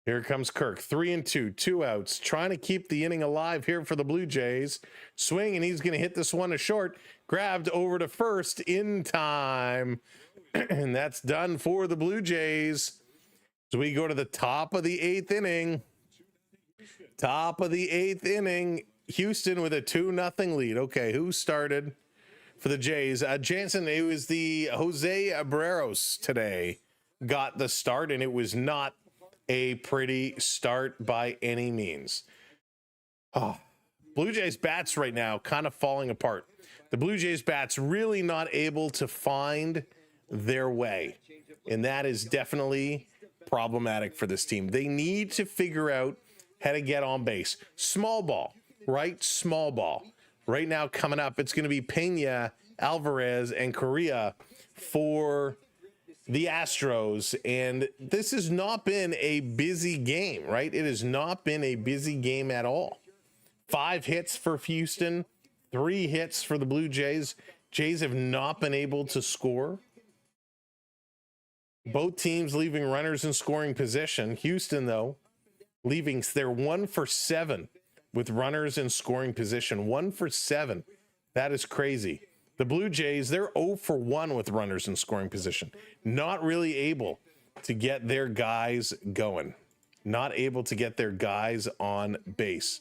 Here comes Kirk, 3-2, 2 outs, trying to keep the inning alive here for the Blue Jays. Swing, and he's going to hit this one to short. Grabbed over to first in time. And that's done for the Blue Jays. So we go to the top of the 8th inning. Top of the 8th inning. Houston with a 2-0 lead. Okay, who started for the Jays? Jansen, it was the Jose Abreros today got the start, and it was not a pretty start by any means. Oh, Blue Jays bats right now kind of falling apart. The Blue Jays bats really not able to find their way, and that is definitely problematic for this team. They need to figure out how to get on base. Small ball, right? Small ball. Right now coming up, it's going to be Pena, Alvarez, and Correa for the Astros, and this has not been a busy game, right? It has not been a busy game at all. 5 hits for Houston, 3 hits for the Blue Jays. Jays have not been able to score. Both teams leaving runners in scoring position. Houston, though, leaving, they're 1 for 7 with runners in scoring position. 1 for 7. That is crazy. The Blue Jays, they're 0 for 1 with runners in scoring position. Not really able to get their guys going. Not able to get their guys on base,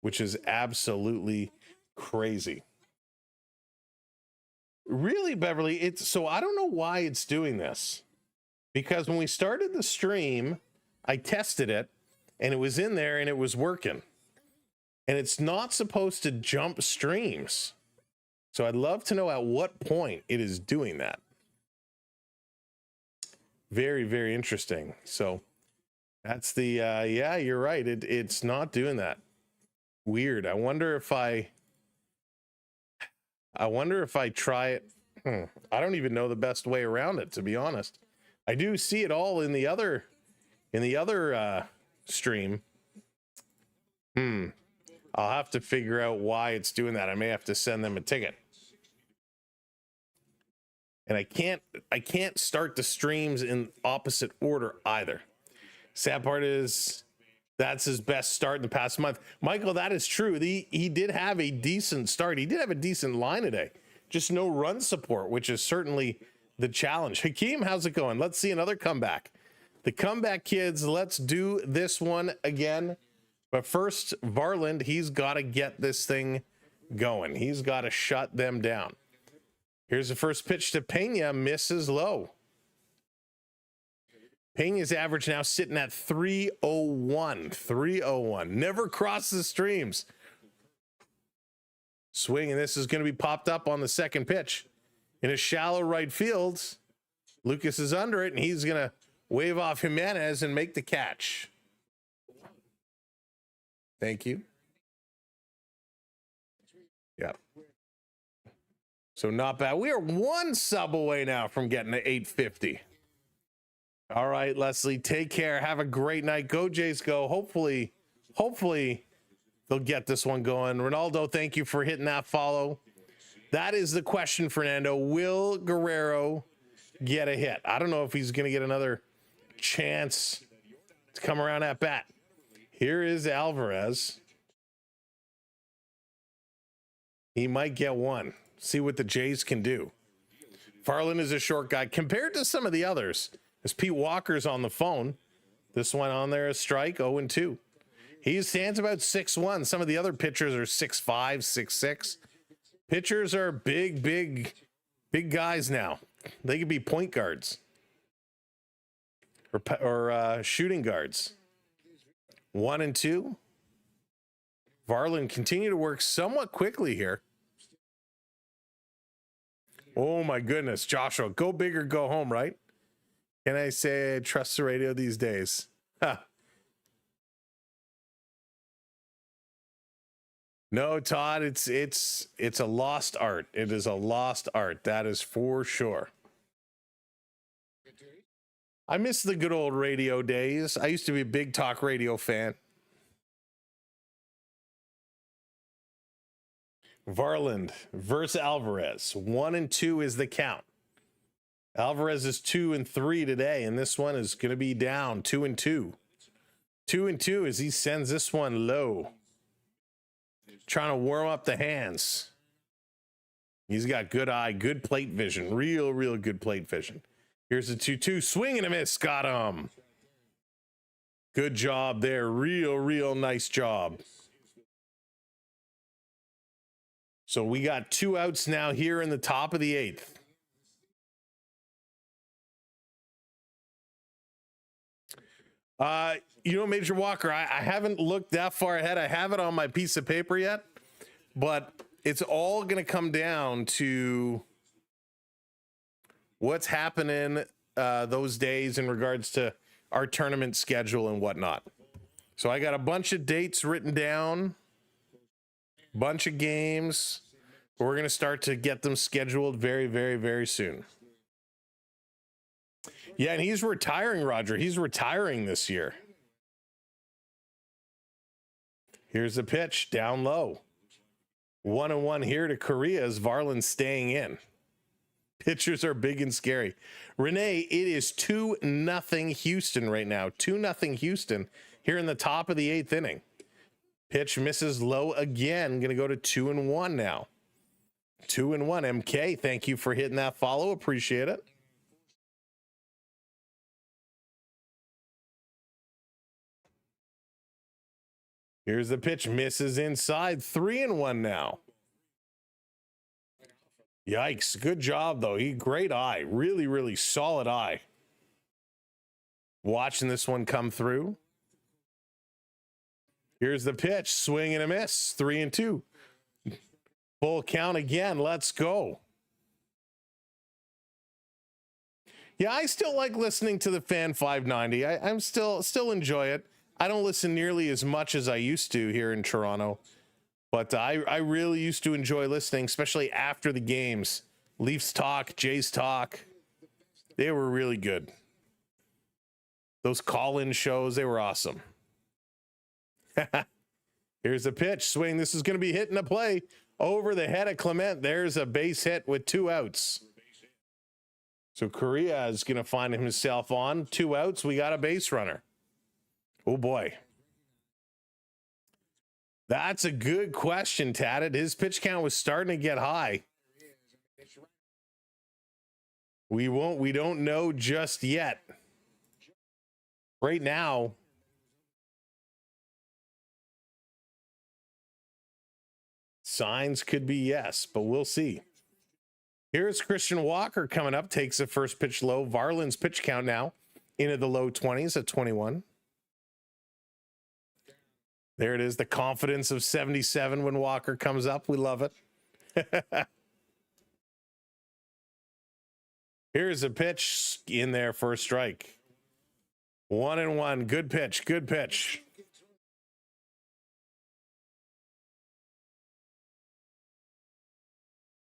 which is absolutely crazy. Really, Beverly, it's so I don't know why it's doing this. Because when we started the stream, I tested it and it was in there and it was working. And it's not supposed to jump streams. So I'd love to know at what point it is doing that. Very interesting. So that's the, yeah, you're right. It's not doing that. Weird. I wonder if I try it. I don't even know the best way around it, to be honest. I do see it all in the other stream. I'll have to figure out why it's doing that. I may have to send them a ticket. And I can't start the streams in opposite order either. Sad part is that's his best start in the past month. Michael, that is true. He did have a decent start. He did have a decent line today. Just no run support, which is certainly the challenge. Hakeem, how's it going? Let's see another comeback. The comeback kids, let's do this one again. But first, Varland, he's got to get this thing going. He's got to shut them down. Here's the first pitch to Pena, misses low. Pena's average now sitting at 301. 301. Never crosses the streams. Swing, and this is going to be popped up on the second pitch. In a shallow right field, Lucas is under it, and he's going to wave off Jimenez and make the catch. Thank you. Yep. So not bad. We are 1 sub away now from getting to 850. All right, Leslie, take care. Have a great night. Go Jays, go. Hopefully they'll get this one going. Ronaldo, thank you for hitting that follow. That is the question, Fernando. Will Guerrero get a hit? I don't know if he's going to get another chance to come around at bat. Here is Alvarez. He might get one. See what the Jays can do. Farland is a short guy compared to some of the others. As Pete Walker's on the phone, this one on there, a strike, 0-2. He stands about 6'1". Some of the other pitchers are 6'5", 6'6". Pitchers are big guys now. They could be point guards or shooting guards. 1 and 2. Varland continue to work somewhat quickly here. Oh my goodness, Joshua, go big or go home, right? Can I say trust the radio these days? Huh. No, Todd, it's a lost art. It is a lost art. That is for sure. I miss the good old radio days. I used to be a big talk radio fan. Varland versus Alvarez. 1 and 2 is the count. Alvarez is 2 and 3 today, and this one is going to be down 2 and 2. 2 and 2 as he sends this one low. Trying to warm up the hands. He's got good eye, good plate vision. Real good plate vision. Here's the 2-2. Swing and a miss. Got him. Good job there. Real nice job. So we got 2 outs now here in the top of the 8th. Major Walker, I haven't looked that far ahead. I have it on my piece of paper yet, but it's all going to come down to what's happening those days in regards to our tournament schedule and whatnot. So I got a bunch of dates written down, bunch of games. We're going to start to get them scheduled very soon. Yeah, and he's retiring, Roger. He's retiring this year. Here's the pitch down low. 1-1 here to Korea as Varland staying in. Pitchers are big and scary. Renee, it is 2-0 Houston right now. 2-0 Houston here in the top of the 8th inning. Pitch misses low again. Going to go to 2-1 now. 2-1. MK, thank you for hitting that follow. Appreciate it. Here's the pitch, misses inside. 3-1 now. Yikes. Good job, though. Great eye. Really solid eye. Watching this one come through. Here's the pitch, swing and a miss. 3-2. Full count again. Let's go. Yeah, I still like listening to the Fan 590. I'm still enjoy it. I don't listen nearly as much as I used to here in Toronto, but I really used to enjoy listening, especially after the games. Leafs talk, Jays talk. They were really good. Those call-in shows, they were awesome. Here's a pitch, swing. This is going to be hitting a play over the head of Clement. There's a base hit with 2 outs. So Correa is going to find himself on 2 outs. We got a base runner. Oh boy. That's a good question, Tatted. His pitch count was starting to get high. We don't know just yet. Right now, signs could be yes, but we'll see. Here's Christian Walker coming up, takes the first pitch low. Varland's pitch count now into the low 20s at 21. There it is, the confidence of 77 when Walker comes up. We love it. Here's a pitch in there for a strike. 1-1. Good pitch. Good pitch.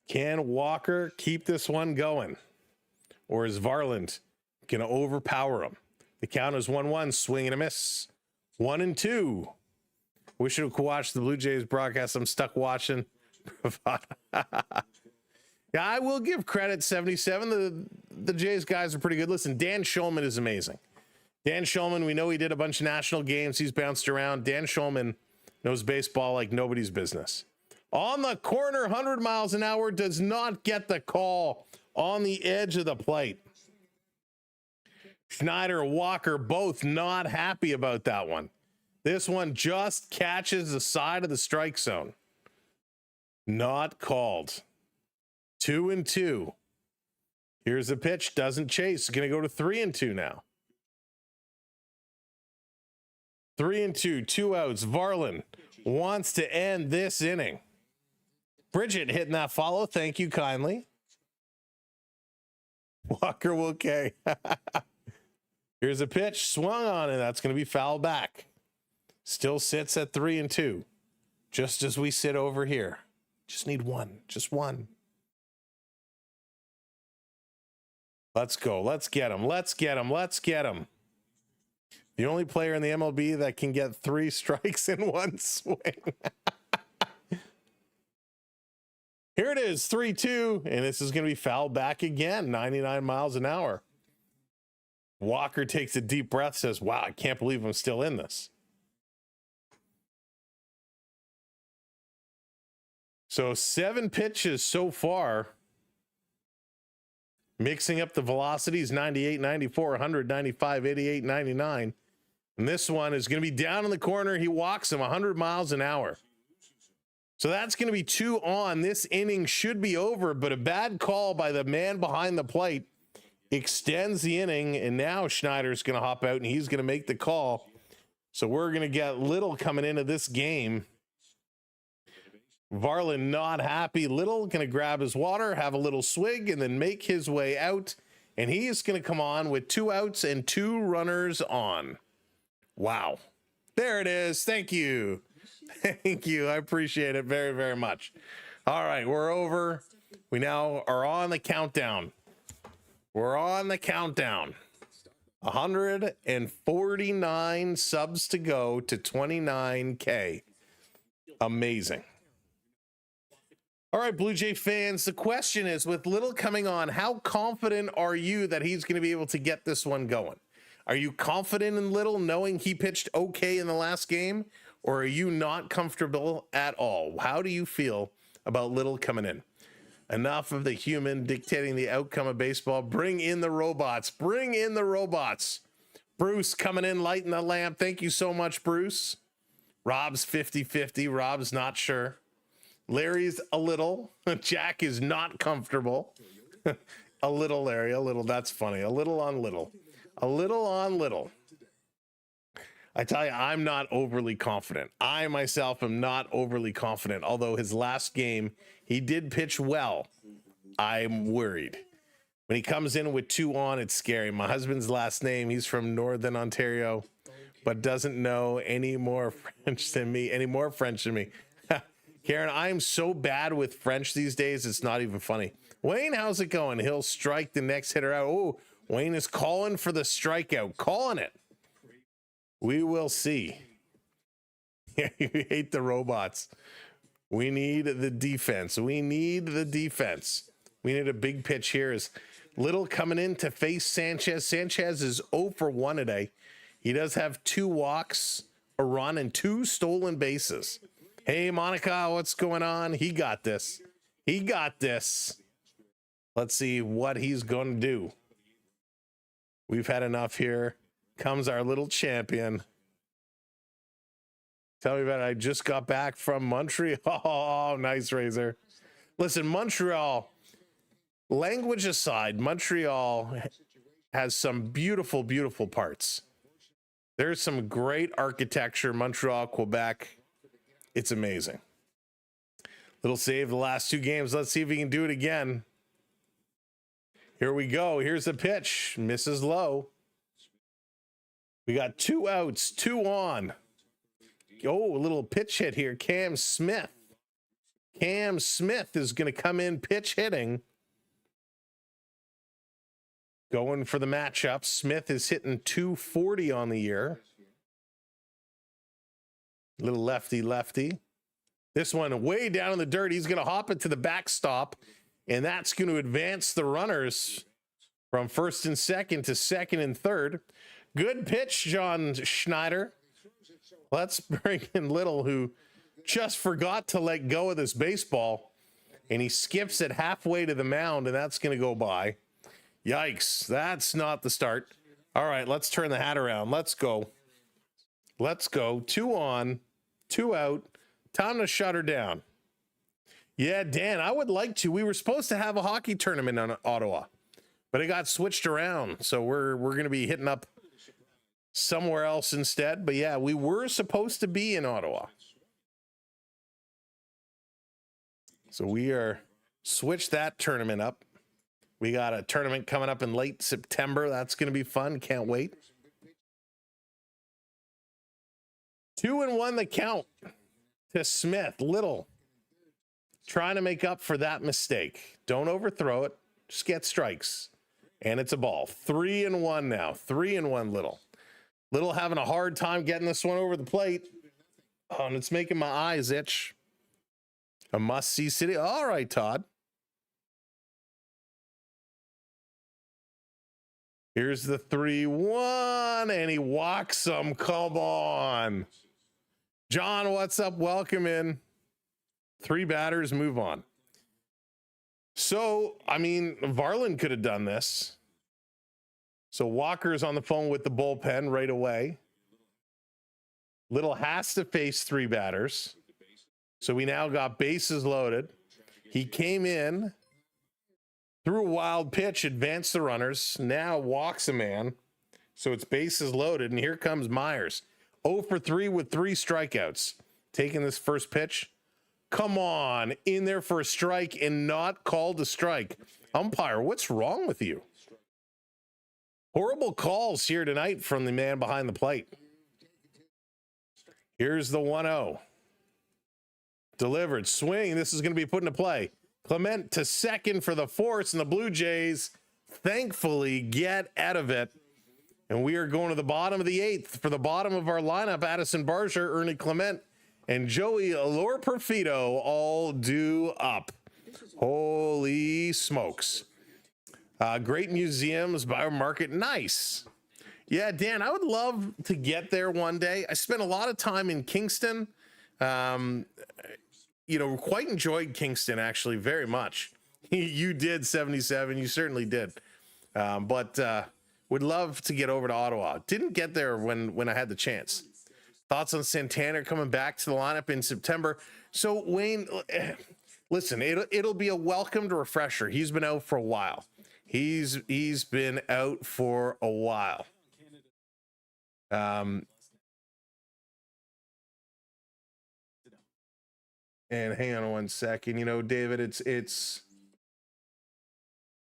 Can Walker keep this one going? Or is Varland going to overpower him? The count is 1-1. Swing and a miss. 1-2. Wish you could watch the Blue Jays broadcast. I'm stuck watching. Yeah, I will give credit, 77. The Jays guys are pretty good. Listen, Dan Shulman is amazing. Dan Shulman, we know he did a bunch of national games. He's bounced around. Dan Shulman knows baseball like nobody's business. On the corner, 100 miles an hour, does not get the call on the edge of the plate. Schneider, Walker, both not happy about that one. This one just catches the side of the strike zone. Not called. 2-2. Here's the pitch. Doesn't chase. Going to go to 3-2 now. 3-2. 2 outs. Varlin wants to end this inning. Bridget hitting that follow. Thank you kindly. Walker will K. Here's a pitch. Swung on, and that's going to be foul back. Still sits at 3-2. Just as we sit over here. Just need one. Just one. Let's go. Let's get him. Let's get him. Let's get him. The only player in the MLB that can get 3 strikes in one swing. Here it is, 3-2, and this is going to be fouled back again, 99 miles an hour. Walker takes a deep breath, says, wow, I can't believe I'm still in this. So 7 pitches so far. Mixing up the velocities, 98, 94, 100, 95, 88, 99. And this one is going to be down in the corner. He walks him 100 miles an hour. So that's going to be 2 on. This inning should be over, but a bad call by the man behind the plate extends the inning. And now Schneider's going to hop out and he's going to make the call. So we're going to get Little coming into this game. Varlin not happy. Little going to grab his water, have a little swig, and then make his way out. And he is going to come on with 2 outs and 2 runners on. Wow. There it is. Thank you. Thank you. I appreciate it very, very much. All right, we're over. We now are on the countdown. We're on the countdown. 149 subs to go to 29K. Amazing. All right, Blue Jay fans, the question is, with Little coming on, how confident are you that he's going to be able to get this one going? Are you confident in Little knowing he pitched okay in the last game, or are you not comfortable at all? How do you feel about Little coming in? Enough of the human dictating the outcome of baseball. Bring in the robots. Bring in the robots. Bruce coming in, lighting the lamp. Thank you so much, Bruce. Rob's 50-50. Rob's not sure. Larry's a little. Jack is not comfortable. A little, Larry, a little. That's funny. A little on little. A little on little. I tell you, I'm not overly confident. I myself am not overly confident. Although his last game, he did pitch well. I'm worried. When he comes in with 2 on, it's scary. My husband's last name, he's from Northern Ontario, but doesn't know any more French than me. Karen, I'm so bad with French these days, it's not even funny. Wayne, how's it going? He'll strike the next hitter out. Oh, Wayne is calling for the strikeout. Calling it. We will see. You hate the robots. We need the defense. We need the defense. We need a big pitch here. Is Little coming in to face Sanchez. Sanchez is 0 for 1 today. He does have 2 walks, a run, and 2 stolen bases. Hey, Monica, what's going on? He got this. He got this. Let's see what he's going to do. We've had enough here. Comes our little champion. Tell me about it. I just got back from Montreal. Oh, nice, Razor. Listen, Montreal, language aside, Montreal has some beautiful, beautiful parts. There's some great architecture. Montreal, Quebec. It's amazing. Little save the last 2 games. Let's see if he can do it again. Here we go. Here's the pitch. Misses low. We got 2 outs, 2 on. Oh, a little pitch hit here. Cam Smith. Cam Smith is going to come in pitch hitting. Going for the matchup. Smith is hitting 240 on the year. Little lefty. This one way down in the dirt. He's going to hop it to the backstop, and that's going to advance the runners from first and second to second and third. Good pitch, John Schneider. Let's bring in Little, who just forgot to let go of this baseball, and he skips it halfway to the mound, and that's going to go by. Yikes, that's not the start. All right, let's turn the hat around. Let's go. Let's go. 2 on, 2 out. Time to shut her down. Yeah, Dan, I would like to. We were supposed to have a hockey tournament in Ottawa, but it got switched around. So we're going to be hitting up somewhere else instead. But yeah, we were supposed to be in Ottawa. So we are switched that tournament up. We got a tournament coming up in late September. That's going to be fun. Can't wait. 2-1 the count to Smith. Little trying to make up for that mistake. Don't overthrow it. Just get strikes. And it's a ball. 3-1 now. 3-1 Little. Little having a hard time getting this one over the plate. Oh, and it's making my eyes itch. A must-see city. All right, Todd. Here's the 3-1, and he walks him. Come on. John, what's up? Welcome in. 3 batters, move on. So, I mean, Varland could have done this. So Walker's on the phone with the bullpen right away. Little has to face 3 batters. So we now got bases loaded. He came in, threw a wild pitch, advanced the runners, now walks a man. So it's bases loaded, and here comes Myers. 0 for 3 with 3 strikeouts. Taking this first pitch. Come on, in there for a strike and not called a strike. Umpire, what's wrong with you? Horrible calls here tonight from the man behind the plate. Here's the 1-0. Delivered, swing. This is going to be put into play. Clement to second for the force, and the Blue Jays thankfully get out of it. And we are going to the bottom of the 8th. For the bottom of our lineup, Addison Barger, Ernie Clement, and Joey Lorperfido all due up. Holy smokes. Great museums, biomarket, nice. Yeah, Dan, I would love to get there one day. I spent a lot of time in Kingston. You know, quite enjoyed Kingston, actually, very much. You did, 77. You certainly did. But would love to get over to Ottawa. Didn't get there when I had the chance. Thoughts on Santana coming back to the lineup in September? So, Wayne, listen, it'll be a welcomed refresher. He's been out for a while. He's been out for a while. And hang on one second. You know, David, it's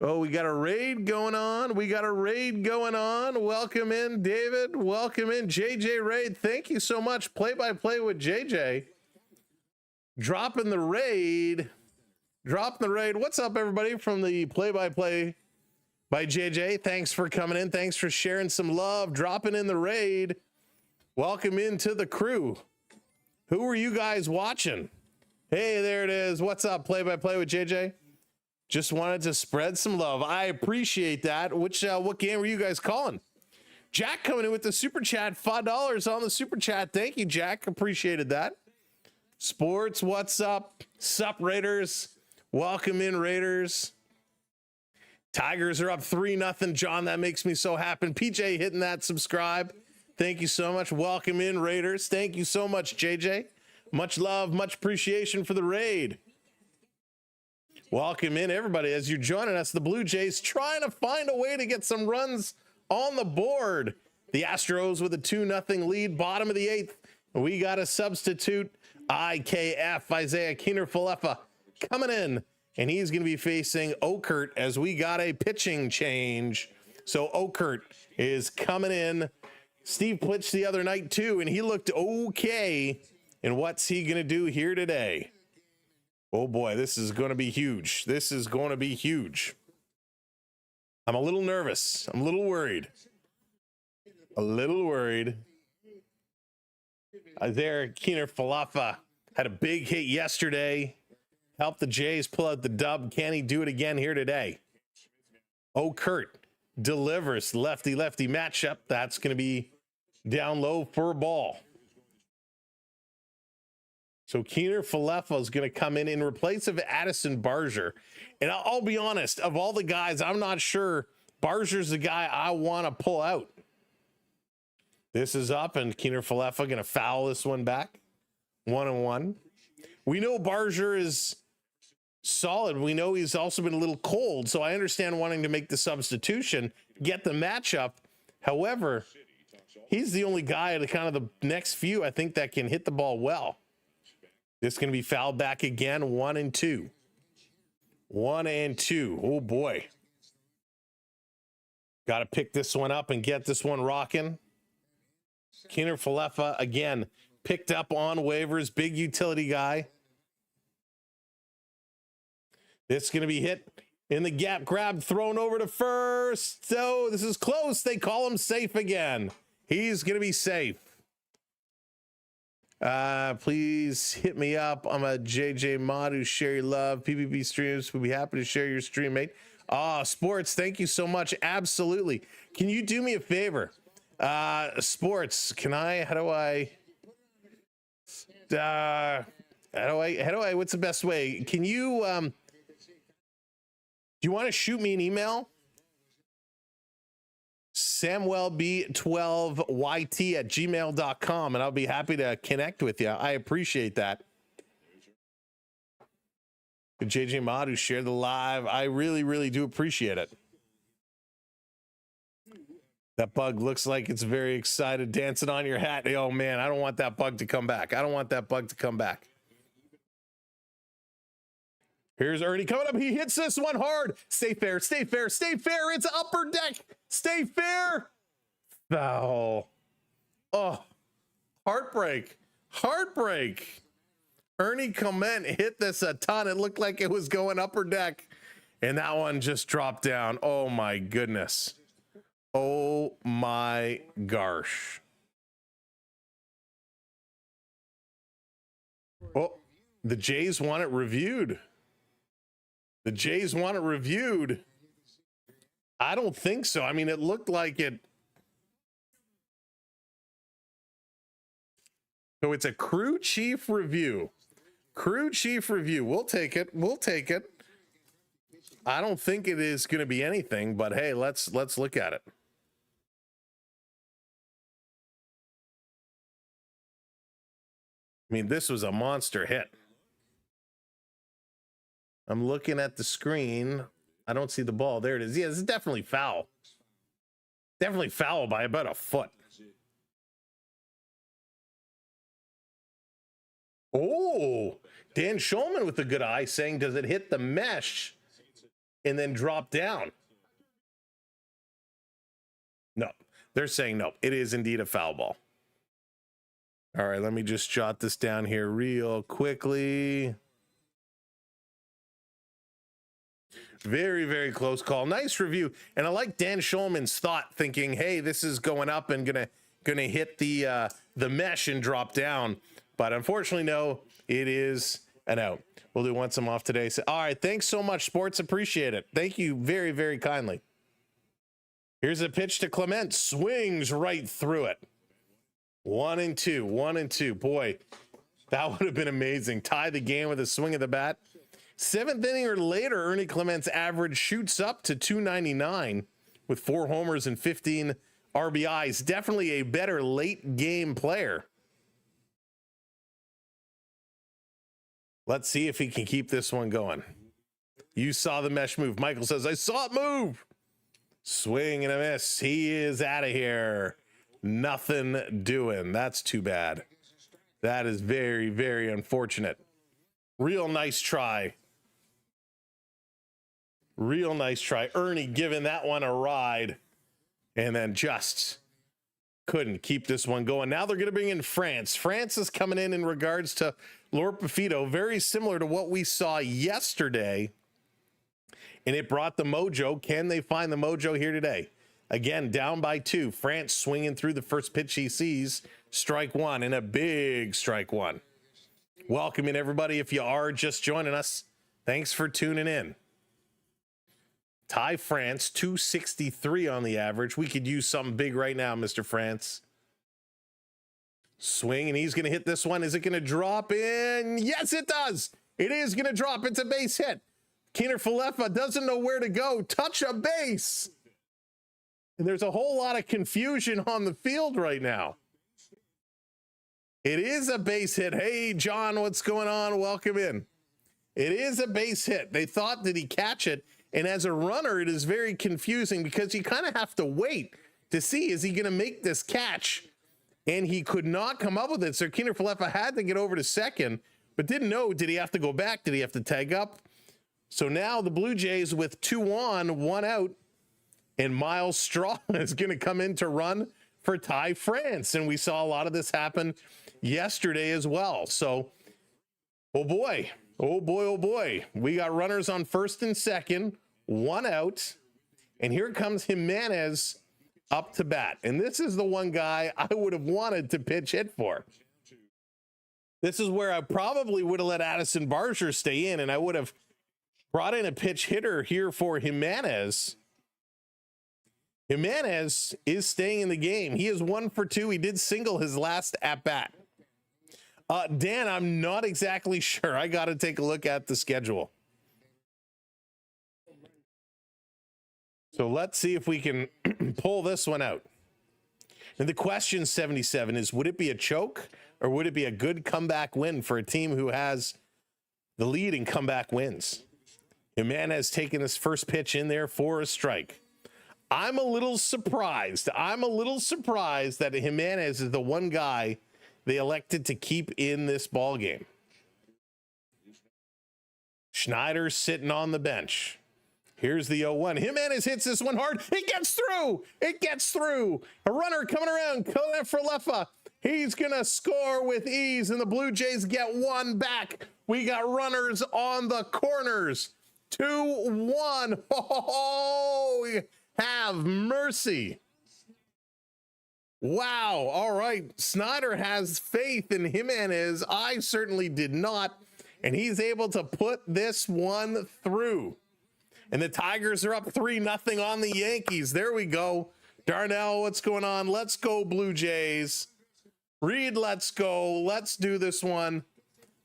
oh, we got a raid going on. Welcome in, David. Welcome in, JJ Raid. Thank you so much. Play-by-play with JJ. Dropping the raid. What's up, everybody, from the play-by-play by JJ. Thanks for coming in. Thanks for sharing some love. Dropping in the raid. Welcome into the crew. Who are you guys watching? Hey, there it is. What's up, play-by-play with JJ? Just wanted to spread some love. I appreciate that. What game are you guys calling? Jack coming in with the super chat, $5 on the super chat. Thank you, Jack. Appreciated that. Sports, what's up? Sup, Raiders. Welcome in, Raiders. Tigers are up 3-0. John, that makes me so happy. PJ hitting that subscribe. Thank you so much. Welcome in, Raiders. Thank you so much, JJ. Much love, much appreciation for the raid. Welcome in, everybody, as you're joining us. The Blue Jays trying to find a way to get some runs on the board. The Astros with a 2-0 lead, bottom of the 8th. We got a substitute, IKF, Isaiah Keener-Falefa, coming in, and he's going to be facing Okert as we got a pitching change. So Okert is coming in. Steve pitched the other night, too, and he looked okay. And what's he going to do here today? Oh, boy, this is going to be huge. I'm a little nervous. I'm a little worried. Isaiah Keener-Falefa had a big hit yesterday. Helped the Jays pull out the dub. Can he do it again here today? Okert delivers. Lefty-lefty matchup. That's going to be down low for a ball. So Keener-Falefa is going to come in replace of Addison Barger. And I'll be honest, of all the guys, I'm not sure Barger's the guy I want to pull out. This is up, and Keener Falefa going to foul this one back. 1-1. We know Barger is solid. We know he's also been a little cold, so I understand wanting to make the substitution, get the matchup. However, he's the only guy at kind of the next few, I think, that can hit the ball well. This is going to be fouled back again. 1-2. 1-2. Oh, boy. Got to pick this one up and get this one rocking. Keener Falefa, again, picked up on waivers. Big utility guy. This is going to be hit in the gap, grab, thrown over to first. So this is close. They call him safe again. He's going to be safe. Please hit me up. I'm a JJ Madu. Share your love. PPP streams. We'll be happy to share your stream, mate. Sports, thank you so much. Absolutely. Can you do me a favor? Sports, can I, how do I, what's the best way? Can you, do you want to shoot me an email? SamuelB12YT@gmail.com, and I'll be happy to connect with you. I appreciate that. JJ Madu shared the live. I really, really do appreciate it. That bug looks like it's very excited, dancing on your hat. Oh, man, I don't want that bug to come back. I don't want that bug to come back. Here's Ernie coming up. He hits this one hard. Stay fair, stay fair, stay fair. It's upper deck. Stay fair. Foul. Oh, heartbreak. Heartbreak. Ernie Clement hit this a ton. It looked like it was going upper deck, and that one just dropped down. Oh, my goodness. Oh, my gosh. Oh, the Jays want it reviewed. The Jays want it reviewed. I don't think so. I mean, it looked like it. So it's a crew chief review. Crew chief review. We'll take it. We'll take it. I don't think it is going to be anything, but hey, let's look at it. I mean, this was a monster hit. I'm looking at the screen. I don't see the ball. There it is. Yeah, this is definitely foul. Definitely foul by about a foot. Oh, Dan Schulman with a good eye saying, does it hit the mesh and then drop down? No, they're saying no. It is indeed a foul ball. All right, let me just jot this down here real quickly. Very, very close call. Nice review. And I like Dan Schulman's thought, thinking, hey, this is going up and gonna hit the mesh and drop down. But unfortunately, no, it is an out. We'll do once I'm off today. So, all right, thanks so much, sports. Appreciate it. Thank you very, very kindly. Here's a pitch to Clement. Swings right through it. 1-2, 1-2. Boy, that would have been amazing. Tie the game with a swing of the bat. Seventh inning or later, Ernie Clement's average shoots up to 299 with 4 homers and 15 RBIs. Definitely a better late game player. Let's see if he can keep this one going. You saw the mesh move. Michael says, I saw it move. Swing and a miss. He is out of here. Nothing doing. That's too bad. That is very, very unfortunate. Real nice try. Real nice try. Ernie giving that one a ride and then just couldn't keep this one going. Now they're going to bring in France. France is coming in regards to Lord Pafito, very similar to what we saw yesterday. And it brought the mojo. Can they find the mojo here today? Again, down by 2. France swinging through the first pitch he sees. Strike one, and a big strike one. Welcoming everybody. If you are just joining us, thanks for tuning in. Tie France, 263 on the average. We could use something big right now, Mr. France. Swing, and he's going to hit this one. Is it going to drop in? Yes, it does. It is going to drop. It's a base hit. Keener Falefa doesn't know where to go. Touch a base. And there's a whole lot of confusion on the field right now. It is a base hit. Hey, John, what's going on? Welcome in. It is a base hit. They thought, did he catch it? And as a runner, it is very confusing because you kind of have to wait to see, is he going to make this catch? And he could not come up with it. So Keener Falefa had to get over to second, but didn't know, did he have to go back? Did he have to tag up? So now the Blue Jays with 2 on, 1 out, and Miles Straw is going to come in to run for Ty France. And we saw a lot of this happen yesterday as well. So, oh boy, oh boy, oh boy. We got runners on first and second, 1 out. And here comes Jimenez up to bat. And this is the one guy I would have wanted to pitch hit for. This is where I probably would have let Addison Barger stay in, and I would have brought in a pitch hitter here for Jimenez. Jimenez is staying in the game. He is 1 for 2. He did single his last at bat. Dan, I'm not exactly sure. I got to take a look at the schedule. So let's see if we can pull this one out. And the question 77 is, would it be a choke or would it be a good comeback win for a team who has the lead in comeback wins? Jimenez taking his first pitch in there for a strike. I'm a little surprised. That Jimenez is the one guy they elected to keep in this ball game. Schneider's sitting on the bench. Here's the 0-1. Jimenez hits this one hard. It gets through. It gets through. A runner coming around. Keener Falefa. He's going to score with ease, and the Blue Jays get 1 back. We got runners on the corners. 2-1. Oh, have mercy. Wow. All right. Snyder has faith in Jimenez. I certainly did not. And he's able to put this one through. And the Tigers are up 3-0 on the Yankees. There we go. Darnell, what's going on? Let's go, Blue Jays. Reed, let's go. Let's do this one.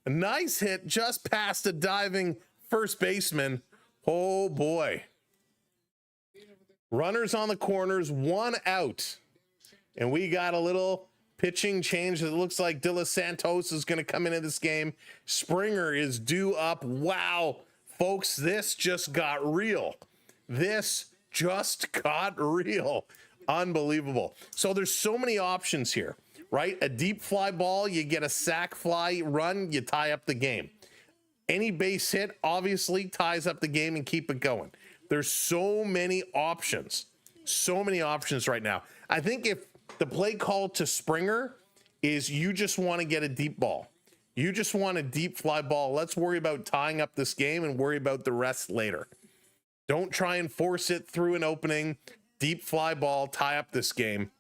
A nice hit just past a diving first baseman. Oh, boy. Runners on the corners, 1 out. And we got a little pitching change. It looks like De Los Santos is going to come into this game. Springer is due up. Wow. Folks, this just got real. This just got real. Unbelievable. So there's so many options here, right? A deep fly ball, you get a sac fly run, you tie up the game. Any base hit obviously ties up the game and keep it going. There's so many options right now. I think if the play call to Springer is you just want to get a deep ball. You just want a deep fly ball. Let's worry about tying up this game and worry about the rest later. Don't try and force it through an opening. Deep fly ball, tie up this game.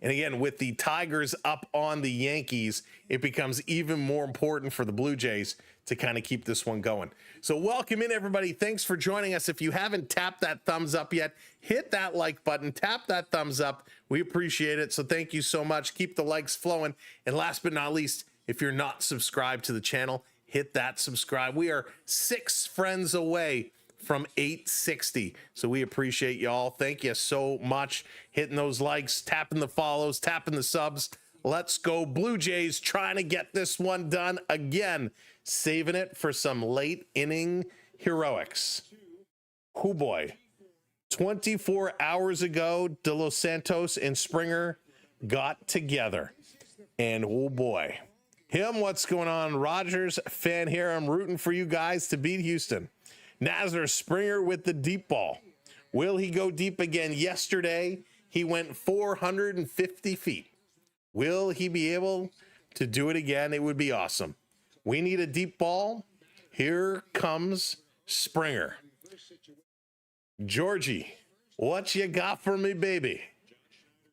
And again, with the Tigers up on the Yankees, it becomes even more important for the Blue Jays to kind of keep this one going. So welcome in, everybody. Thanks for joining us. If you haven't tapped that thumbs up yet, hit that like button, tap that thumbs up. We appreciate it. So thank you so much. Keep the likes flowing. And last but not least, if you're not subscribed to the channel, hit that subscribe. We are 6 friends away from 860. So we appreciate y'all. Thank you so much. Hitting those likes, tapping the follows, tapping the subs. Let's go Blue Jays, trying to get this one done again. Saving it for some late inning heroics. Oh boy. 24 hours ago, De Los Santos and Springer got together. And oh boy. What's going on? Rogers fan here. I'm rooting for you guys to beat Houston. Nazar Springer with the deep ball. Will he go deep again? Yesterday, he went 450 feet. Will he be able to do it again? It would be awesome. We need a deep ball. Here comes Springer. Georgie, what you got for me, baby?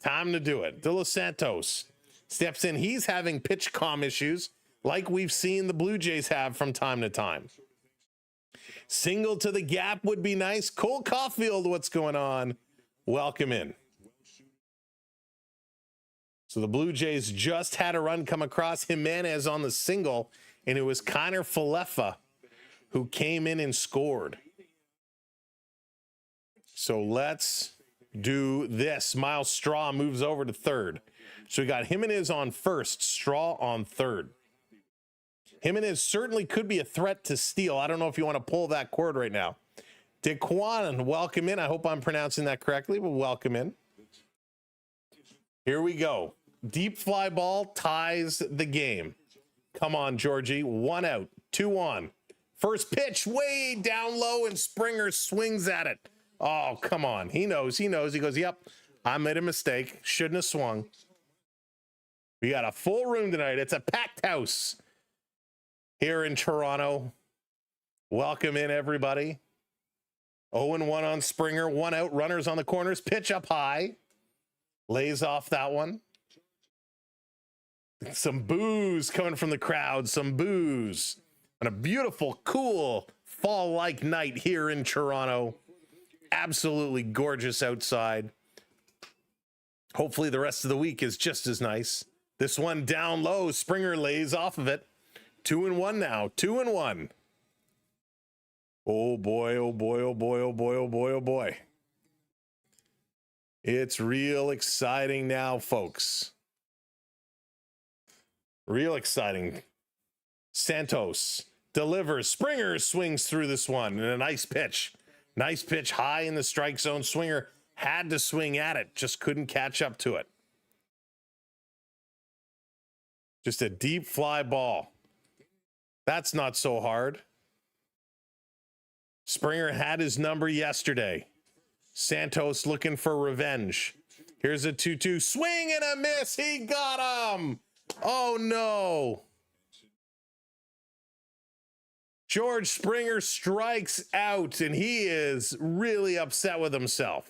Time to do it. De Los Santos steps in. He's having pitch comm issues like we've seen the Blue Jays have from time to time. Single to the gap would be nice. Cole Caulfield, what's going on? Welcome in. So the Blue Jays just had a run come across Jimenez on the single, and it was Keener Falefa who came in and scored. So let's do this. Miles Straw moves over to third. So we got Jimenez on first, Straw on third. Jimenez certainly could be a threat to steal. I don't know if you want to pull that cord right now. DeQuan, welcome in. I hope I'm pronouncing that correctly, but welcome in. Here we go. Deep fly ball ties the game. Come on, Georgie. 1 out, 2 on. First pitch way down low, and Springer swings at it. Oh, come on. He knows. He goes, yep, I made a mistake. Shouldn't have swung. We got a full room tonight. It's a packed house here in Toronto. Welcome in, everybody. 0-1 on Springer. 1 out. Runners on the corners. Pitch up high. Lays off that one. Some boos coming from the crowd. Some boos. On a beautiful, cool, fall-like night here in Toronto. Absolutely gorgeous outside. Hopefully the rest of the week is just as nice. This one down low. Springer lays off of it. 2-1 now. 2-1. Oh boy, oh boy, oh boy, oh boy, oh boy, oh boy. It's real exciting now, folks. Real exciting. Santos delivers. Springer swings through this one, and a nice pitch. Nice pitch high in the strike zone. Swinger had to swing at it, just couldn't catch up to it. Just a deep fly ball. That's not so hard. Springer had his number yesterday. Santos looking for revenge. Here's a 2-2. Swing and a miss. He got him. Oh, no. George Springer strikes out, and he is really upset with himself.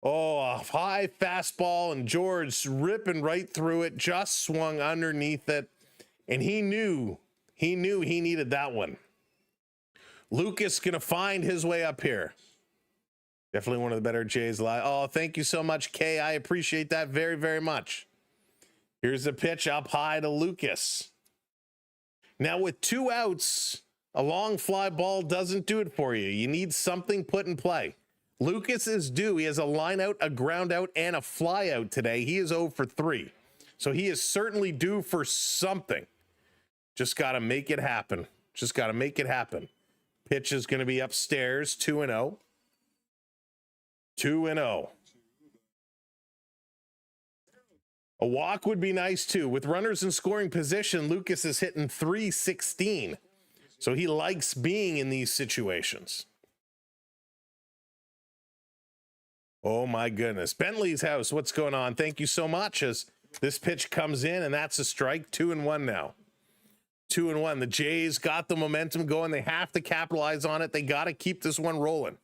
Oh, a high fastball, and George ripping right through it, just swung underneath it, and he knew he needed that one. Lucas gonna find his way up here. Definitely one of the better Jays live. Oh, thank you so much, Kay. I appreciate that very, very much. Here's a pitch up high to Lucas. Now with 2 outs, a long fly ball doesn't do it for you. You need something put in play. Lucas is due. He has a line out, a ground out, and a fly out today. He is 0 for 3. So he is certainly due for something. Just got to make it happen. Just got to make it happen. Pitch is going to be upstairs, 2-0. 2-0. A walk would be nice too. With runners in scoring position, Lucas is hitting .316. So he likes being in these situations. Oh my goodness. Bentley's house, what's going on? Thank you so much. As this pitch comes in, and that's a strike. 2-1 now. 2-1. The Jays got the momentum going. They have to capitalize on it. They got to keep this one rolling.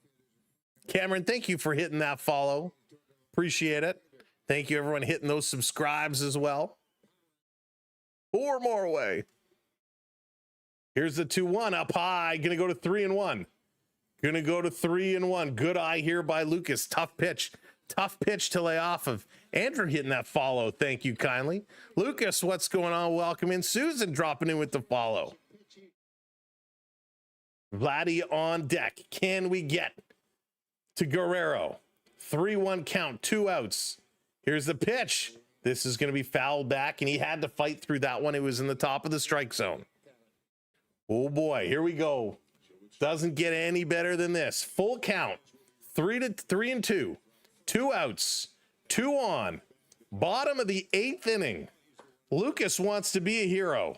Cameron, thank you for hitting that follow. Appreciate it. Thank you, everyone, hitting those subscribes as well. 4 more away. Here's the 2-1 up high. Going to go to 3-1. Going to go to 3-1. Good eye here by Lucas. Tough pitch. Tough pitch to lay off of. Andrew hitting that follow. Thank you kindly. Lucas, what's going on? Welcome in. Susan dropping in with the follow. Vladdy on deck. Can we get to Guerrero? 3-1 count. 2 outs. Here's the pitch. This is going to be fouled back, and he had to fight through that one. It was in the top of the strike zone. Oh boy, here we go. Doesn't get any better than this. Full count. 3-2. 2 outs. 2 on. Bottom of the 8th inning. Lucas wants to be a hero.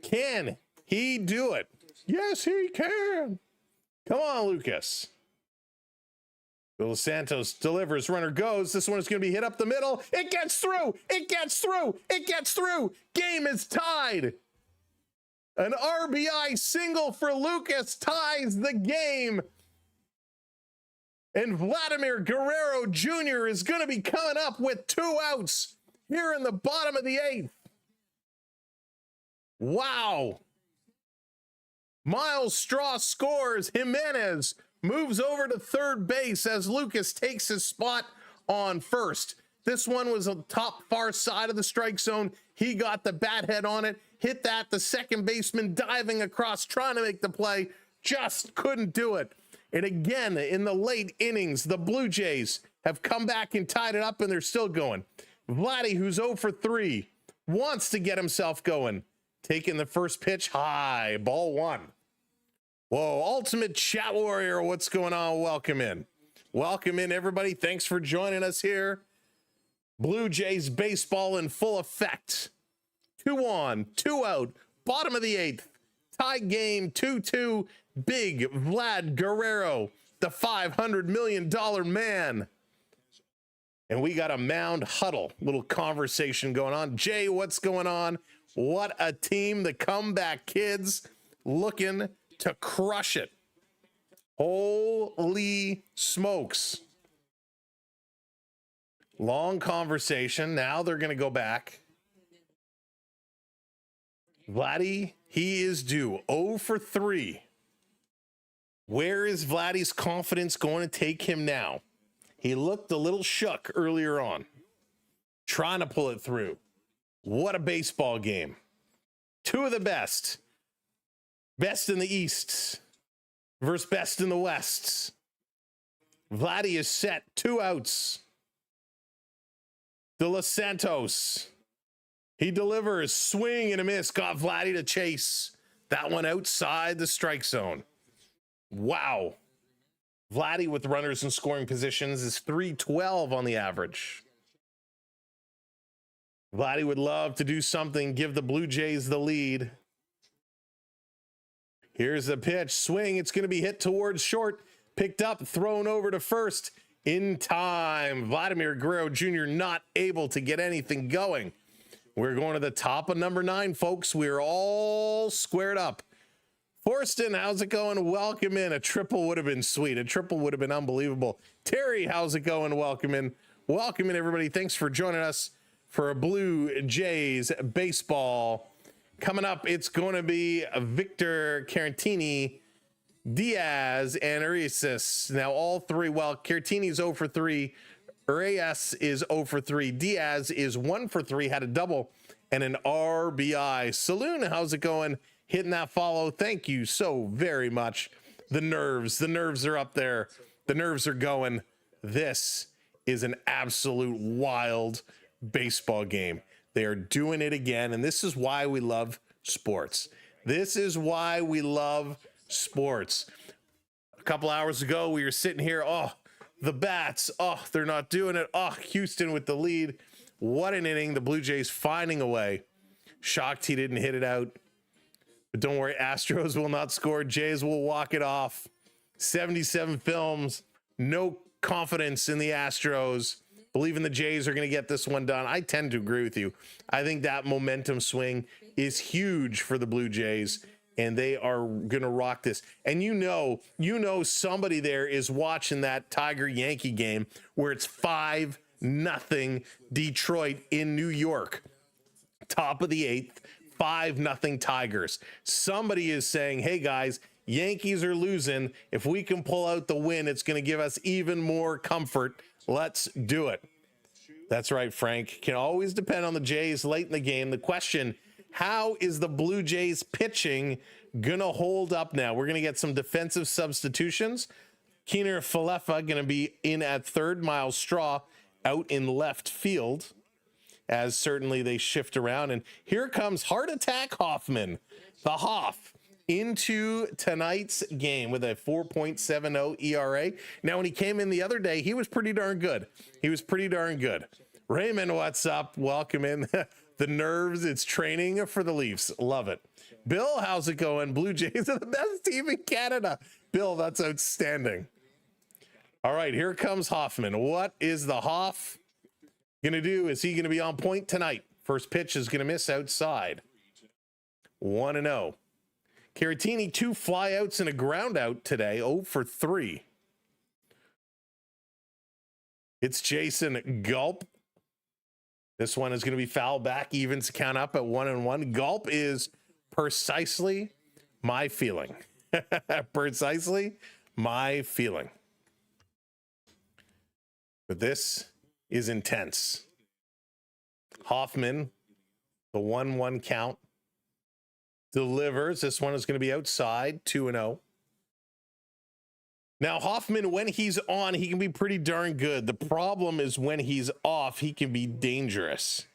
Can he do it? Yes, he can. Come on, Lucas. Bill Santos delivers. Runner goes. This one is going to be hit up the middle. It gets through. It gets through. It gets through. Game is tied. An RBI single for Lucas ties the game. And Vladimir Guerrero Jr. is going to be coming up with 2 outs here in the bottom of the 8th. Wow. Miles Straw scores. Jimenez moves over to third base as Lucas takes his spot on first. This one was on top far side of the strike zone. He got the bat head on it, hit that. The second baseman diving across, trying to make the play, just couldn't do it. And again, in the late innings, the Blue Jays have come back and tied it up, and they're still going. Vladdy, who's 0 for 3, wants to get himself going. Taking the first pitch high, ball 1. Whoa, Ultimate Chat Warrior, what's going on? Welcome in. Welcome in, everybody. Thanks for joining us here. Blue Jays baseball in full effect. 2 on, 2 out, bottom of the 8th. Tie game 2-2. Big Vlad Guerrero, the $500 million man. And we got a mound huddle, little conversation going on. Jay, what's going on? What a team. The comeback kids looking to crush it. Holy smokes. Long conversation. Now they're going to go back. Vladdy, he is due 0 for 3. Where is Vladdy's confidence going to take him now? He looked a little shook earlier on, trying to pull it through. What a baseball game. 2 of the best. Best in the East versus best in the West. Vladdy is set. 2 outs. De Los Santos. He delivers. Swing and a miss. Got Vladdy to chase. That one outside the strike zone. Wow. Vladdy with runners in scoring positions is 312 on the average. Vladdy would love to do something, give the Blue Jays the lead. Here's the pitch. Swing. It's going to be hit towards short. Picked up, thrown over to first. In time. Vladimir Guerrero Jr. not able to get anything going. We're going to the top of number 9, folks. We're all squared up. Forston, how's it going? Welcome in. A triple would have been sweet. A triple would have been unbelievable. Terry, how's it going? Welcome in. Welcome in, everybody. Thanks for joining us for a Blue Jays baseball. Coming up, it's going to be Victor Caratini, Diaz, and Urias. Now, all 3, well, Caratini's 0 for 3. Urias is 0 for 3. Diaz is 1 for 3, had a double and an RBI. Saloon, how's it going? Hitting that follow. Thank you so very much. The nerves are up there. The nerves are going. This is an absolute wild baseball game. They are doing it again, and this is why we love sports. This is why we love sports. A couple hours ago, we were sitting here. Oh, the bats. Oh, they're not doing it. Oh, Houston with the lead. What an inning. The Blue Jays finding a way. Shocked he didn't hit it out. But don't worry, Astros will not score. Jays will walk it off. 77 films. No confidence in the Astros. Believing the Jays are going to get this one done. I tend to agree with you. I think that momentum swing is huge for the Blue Jays, and they are going to rock this. And you know somebody there is watching that Tiger-Yankee game where it's 5-0 Detroit in New York. Top of the 8th. 5-0 Tigers. Somebody is saying, hey guys, Yankees are losing. If we can pull out the win, it's going to give us even more comfort. Let's do it. That's right, Frank. Can always depend on the Jays late in the game. The question, how is the Blue Jays pitching going to hold up now? We're going to get some defensive substitutions. Keener Falefa going to be in at third. Miles Straw out in left field, as certainly they shift around. And here comes Heart Attack Hoffman, the Hoff, into tonight's game with a 4.70 ERA. Now, when he came in the other day, he was pretty darn good. Raymond, what's up? Welcome in. The nerves, it's training for the Leafs. Love it. Bill, how's it going? Blue Jays are the best team in Canada. Bill, that's outstanding. All right, here comes Hoffman. What is the Hoff going to do? Is he going to be on point tonight? First pitch is going to miss outside. 1-0. Caratini, 2 flyouts and a ground out today. 0 for 3. It's Jason Gulp. This one is going to be foul back. Evens to count up at 1-1. Gulp is precisely my feeling. Precisely my feeling. But this is intense. Hoffman, the 1-1 count, delivers. This one is going to be outside, 2-0. Now, Hoffman, when he's on, he can be pretty darn good. The problem is when he's off, he can be dangerous.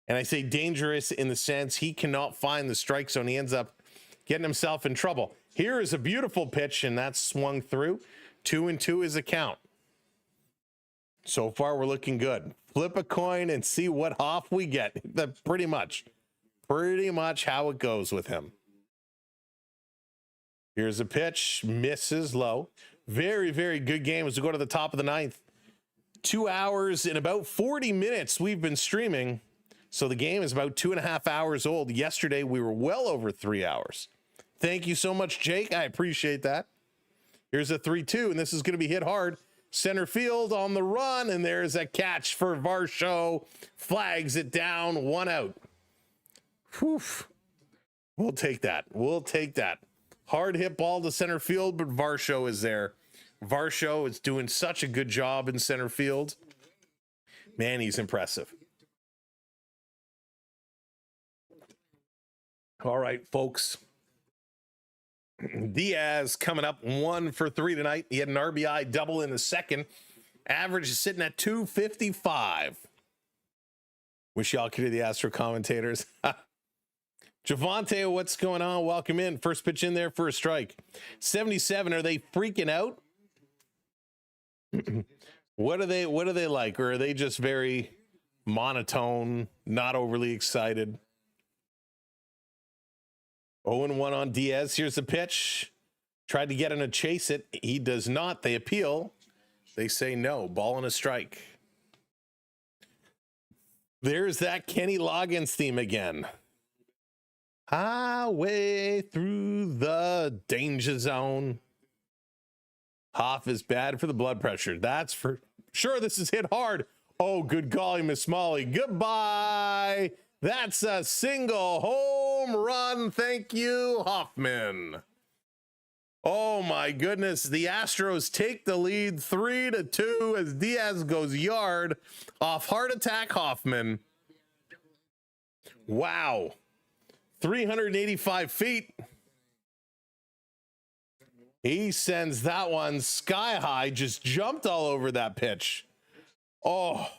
And I say dangerous in the sense he cannot find the strike zone. He ends up getting himself in trouble. Here is a beautiful pitch, and that's swung through. 2-2 is a count. So far, we're looking good. Flip a coin and see what Hoff we get. That's pretty much how it goes with him. Here's a pitch, misses low. Very, very good game as we go to the top of the ninth. 2 hours and about 40 minutes we've been streaming. So the game is about 2.5 hours old. Yesterday, we were well over 3 hours. Thank you so much, Jake. I appreciate that. Here's a 3-2, and this is going to be hit hard. Center field on the run, and there's a catch for Varsho. Flags it down, 1 out. Whew. We'll take that. We'll take that. Hard hit ball to center field, but Varsho is there. Varsho is doing such a good job in center field. Man, he's impressive. All right, folks. Diaz coming up 1 for 3 tonight. He had an RBI double in the second. Average is sitting at 255. Wish y'all could hear the Astro commentators. Javante, what's going on? Welcome in. First pitch in there for a strike. 77. Are they freaking out? What are they like? Or are they just very monotone, not overly excited? 0-1 on Diaz. Here's the pitch. Tried to get him to chase it. He does not. They appeal. They say no. Ball and a strike. There's that Kenny Loggins theme again. Highway through the danger zone. Hoff is bad for the blood pressure. That's for sure. This is hit hard. Oh, good golly, Miss Molly. Goodbye. That's a single home run. Thank you, Hoffman. Oh, my goodness. The Astros take the lead 3-2 as Diaz goes yard off Heart Attack Hoffman. Wow. 385 feet. He sends that one sky high, just jumped all over that pitch. Oh,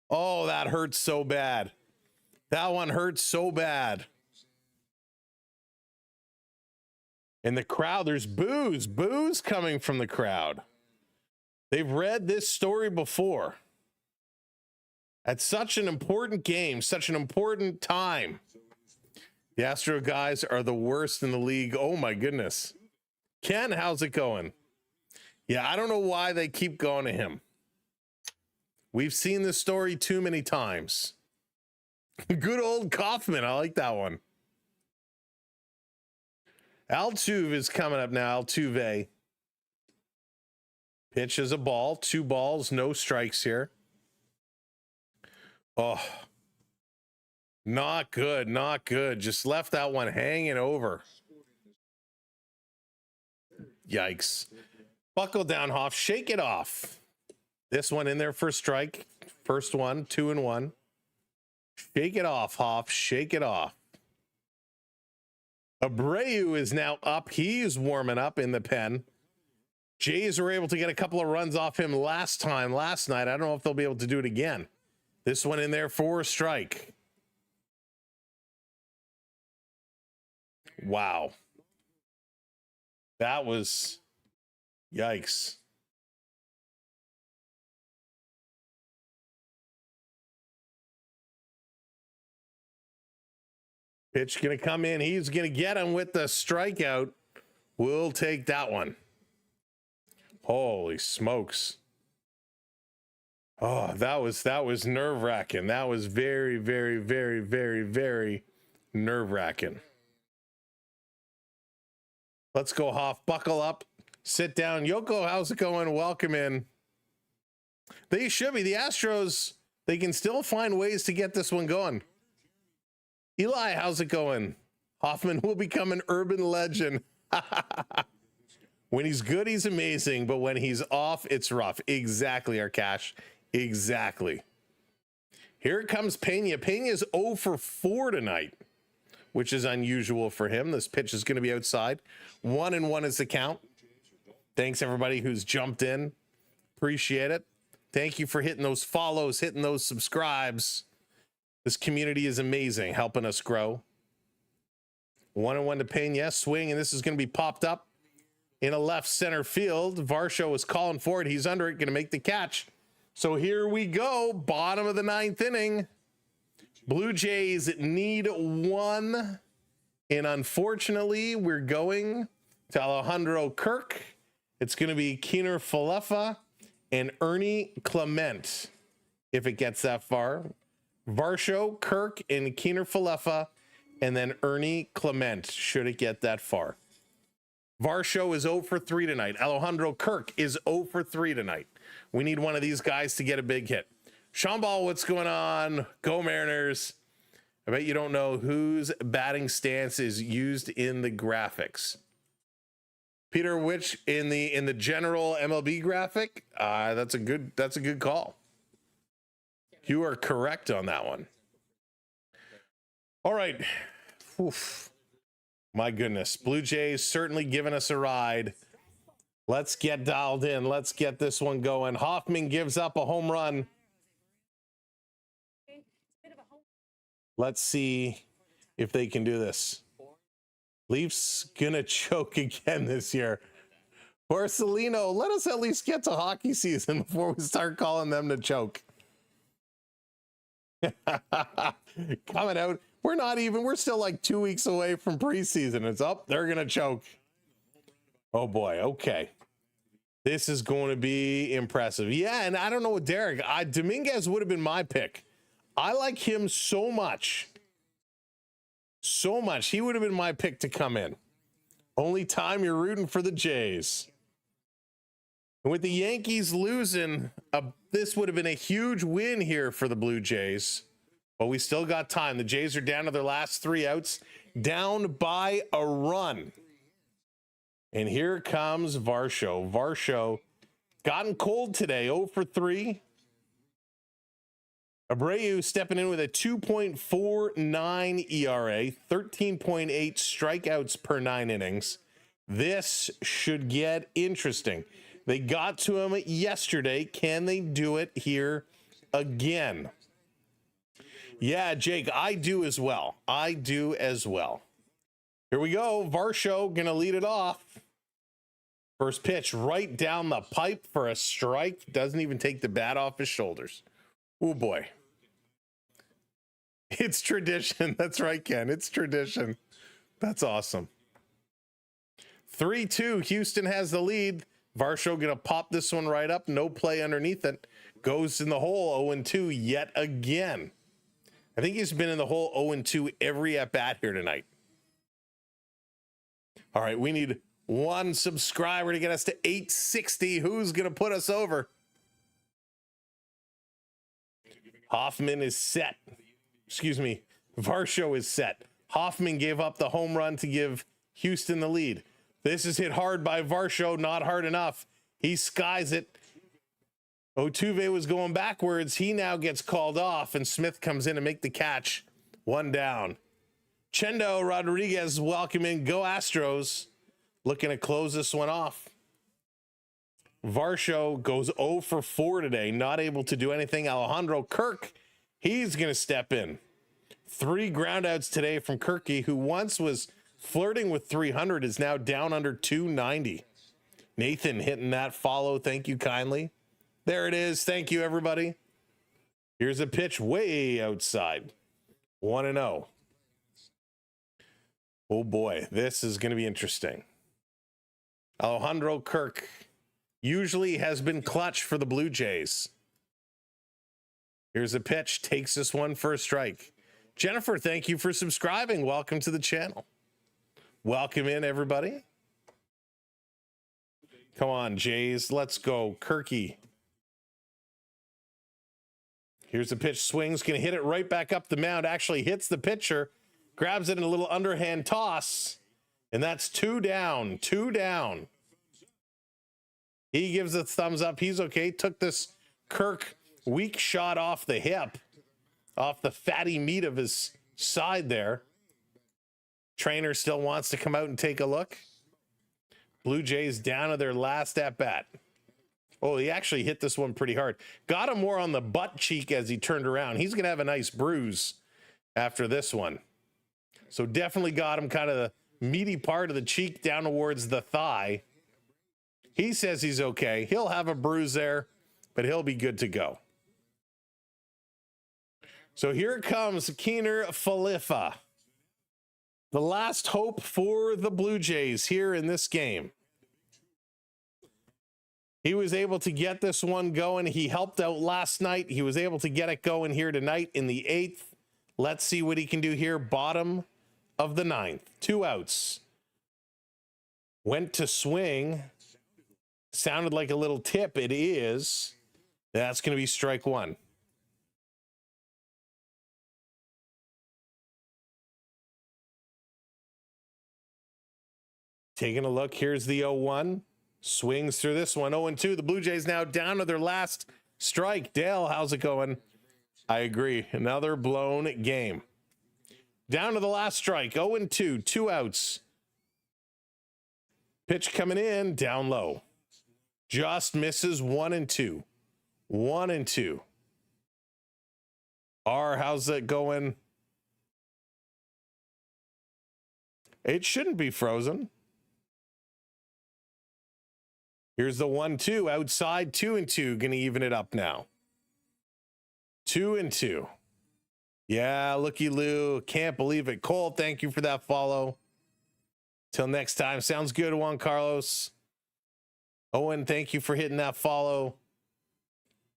that hurts so bad. That one hurts so bad. In the crowd, there's boos coming from the crowd. They've read this story before. At such an important game, such an important time. The Astro guys are the worst in the league. Oh my goodness. Ken, how's it going? Yeah, I don't know why they keep going to him. We've seen this story too many times. Good old Kaufman. I like that one. Altuve is coming up now. Altuve. Pitch is a ball. 2 balls, no strikes here. Oh. Not good, not good. Just left that one hanging over. Yikes. Buckle down, Hoff. Shake it off. This one in there for a strike. First one, 2-1. Shake it off, Hoff. Shake it off. Abreu is now up. He's warming up in the pen. Jays were able to get a couple of runs off him last night. I don't know if they'll be able to do it again. This one in there for a strike. Wow. That was yikes. Pitch going to come in. He's going to get him with the strikeout. We'll take that one. Holy smokes. Oh, that was nerve-wracking. That was very, very, very, very, very nerve-wracking. Let's go, Hoff. Buckle up. Sit down. Yoko, how's it going? Welcome in. They should be. The Astros, they can still find ways to get this one going. Eli, how's it going? Hoffman will become an urban legend. When he's good, he's amazing. But when he's off, it's rough. Exactly, Arkash. Exactly. Here comes Pena. Pena's 0 for 4 tonight, which is unusual for him. This pitch is going to be outside. 1-1 is the count. Thanks everybody who's jumped in. Appreciate it. Thank you for hitting those follows, hitting those subscribes. This community is amazing, helping us grow. 1-1 to Pena, swing, and this is going to be popped up in a left center field. Varsho is calling for it. He's under it, going to make the catch. So here we go, bottom of the 9th inning. Blue Jays need 1, and unfortunately, we're going to Alejandro Kirk. It's going to be Keener Falefa and Ernie Clement if it gets that far. Varsho, Kirk, and Keener Falefa, and then Ernie Clement should it get that far. Varsho is 0 for 3 tonight. Alejandro Kirk is 0 for 3 tonight. We need one of these guys to get a big hit. Sean Ball, what's going on? Go Mariners. I bet you don't know whose batting stance is used in the graphics. Peter, which in the general MLB graphic? That's a good call. You are correct on that one. All right. Oof. My goodness. Blue Jays certainly giving us a ride. Let's get dialed in. Let's get this one going. Hoffman gives up a home run. Let's see if they can do this. Leafs gonna choke again this year. Porcelino, let us at least get to hockey season before we start calling them to choke. Coming out. We're still like 2 weeks away from preseason. It's up. They're going to choke. Oh boy. Okay. This is going to be impressive. Yeah. And I don't know what Derek, Dominguez would have been my pick. I like him so much. So much. He would have been my pick to come in. Only time you're rooting for the Jays. And with the Yankees losing, this would have been a huge win here for the Blue Jays. But we still got time. The Jays are down to their last 3 outs, down by a run. And here comes Varsho. Varsho gotten cold today, 0 for 3. Abreu stepping in with a 2.49 ERA, 13.8 strikeouts per 9 innings. This should get interesting. They got to him yesterday. Can they do it here again? Yeah, Jake, I do as well. I do as well. Here we go. Varsho gonna lead it off. First pitch right down the pipe for a strike. Doesn't even take the bat off his shoulders. Oh boy. It's tradition. That's right, Ken. It's tradition. That's awesome. 3-2. Houston has the lead. Varsho gonna pop this one right up. No play underneath it. Goes in the hole. 0-2 yet again. I think he's been in the hole 0-2 every at bat here tonight. All right, we need 1 subscriber to get us to 860. Who's going to put us over? Hoffman is set. Excuse me. Varsho is set. Hoffman gave up the home run to give Houston the lead. This is hit hard by Varsho, not hard enough. He skies it. Otuve was going backwards. He now gets called off, and Smith comes in to make the catch. 1 down. Chendo Rodriguez, welcome in. Go Astros. Looking to close this one off. Varsho goes 0 for 4 today. Not able to do anything. Alejandro Kirk, he's going to step in. 3 groundouts today from Kirky, who once was flirting with 300, is now down under 290. Nathan hitting that follow. Thank you kindly. There it is. Thank you, everybody. Here's a pitch way outside. 1-0. Oh boy, this is going to be interesting. Alejandro Kirk usually has been clutch for the Blue Jays. Here's a pitch. Takes this one for a strike. Jennifer, thank you for subscribing. Welcome to the channel. Welcome in, everybody. Come on, Jays. Let's go. Kirky. Here's the pitch. Swings. Going to hit it right back up the mound. Actually hits the pitcher. Grabs it in a little underhand toss. And that's 2 down. 2 down. He gives a thumbs up. He's okay. Took this Kirk weak shot off the hip. Off the fatty meat of his side there. Trainer still wants to come out and take a look. Blue Jays down to their last at bat. Oh, he actually hit this one pretty hard. Got him more on the butt cheek as he turned around. He's going to have a nice bruise after this one. So definitely got him kind of the meaty part of the cheek down towards the thigh. He says he's okay. He'll have a bruise there, but he'll be good to go. So here comes Keener Falefa. The last hope for the Blue Jays here in this game. He was able to get this one going. He helped out last night. He was able to get it going here tonight in the 8th. Let's see what he can do here. Bottom of the 9th. 2 outs. Went to swing. Sounded like a little tip. It is. That's going to be strike 1. Taking a look. Here's the 0-1. Swings through this one. 0-2. The Blue Jays now down to their last strike. Dale, how's it going? I agree. Another blown game. Down to the last strike. 0-2. 2 outs. Pitch coming in. Down low. Just misses. 1-2. 1-2. How's that going? It shouldn't be frozen. Here's the 1-2 outside. 2-2. Gonna even it up now. 2-2. Yeah, looky Lou. Can't believe it. Cole, thank you for that follow. Till next time. Sounds good, Juan Carlos. Owen, thank you for hitting that follow.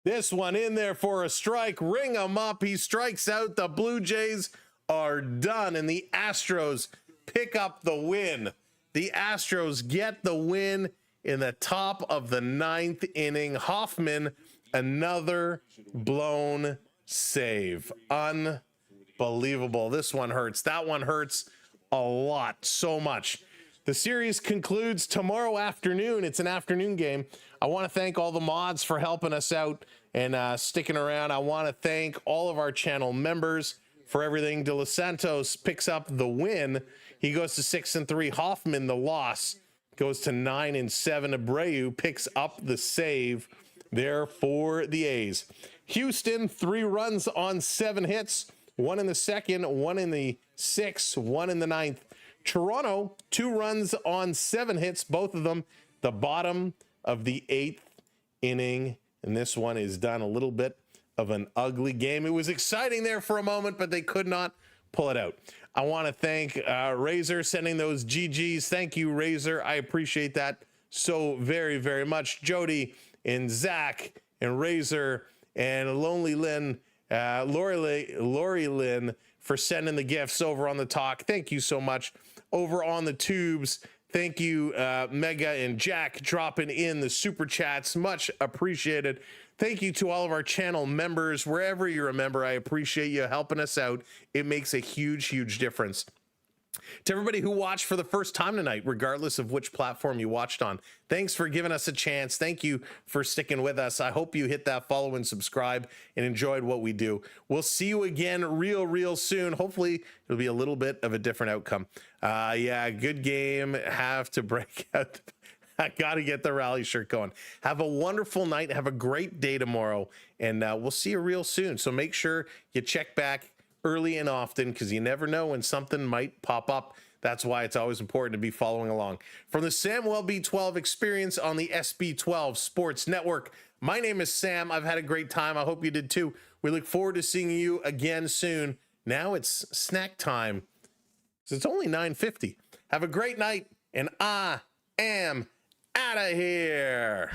This one in there for a strike. Ring him up. He strikes out. The Blue Jays are done, and the Astros pick up the win. The Astros get the win in the top of the 9th inning. Hoffman, another blown save. Unbelievable. This one hurts. That one hurts a lot, so much. The series concludes tomorrow afternoon. It's an afternoon game. I want to thank all the mods for helping us out and sticking around. I want to thank all of our channel members for everything. De Los Santos picks up the win. He goes to 6-3. Hoffman, the loss, goes to 9-7. Abreu picks up the save there for the A's. Houston, 3 runs on 7 hits. 1 in the 2nd, 1 in the 6th, 1 in the 9th. Toronto, 2 runs on 7 hits, both of them the bottom of the 8th inning. And this one is done. A little bit of an ugly game. It was exciting there for a moment, but they could not pull it out. I want to thank Razor sending those GGs. Thank you, Razor. I appreciate that so very, very much. Jody and Zach and Razor and Lonely Lynn, Lori Lynn for sending the gifts over on the talk. Thank you so much. Over on the tubes, thank you, Mega and Jack, dropping in the super chats. Much appreciated. Thank you to all of our channel members. Wherever you're a member, I appreciate you helping us out. It makes a huge, huge difference. To everybody who watched for the first time tonight, regardless of which platform you watched on, thanks for giving us a chance. Thank you for sticking with us. I hope you hit that follow and subscribe and enjoyed what we do. We'll see you again real soon. Hopefully it'll be a little bit of a different outcome. Yeah, good game. Have to break out. I got to get the rally shirt going. Have a wonderful night. Have a great day tomorrow. And we'll see you real soon. So make sure you check back early and often, because you never know when something might pop up. That's why it's always important to be following along. From the Samuel B12 experience on the SB12 Sports Network, my name is Sam. I've had a great time. I hope you did too. We look forward to seeing you again soon. Now it's snack time. It's only 9:50. Have a great night, and I am out of here.